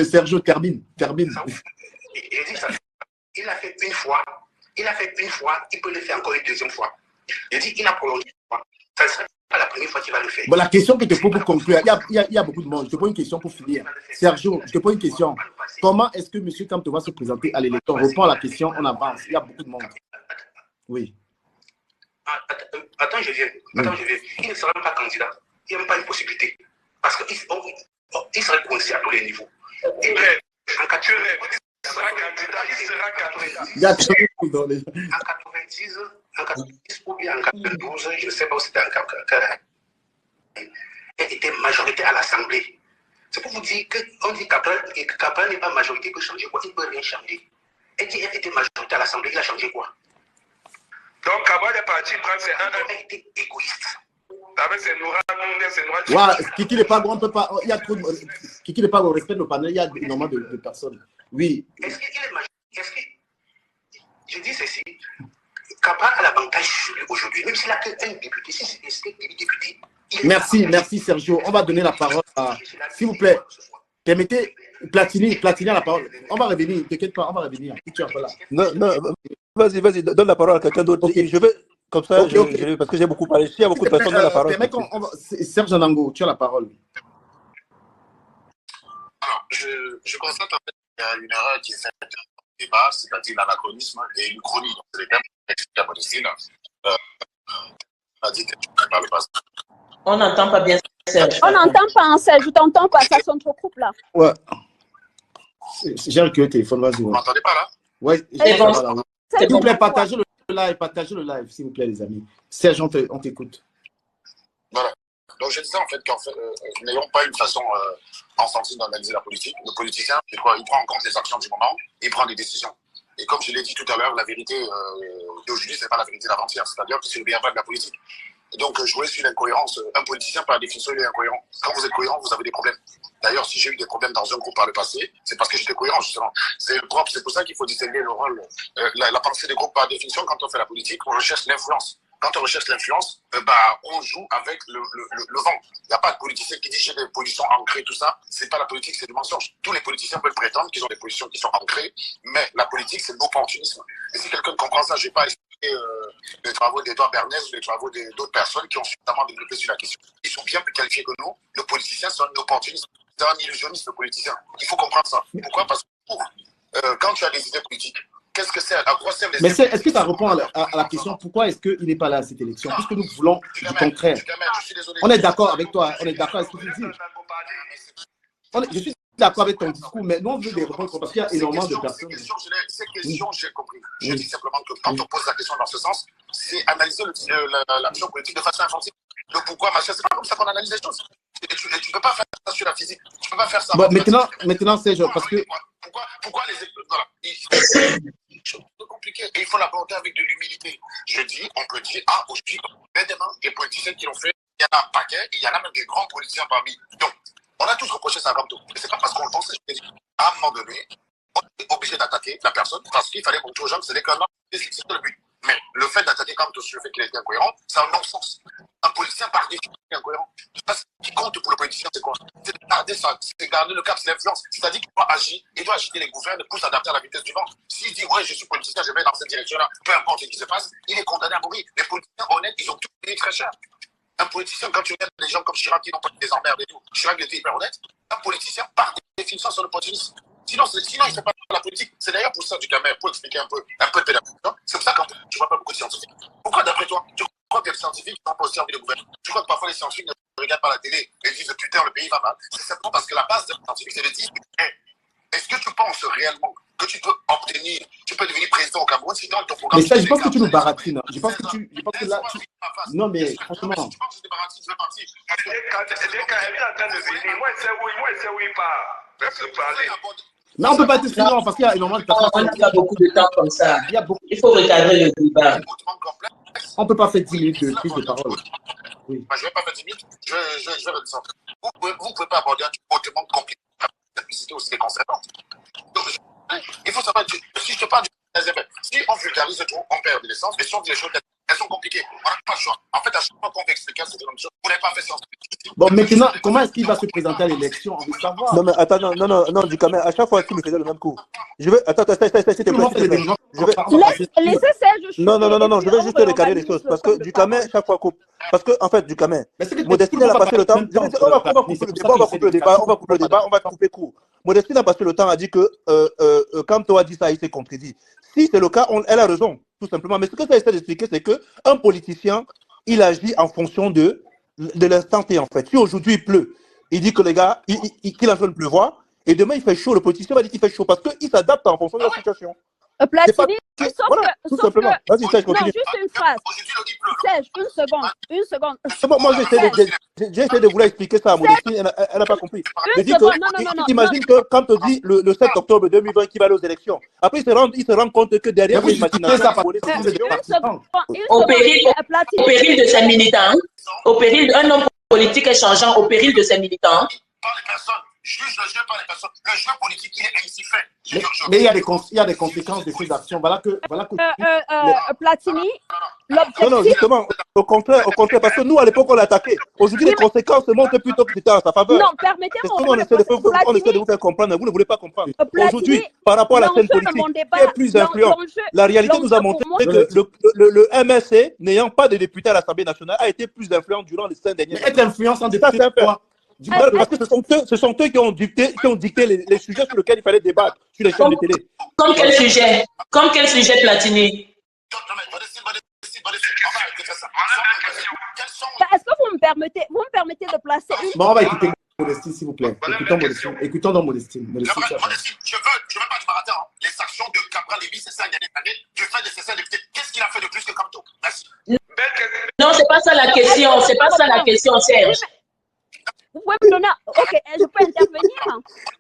Sergio, termine. Il a fait une fois. Il peut le faire encore une deuxième fois. Il dit qu'il a prolongé une fois. Ça ne serait pas la première fois qu'il va le faire. Bon, la question que je te pose pour conclure, il y a beaucoup de monde. Je te pose une question pour finir. Sergio, je te pose une question. Comment est-ce que M. Kamto va se présenter à l'élection? Réponds à la question, on avance. Il y a beaucoup de monde. Oui. Attends, je viens. Il ne sera même pas candidat. Il n'y a même pas une possibilité. Parce qu'il serait coincé à tous les niveaux. Il sera candidat. Il y a en 90 ou en 92, je ne sais pas où c'était en 94, elle était majorité à l'Assemblée. C'est pour vous dire qu'on dit qu'Cabral n'est pas majorité, il peut changer quoi? Il ne peut rien changer. Elle dit qu'elle était majorité à l'Assemblée, il a changé quoi? Donc Cabral est parti prendre ses 1-1. Elle était égoïste. Avec ses Noura, c'est Noura. Ouais, Kiki n'est pas grand, on peut pas. Il y a trop de. Kiki n'est pas au respect de nos panels, il y a énormément de personnes. Oui. Est-ce qu'il est majorité? Je dis ceci. Cabral a l'avantage sur lui aujourd'hui, même s'il a qu'un député, si c'est un député. Merci Sergio. On va donner la parole à. S'il vous plaît, permettez Platini à la parole. On va revenir, t'inquiète pas, on va revenir. Si tu es un peu là. Non, vas-y, donne la parole à quelqu'un d'autre. Okay. Je vais, comme ça, Okay. Parce que j'ai beaucoup parlé. S'il y a beaucoup de personnes, donne la parole. Serge Nango, tu as la parole. Alors, je constate en fait qu'il y a une erreur qui est faite dans le débat, c'est-à-dire l'anachronisme et l'uchronie. C'est les termes expliqués à Modestine. On a dit que tu ne parles pas. On n'entend pas bien Serge. On n'entend pas, hein, Serge. Je t'entends pas. Ça sonne trop coupe là. Ouais. J'ai reculé le téléphone, vas-y. Vous m'entendez pas là? Ouais, C'est bon. S'il vous plaît, partagez le live, s'il vous plaît, les amis. Serge, on t'écoute. Voilà. Donc je disais en fait qu'en fait, n'ayons pas une façon enfantie d'analyser la politique. Le politicien, c'est quoi? Il prend en compte les actions du moment, il prend des décisions. Et comme je l'ai dit tout à l'heure, la vérité d'aujourd'hui, ce n'est pas la vérité d'avant-hier. C'est-à-dire que c'est le bien-être de la politique. Et donc, jouer sur l'incohérence, un politicien, par définition, il est incohérent. Quand vous êtes cohérent, vous avez des problèmes. D'ailleurs, si j'ai eu des problèmes dans un groupe par le passé, c'est parce que j'étais cohérent, justement. C'est le propre, c'est pour ça qu'il faut distinguer le rôle, la pensée des groupes par définition. Quand on fait la politique, on recherche l'influence. Quand on recherche l'influence, on joue avec le vent. Il n'y a pas de politicien qui dit j'ai des positions ancrées, tout ça. C'est pas la politique, c'est du mensonge. Tous les politiciens peuvent prétendre qu'ils ont des positions qui sont ancrées, mais la politique, c'est de l'opportunisme. Et si quelqu'un comprend ça, je vais pas les travaux d'Edouard Bernays ou les travaux d'autres personnes qui ont suffisamment développé sur la question. Ils sont bien plus qualifiés que nous. Le politicien, c'est un opportuniste. C'est un illusionniste, le politicien. Il faut comprendre ça. Pourquoi? Parce que quand tu as des idées politiques, qu'est-ce que c'est? À quoi servent les... Mais est-ce que ça répond à la question pourquoi est-ce qu'il n'est pas là à cette élection? Puisque nous voulons du concret. On est d'accord avec toi. On est d'accord avec ce que tu dis. Je suis d'accord avec ton discours, mais nous on veut des réponses parce qu'il y a énormément de personnes. Ces questions, j'ai compris. Je dis simplement que quand on pose la question dans ce sens, c'est analyser l'action politique de façon infantile. Le pourquoi, machin, c'est pas comme ça qu'on analyse les choses. Et tu ne peux pas faire ça sur la physique. Tu ne peux pas faire ça. Bon, maintenant c'est genre parce que. Pourquoi les. Voilà. C'est compliqué. Et il faut l'aborder avec de l'humilité. Je dis, on peut dire, aujourd'hui, des politiciens qui l'ont fait, il y en a un paquet, il y en a même des grands politiciens parmi. Donc, on a tous reproché ça à Gamto. Et c'est pas parce qu'on le pensait. À un moment donné, on est obligé d'attaquer la personne parce qu'il fallait montrer aux gens que c'était qu'un homme. C'est le but. Mais le fait d'attaquer Gamto sur le fait qu'il était incohérent, c'est un non-sens. Un politicien, par définition, est incohérent. Parce ce qui compte pour le politicien, c'est quoi? C'est garder le cap, c'est l'influence. C'est-à-dire qu'il doit agir, il doit agiter les gouvernements pour s'adapter à la vitesse du vent. S'il dit, ouais, je suis politicien, je vais dans cette direction-là, peu importe ce qui se passe, il est condamné à mourir. Les politiciens honnêtes, ils ont tout payé très cher. Un politicien, quand tu regardes des gens comme Chirac qui n'ont pas des emmerdes et tout, Chirac était hyper honnête. Un politicien, par définition, c'est un opportuniste. Sinon, il ne fait pas la politique. C'est d'ailleurs pour ça, du Camer, pour expliquer un peu de pédagogie. C'est pour ça qu'en fait, tu ne vois pas beaucoup de scientifiques. Pourquoi, d'après toi, tu crois que les scientifiques n'ont pas aussi envie de gouverner? Tu crois que parfois les scientifiques ne regardent pas la télé et disent putain, le pays va mal? C'est simplement parce que la base des scientifiques, c'est de dire est-ce que tu penses réellement que tu peux devenir président au Cameroun si dans ton programme. Mais ça, je pense que tu nous baratines. Je pense que là. Non, mais franchement. Dès qu'elle est en train de venir, moi, je sais où il part. Laisse parler. Mais on ne peut pas être suivant parce qu'il y a énormément de personnes. On n'a pas beaucoup de temps comme ça. Il faut regarder le débat. On ne peut pas faire 10 minutes de prise de parole. Oui. Je ne vais pas faire 10 minutes, je vais redescendre. Vous ne pouvez pas aborder un truc hautement compliqué, la publicité aussi déconcertante. Il faut savoir, si je te parle du si on vulgarise tout, on perd de l'essence, mais si on dit les choses, elles sont compliquées. On n'a pas le choix. En fait, à chaque fois qu'on veut expliquer cette chose, vous n'avez pas fait science. Bon, maintenant, comment est-ce qu'il va se présenter à l'élection? On veut savoir. Non, mais attends, non, du Camer, à chaque fois qu'il me faisait le même coup. Je veux. Attends, s'il te plaît. Laissez Serge. Non, je vais juste recaler les choses. Parce que du Camer, chaque fois coupe. Parce que, en fait, du Camer, Modestine, elle a passé le temps. On va couper le débat, on va couper court. Modestine a passé le temps à dire que quand toi a dit ça, il s'est contredit. Si c'est le cas, elle a raison, tout simplement. Mais ce que ça essaie d'expliquer, c'est qu'un politicien, il agit en fonction de l'instant T, en fait. Si aujourd'hui il pleut, il dit que les gars, qu'il est en train de pleuvoir, et demain il fait chaud, le politicien va dire qu'il fait chaud, parce qu'il s'adapte en fonction de la situation. Platini, sauf voilà, que, tout sauf que, simplement. Vas-y, Serge, non, continue. juste une phrase. Serge, une seconde. C'est bon, moi, j'ai essayé de vous expliquer ça à Modestine, elle n'a pas compris. Je dis que, non. imagine que quand on dit le 7 octobre 2020 qui va aller aux élections, après il se rend compte que derrière, Mais il y a une machination. Au péril de ses militants, un homme politique est changeant au péril de ses militants. Juge le jeu par les personnes. Le jeu politique, il est ainsi fait. Mais il y a des conséquences de ces actions. Platini, l'objectif... Non, justement, au contraire, parce que nous, à l'époque, on l'a attaqué. Aujourd'hui, les conséquences se montrent plutôt que c'était en sa faveur. Non, permettez-moi... On essaie de vous faire comprendre, vous ne voulez pas comprendre. Aujourd'hui, par rapport à la scène politique, qui est plus influent, la réalité nous a montré que le MSC, n'ayant pas de député à l'Assemblée nationale, a été plus influent durant les 5 dernières années. Être influent sans député, c'est quoi? Parce que ce sont eux qui ont dicté les sujets sur lesquels il fallait débattre sur les chaînes de télé. Comme quel sujet, Platini? Est-ce que vous me permettez de placer une... Bon, on va écouter Modestine, s'il vous plaît. Écoutons donc Modestine. Modestine, je veux pas te barater. Les actions de Cabral Lévy ces 5 dernières années, du fait de ces 5 députés, qu'est-ce qu'il a fait de plus que Camto? Merci. Non, c'est pas ça la question, Serge. Vous pouvez me donner... Ok, je peux intervenir?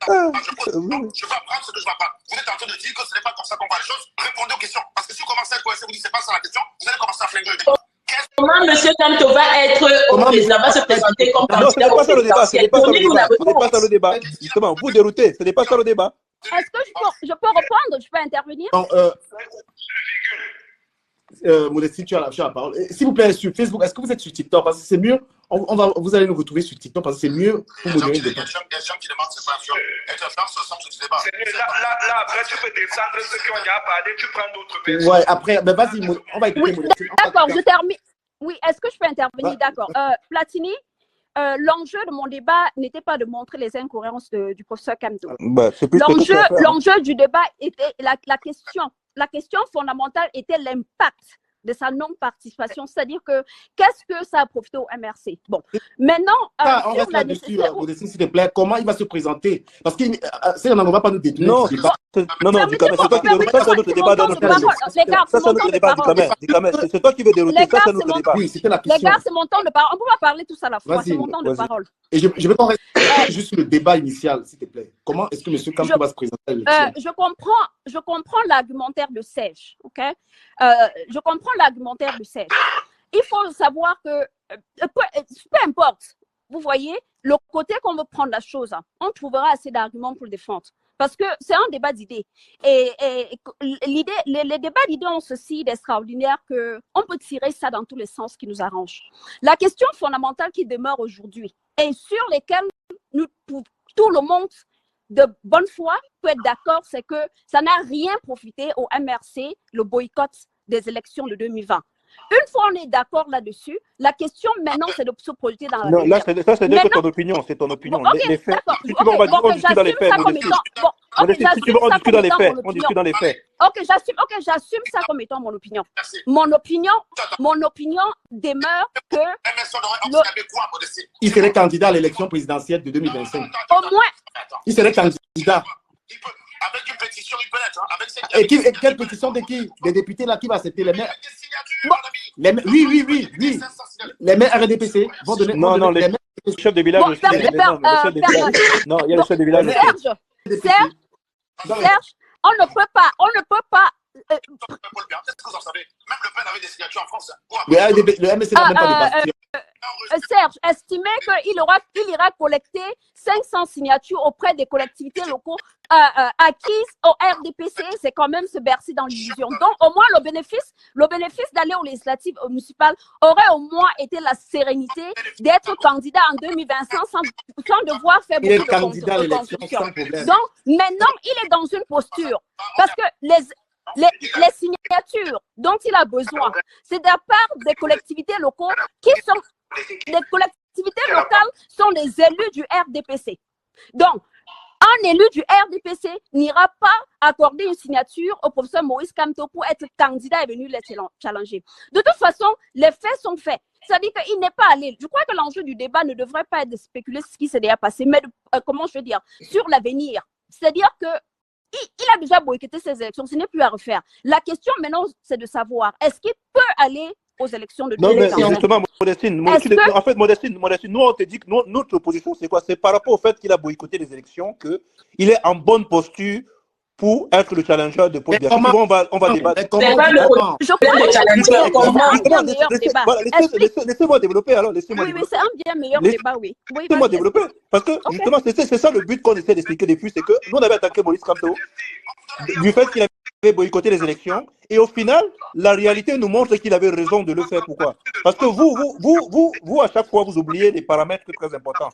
Je veux apprendre ce que je vais apprendre. Vous êtes en train de dire que ce n'est pas comme ça qu'on voit les choses. Répondez aux questions. Parce que si vous commencez à coincer, vous dites c'est pas ça la question, vous allez commencer à flinguer le débat. Comment M. Camto va être au président, va se présenter comme candidat au présidentiel? Ce n'est pas ça le débat. Justement, vous déroutez. Ce n'est pas ça le débat. Est-ce que je peux répondre? Je peux intervenir? Non, Modestine, tu as la parole. S'il vous plaît, sur Facebook, est-ce que vous êtes sur TikTok? Parce que c'est mieux. Vous allez nous retrouver sur TikTok parce que c'est mieux pour modérer le débat. Il y a des gens qui demandent c'est pas influent. Être influent, ça ressemble sur ce débat. Là, après, tu peux descendre ceux qui ont déjà parlé, tu prends d'autres personnes. Ouais, après, ben vas-y, on va écouter Modestine. D'accord, je termine. Oui, est-ce que je peux intervenir? D'accord. Platini, l'enjeu de mon débat n'était pas de montrer les incohérences du professeur Camto. L'enjeu du débat était la question fondamentale était l'impact de sa non-participation, c'est-à-dire que qu'est-ce que ça a profité au MRC? Bon, maintenant, on reste là-dessus, Modestine, s'il te plaît, comment il va se présenter? Parce que on ne va pas nous détourner. Non, du Ducamel, c'est toi qui déroute. Ça, c'est notre débat dans notre Ça, c'est notre débat, Ducamel. C'est toi qui veux dérouter. Ça, c'est notre débat. Oui, c'était la question. Les gars, c'est mon temps de parole. On peut pas parler tous à la fois. C'est mon temps de parole. Et je veux qu'on reste juste sur le débat initial, s'il te plaît. Comment est-ce que M. Camto va se présenter à l'élection? Je comprends l'argumentaire de Serge, ok? Je comprends l'argumentaire de Serge. Il faut savoir que, peu importe, vous voyez, le côté qu'on veut prendre la chose, on trouvera assez d'arguments pour le défendre. Parce que c'est un débat d'idées. Et les débats d'idées ont ceci d'extraordinaire qu'on peut tirer ça dans tous les sens qui nous arrangent. La question fondamentale qui demeure aujourd'hui et sur lesquelles tout le monde de bonne foi peut être d'accord, c'est que ça n'a rien profité au MRC, le boycott des élections de 2020. Une fois on est d'accord là-dessus, la question maintenant c'est de se projeter dans la non, là, ça c'est que ton opinion, c'est ton opinion. Bon, okay, les faits, si tu veux, on discute dans les faits. Si tu veux, on discute dans les faits. On discute dans les faits. Ok, j'assume ça comme étant mon opinion. Mon opinion demeure que il serait candidat à l'élection présidentielle de 2025. Au moins. Il serait candidat. Avec une pétition, il peut l'être. Et quelle pétition de qui? Des députés là qui va accepter les maires? Oui. Les maires RDPC vont donner. Non, les chefs de village. Non, il y a les chefs de village. Serge, on ne peut pas. Qu'est-ce que vous en savez? Même Le Pen avait des signatures en France. Le MSC n'a même pas de Serge, estimez qu'il ira collecter 500 signatures auprès des collectivités locaux acquises au RDPC, c'est quand même se bercer dans l'illusion. Donc, au moins, le bénéfice d'aller aux législatives municipales aurait au moins été la sérénité d'être candidat en 2025 sans devoir faire beaucoup de construction. Donc, maintenant, il est dans une posture parce que les signatures dont il a besoin, c'est de la part des collectivités locales qui sont les collectivités locales sont des élus du RDPC. Donc, un élu du RDPC n'ira pas accorder une signature au professeur Maurice Camto pour être candidat et venir les challenger. De toute façon, les faits sont faits. C'est-à-dire qu'il n'est pas allé. Je crois que l'enjeu du débat ne devrait pas être de spéculer ce qui s'est déjà passé, mais comment je veux dire, sur l'avenir. C'est-à-dire que il a déjà boycotté ces élections, ce n'est plus à refaire. La question maintenant, c'est de savoir, est-ce qu'il peut aller aux élections de 2015? Non, mais justement, Modestine, en fait, Modestine, nous, on te dit que notre position, c'est quoi? C'est par rapport au fait qu'il a boycotté les élections, qu'il est en bonne posture pour être le challenger de Paul Biya. On va débattre. Je crois que le challenger, comment? Laissez-moi développer alors. Oui, mais c'est un bien meilleur débat, oui. Laissez-moi développer. Parce que justement, c'est ça le but qu'on essaie d'expliquer depuis, c'est que nous, on avait attaqué Maurice Kamto du fait qu'il avait boycotté les élections. Et au final, la réalité nous montre qu'il avait raison de le faire. Pourquoi? Parce que vous, à chaque fois, vous oubliez les paramètres très importants.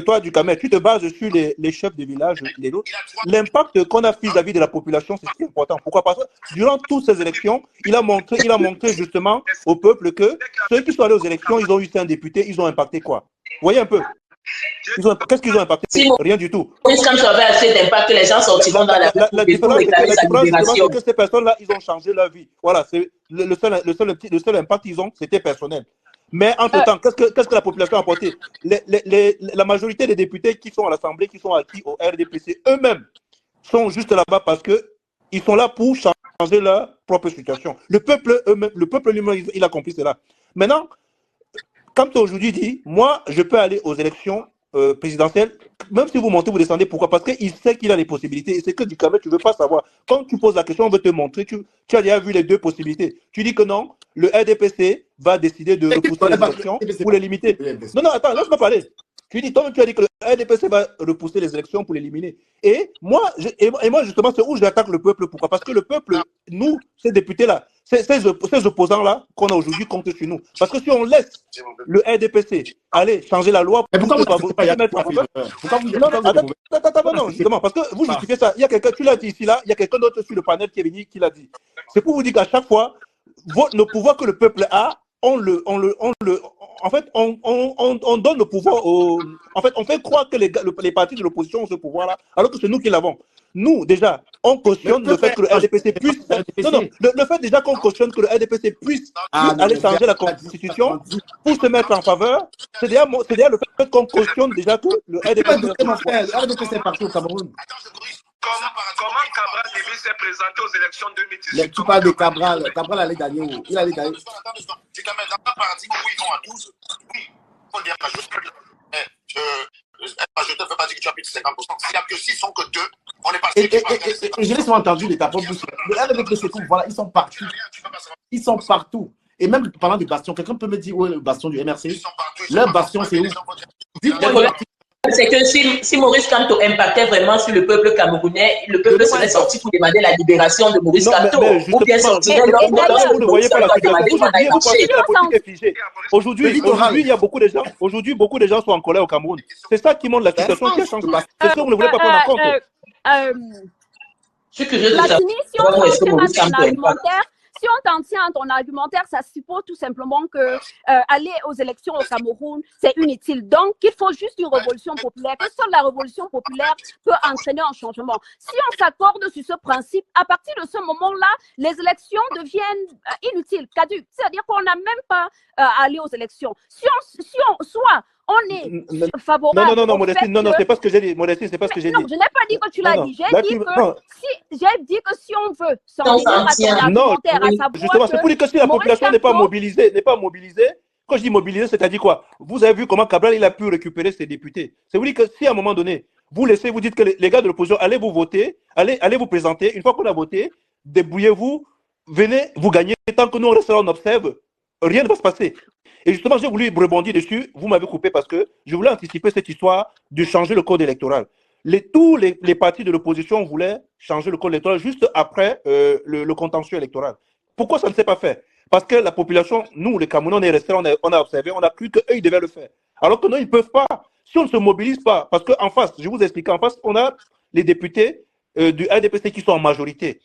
Toi, Dukamel, tu te bases sur les chefs de village, les autres. L'impact qu'on a vis-à-vis de la population, c'est très important. Pourquoi? Parce que durant toutes ces élections, il a montré justement au peuple que ceux qui sont allés aux élections, ils ont eu un député, ils ont impacté quoi? Vous voyez un peu? Qu'est-ce qu'ils ont impacté? Rien du tout. Comme ça avait assez d'impact, les gens sortiront dans la différence, c'est que ces personnes-là, ils ont changé leur vie. Voilà, c'est le seul impact qu'ils ont, c'était personnel. Mais entre-temps, qu'est-ce que la population a apporté? La majorité des députés qui sont à l'Assemblée, qui sont acquis au RDPC, eux-mêmes sont juste là-bas parce qu'ils sont là pour changer leur propre situation. Le peuple lui-même, il a compris cela. Maintenant, comme tu aujourd'hui dit, moi, je peux aller aux élections présidentielles, même si vous montez, vous descendez. Pourquoi? Parce qu'il sait qu'il a les possibilités. Et c'est que Dukamel, tu ne veux pas savoir. Quand tu poses la question, on veut te montrer. Tu as déjà vu les deux possibilités. Tu dis que non, le RDPC va décider de repousser les élections pour les limiter. Non, attends, laisse-moi parler. Tu dis, toi, tu as dit que le RDPC va repousser les élections pour l'éliminer. Et moi, justement, c'est où j'attaque le peuple. Pourquoi? Parce que le peuple, nous, ces députés-là, ces opposants-là qu'on a aujourd'hui comptent sur nous. Parce que si on laisse le RDPC aller changer la loi pour non, justement, parce que vous justifiez ça. Il y a quelqu'un, tu l'as dit ici, là, il y a quelqu'un d'autre sur le panel qui est venu, qui l'a dit. C'est pour vous dire qu'à chaque fois, le pouvoir que le peuple a, on donne le pouvoir en fait, on fait croire que les partis de l'opposition ont ce pouvoir-là, alors que c'est nous qui l'avons. Nous, déjà, on cautionne le fait que le RDPC puisse... le fait déjà qu'on cautionne que le RDPC puisse aller changer la Constitution pour se mettre en faveur, c'est déjà le fait qu'on cautionne déjà que le RDPC est parti au Cameroun. Comment Cabral s'est présenté aux élections 2018? Tu parles de Cabral. Cabral allait gagner où? Il allait gagner. C'est quand même dans un paradigme où ils vont à 12. Oui, il faut dire la je ne veux pas dire que tu as plus de 50%. S'il n'y a que 6, sont que 2, on est passé. Et je l'ai entendu de ta propre bouche. Le RDPC, voilà, ils sont partout. Ils sont partout. Et même parlant de bastion, quelqu'un peut me dire où est le bastion du MRC? Leur bastion, c'est où? C'est que si Maurice Kamto impactait vraiment sur le peuple camerounais, le peuple serait sorti pour demander la libération de Maurice Kamto. Ou bien sortirait vous ne voyez pas la situation. Aujourd'hui, il y a beaucoup de gens. Aujourd'hui, beaucoup de gens sont en colère au Cameroun. C'est ça qui montre la situation qui a changé. C'est ce que vous ne voulez pas prendre en compte. Je suis curieux de savoir comment est-ce que Maurice Kamto impacte. Si on t'en tient à ton argumentaire, ça suppose tout simplement que aller aux élections au Cameroun, c'est inutile. Donc, il faut juste une révolution populaire. Que seule la révolution populaire peut entraîner un changement. Si on s'accorde sur ce principe, à partir de ce moment-là, les élections deviennent inutiles, caduques. C'est-à-dire qu'on n'a même pas à aller aux élections. On est favorable. Non, Modestine, non, c'est pas ce que j'ai dit. Modestine, c'est pas ce que j'ai dit. Non, je n'ai pas dit que tu l'as dit. J'ai dit que si on veut s'en tenir à ton argumentaire, à savoir justement, c'est pour dire que si la population n'est pas mobilisée, quand je dis mobilisée, c'est-à-dire quoi? Vous avez vu comment Cabral il a pu récupérer ses députés. C'est vous dire que si à un moment donné, vous dites que les gars de l'opposition, allez vous voter, allez vous présenter, une fois qu'on a voté, débrouillez-vous, venez, vous gagnez, tant que nous on restera, on observe, rien ne va se passer. Et justement, j'ai voulu rebondir dessus, vous m'avez coupé parce que je voulais anticiper cette histoire de changer le code électoral. Tous les partis de l'opposition voulaient changer le code électoral juste après le contentieux électoral. Pourquoi ça ne s'est pas fait? Parce que la population, nous, les Camerounais, on est restés, on a observé, on a cru qu'eux, ils devaient le faire. Alors que non, ils ne peuvent pas. Si on ne se mobilise pas, parce qu'en face, je vous explique, en face, on a les députés du RDPC qui sont en majorité.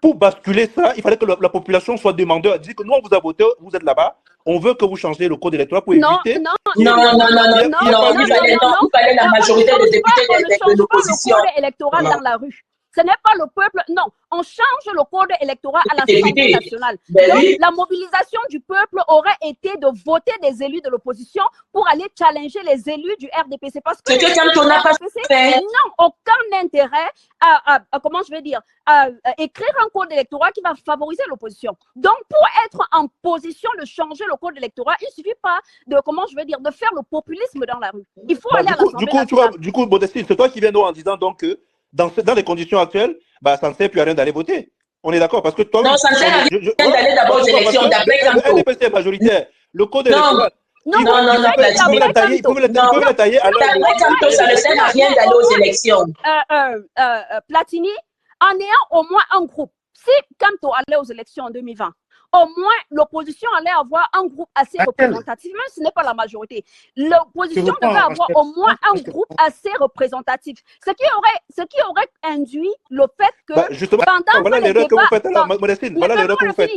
Pour basculer ça, il fallait que la population soit demandeur, dire que nous, on vous a voté, vous êtes là-bas, on veut que vous changez le code électoral pour éviter... Non, il fallait la majorité des députés de l'opposition. Le code électoral dans la rue. ce n'est pas le peuple. Non, on change le code électoral à l'Assemblée nationale. Ben Donc, oui. la mobilisation du peuple aurait été de voter des élus de l'opposition pour aller challenger les élus du RDPC. Parce que Ce que les élus Camto du n'a pas RDPC fait. n'ont aucun intérêt à comment je vais dire, à écrire un code électoral qui va favoriser l'opposition. Donc, pour être en position de changer le code électoral, il ne suffit pas de, comment je vais dire, de faire le populisme dans la rue. Il faut aller à l'Assemblée nationale. Du coup, Modestine, c'est toi qui viens nous en disant donc que dans les conditions actuelles, bah, ça ne sert plus à rien d'aller voter. On est d'accord parce que toi. Non, ça ne sert à rien d'aller d'abord aux élections, d'après Camto. Le RDPC est majoritaire. Le code électoral. Non, D'après Camto, ça ne sert à rien d'aller aux élections. Platini, en ayant au moins un groupe, si Camto allait aux élections en 2020, au moins l'opposition allait avoir un groupe assez représentatif, même si ce n'est pas la majorité. L'opposition devait avoir au moins un groupe assez représentatif. Ce qui aurait induit le fait que pendant voilà l'erreur que vous faites là, Modestine. Voilà l'erreur que vous faites.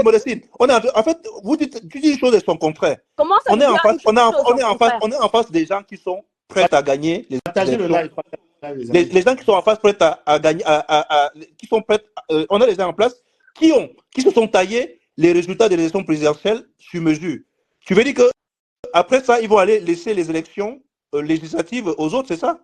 Modestine. En fait, tu dis les choses et son contraire. Comment ça on est en face des gens qui sont prêts à gagner les les gens qui sont en face prêts à gagner, qui sont prêts, on a les gens en place qui se sont taillés les résultats des élections présidentielles sur mesure. Tu veux dire que après ça, ils vont aller laisser les élections législatives aux autres, c'est ça?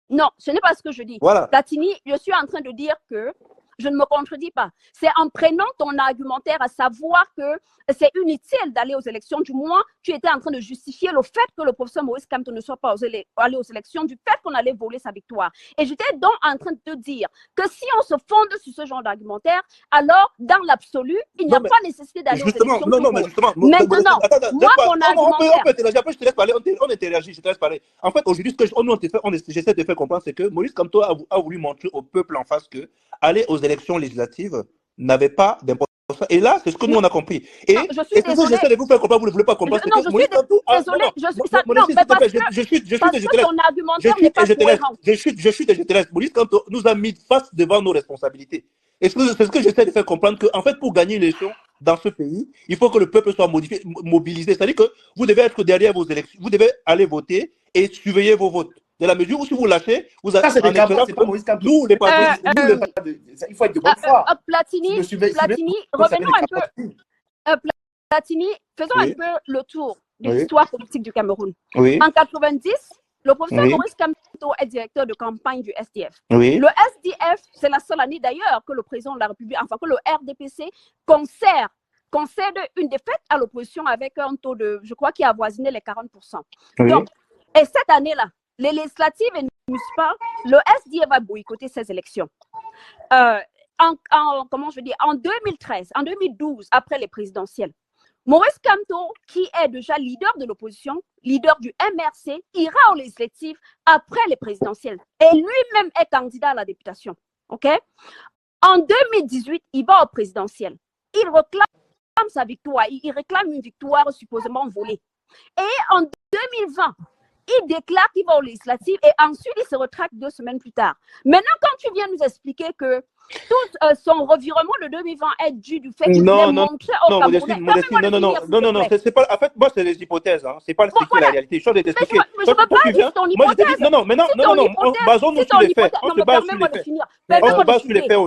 Non, ce n'est pas ce que je dis. Voilà. Platini, je suis en train de dire que je ne me contredis pas. C'est en prenant ton argumentaire à savoir que c'est inutile d'aller aux élections. Du moins, tu étais en train de justifier le fait que le professeur Maurice Kamto ne soit pas allé aux élections, du fait qu'on allait voler sa victoire. Et j'étais donc en train de te dire que si on se fonde sur ce genre d'argumentaire, alors, dans l'absolu, il n'y a pas nécessité d'aller aux élections. Non, mais justement. Maintenant, moi, mon argumentaire... On peut interagir. Après, je te laisse parler. On interagit, je te laisse parler. En fait, aujourd'hui, ce que j'essaie de faire comprendre, c'est que Maurice Kamto a voulu montrer au peuple en face que aller aux élections législatives n'avait pas d'importance. Et là, c'est ce que nous, on a compris. Et c'est ce que j'essaie de vous faire comprendre, vous ne voulez pas comprendre. Non, je suis désolée. Je suis ton argumentaire n'est pas cohérent. Je te laisse. Maurice Kamto nous a mis face devant nos responsabilités. Et c'est ce que j'essaie de faire comprendre, qu'en fait, pour gagner une élection dans ce pays, il faut que le peuple soit mobilisé. C'est-à-dire que vous devez être derrière vos élections. Vous devez aller voter et surveiller vos votes. Dans la mesure où si vous lâchez, vous avez c'est pas Maurice Kamto. Nous, les patrons, il faut être de bonne foi. Platini, revenons un peu. Platini, faisons un peu le tour de l'histoire politique du Cameroun. Oui. En 90, le professeur Maurice Kamto est directeur de campagne du SDF. Oui. Le SDF, c'est la seule année d'ailleurs que le président de la République, enfin que le RDPC concède une défaite à l'opposition avec un taux de, je crois, qui a avoisiné les 40%. Oui. Donc, et cette année-là, les législatives et municipales, le SDF va boycotter ces élections. Comment je veux dire, en 2013, en 2012, après les présidentielles, Maurice Kamto, qui est déjà leader de l'opposition, leader du MRC, ira aux législatives après les présidentielles. Et lui-même est candidat à la députation. OK? En 2018, il va au présidentiel. Il réclame sa victoire. Il réclame une victoire supposément volée. Et en 2020, il déclare qu'il va aux législatives et ensuite il se retracte 2 semaines plus tard. Maintenant, quand tu viens nous expliquer que tout son revirement de 2020 est dû du fait qu'il voulait montrer au Camerounais... Non, c'est pas... En fait, moi, c'est les hypothèses. Hein. C'est pas ce qui est la réalité. Je suis t'expliquer. Mais je ne veux pas dire ton hypothèse. Non, basons-nous sur les faits. On se base sur les faits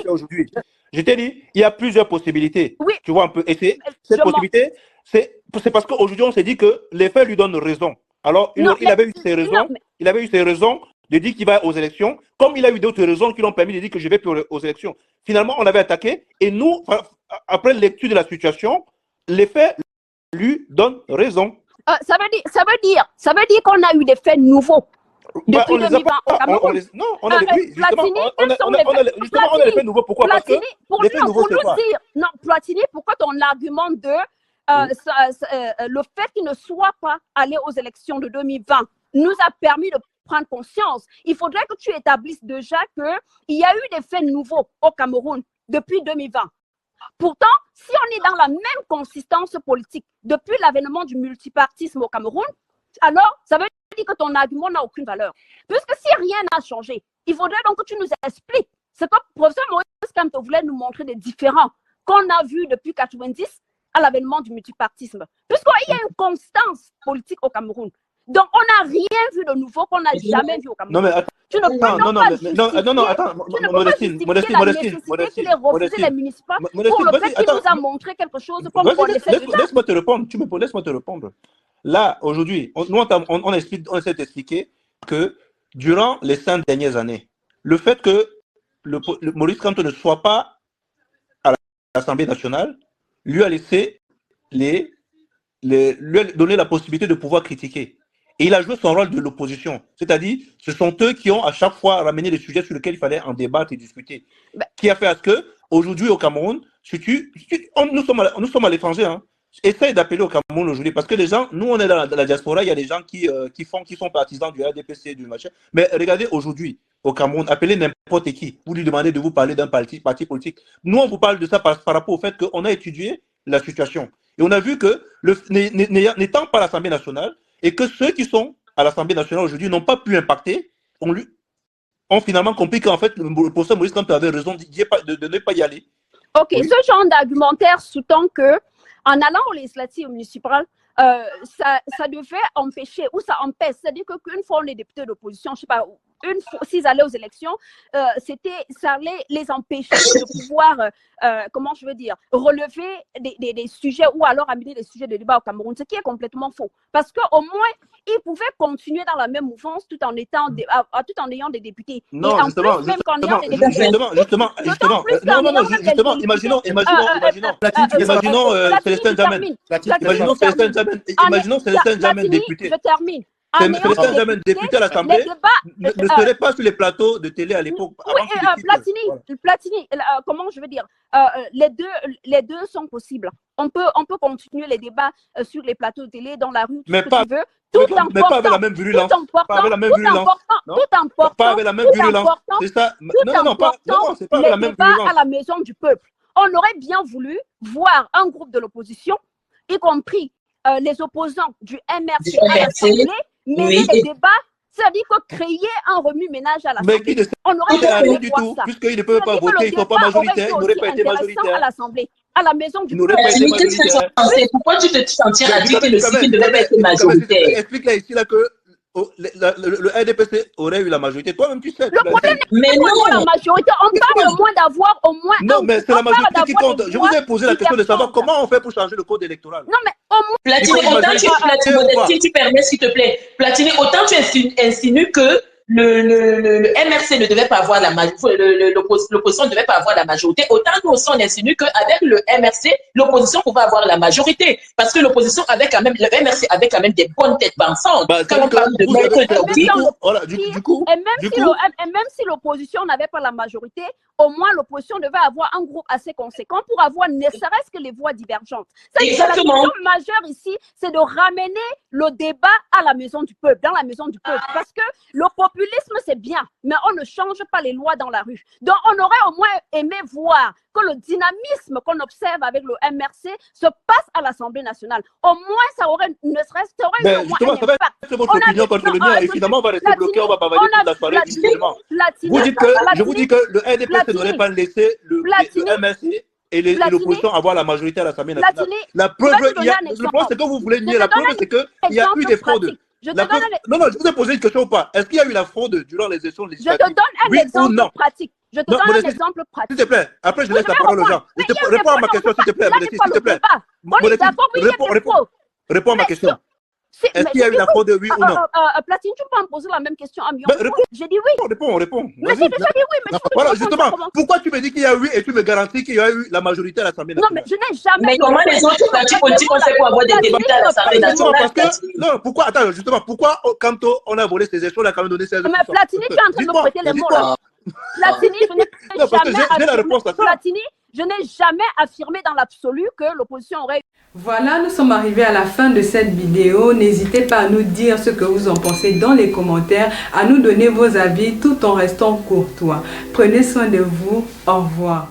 aujourd'hui. Je t'ai dit, il y a plusieurs possibilités. Oui. Tu vois un peu. Et cette possibilité, c'est parce qu'aujourd'hui, on s'est dit que les faits lui donnent raison. Alors, il avait eu ses raisons. Il avait eu ses raisons de dire qu'il va aux élections, comme il a eu d'autres raisons qui l'ont permis de dire que je vais plus aux élections. Finalement, on avait attaqué et nous, après lecture de la situation, les faits lui donnent raison. Ça veut dire qu'on a eu des faits nouveaux. Depuis 2020 au Cameroun. On a des faits nouveaux. Pourquoi? Parce que les faits nouveaux, c'est quoi? Non, Platini, pourquoi ton argument de le fait qu'il ne soit pas allé aux élections de 2020 nous a permis de prendre conscience? Il faudrait que tu établisses déjà qu'il y a eu des faits nouveaux au Cameroun depuis 2020. Pourtant, si on est dans la même consistance politique depuis l'avènement du multipartisme au Cameroun, alors ça veut dire que ton argument n'a aucune valeur. Puisque si rien n'a changé, il faudrait donc que tu nous expliques ce que le professeur Maurice Kamto voulait nous montrer des différents qu'on a vus depuis 1990 à l'avènement du multipartisme. Puisqu'il y a une constance politique au Cameroun. Donc, on n'a rien vu de nouveau qu'on n'a jamais vu au Cameroun. Non, mais attends. Tu ne peux attends, Modestine, la nécessité qu'il ait refusé les municipales pour le fait qu'il nous a montré quelque chose qu'on connaissait déjà. Laisse-moi te répondre. Laisse-moi te répondre. Là, aujourd'hui, on essaie d'expliquer que durant les 5 dernières années, le fait que Maurice Kamto ne soit pas à l'Assemblée nationale lui a laissé lui a donné la possibilité de pouvoir critiquer. Et il a joué son rôle de l'opposition. C'est-à-dire, ce sont eux qui ont à chaque fois ramené les sujets sur lesquels il fallait en débattre et discuter. Qui a fait à ce que, aujourd'hui au Cameroun, nous sommes à l'étranger, hein. Essaye d'appeler au Cameroun aujourd'hui, parce que les gens, nous on est dans la diaspora, il y a des gens qui sont partisans du RDPC, du machin. Mais regardez aujourd'hui, au Cameroun, appelez n'importe qui, vous lui demandez de vous parler d'un parti politique. Nous on vous parle de ça par rapport au fait qu'on a étudié la situation. Et on a vu que, n'étant pas à l'Assemblée nationale, et que ceux qui sont à l'Assemblée nationale aujourd'hui n'ont pas pu impacter, ont finalement compris qu'en fait, le professeur Maurice Kamto avait raison de ne pas y aller. Ok, oui. Ce genre d'argumentaire sous-tend que en allant aux législatives municipales, ça devait empêcher, ou ça empêche, c'est-à-dire qu'une fois on est député d'opposition, je ne sais pas, une fois s'ils allaient aux élections, ça allait les empêcher de pouvoir, comment je veux dire, relever des sujets ou alors amener des sujets de débat au Cameroun, ce qui est complètement faux. Parce qu'au moins, ils pouvaient continuer dans la même mouvance tout en ayant des députés. Non, et en justement, plus, même quand il y a des députés. Imaginons Célestin Djamène député. Je termine. Célestin Djamène député à l'Assemblée ne serait pas sur les plateaux de télé à l'époque. Oui, Platini, comment je veux dire, les deux sont possibles. On peut continuer les débats sur les plateaux de télé, dans la rue, mais ce pas, que tu veux, mais pas avec la même virulence. Pas avec la même virulence. Pas avec la même virulence. C'est ça. Non, c'est pas avec la même virulence. À la maison du peuple. On aurait bien voulu voir un groupe de l'opposition, y compris les opposants du MRC à l'Assemblée, mener les débats, c'est-à-dire que créer un remue-ménage à l'Assemblée. On aurait bien voulu du voir tout, ça. puisqu'ils ne peuvent pas voter, ils ne sont pas majoritaires, ils n'auraient pas été majoritaires. À l'Assemblée, à la maison du peuple. Pourquoi tu te sentirais à dire que le cycle ne devait pas être majoritaire? Explique-là ici là que le RDPC aurait eu la majorité. Toi-même, tu sais. Le problème n'est pas la majorité. On parle au moins d'avoir au moins. Non, mais c'est la majorité qui compte. Je vous ai posé la question de savoir comment on fait pour changer le code électoral. Non, mais au moins. Platini, autant tu permets, s'il te plaît. Platini, autant tu insinues que le MRC ne devait pas avoir la majorité, l'opposition ne devait pas avoir la majorité, autant nous aussi on insinue qu'avec le MRC, l'opposition pouvait avoir la majorité. Parce que l'opposition avait quand même, le MRC avait quand même des bonnes têtes pensantes. Quand on parle de et même si l'opposition n'avait pas la majorité, au moins l'opposition devait avoir un groupe assez conséquent pour avoir ne serait-ce que les voix divergentes. Exactement. La question majeure ici, c'est de ramener le débat à la maison du peuple, dans la maison du peuple. Parce que le populisme, c'est bien, mais on ne change pas les lois dans la rue. Donc, on aurait au moins aimé voir que le dynamisme qu'on observe avec le MRC se passe à l'Assemblée nationale. Au moins, ça aurait eu au moins un impact. C'est votre opinion contre le mien. Évidemment, on va rester bloqué, on va pas valider toute la soirée. Je vous dis que le RDPC n'aurait pas laissé le MRC et l'opposition avoir la majorité à l'Assemblée nationale. La preuve, le point, c'est que vous voulez nier. La preuve, c'est qu'il y a eu des fraudes. Non, je vous ai posé une question ou pas. Est-ce qu'il y a eu la fraude durant les élections législatives? Je te donne un exemple pratique. Je te donne un exemple pratique. S'il te plaît, après je laisse la parole aux gens. Réponds à ma question, s'il te plaît. S'il te plaît. Réponds à ma question. Est-ce qu'il y a eu la fraude, oui ou non? Platini, tu peux me poser la même question à Mion. J'ai dit oui. Réponds. Mais j'ai déjà dit oui. Voilà, justement. Pourquoi tu me dis qu'il y a eu et tu me garantis qu'il y a eu la majorité à l'Assemblée nationale? Non, mais je n'ai jamais. Mais comment les autres partis politiques ont fait pour avoir des députés à l'Assemblée nationale? Non, pourquoi? Attends, justement, pourquoi quand on a volé ces élections, on a quand même donné 16%? Mais Platini, tu es en train de me prêter les mots là. Platini, je n'ai jamais affirmé dans l'absolu que l'opposition aurait. Voilà, nous sommes arrivés à la fin de cette vidéo. N'hésitez pas à nous dire ce que vous en pensez dans les commentaires, à nous donner vos avis tout en restant courtois. Prenez soin de vous. Au revoir.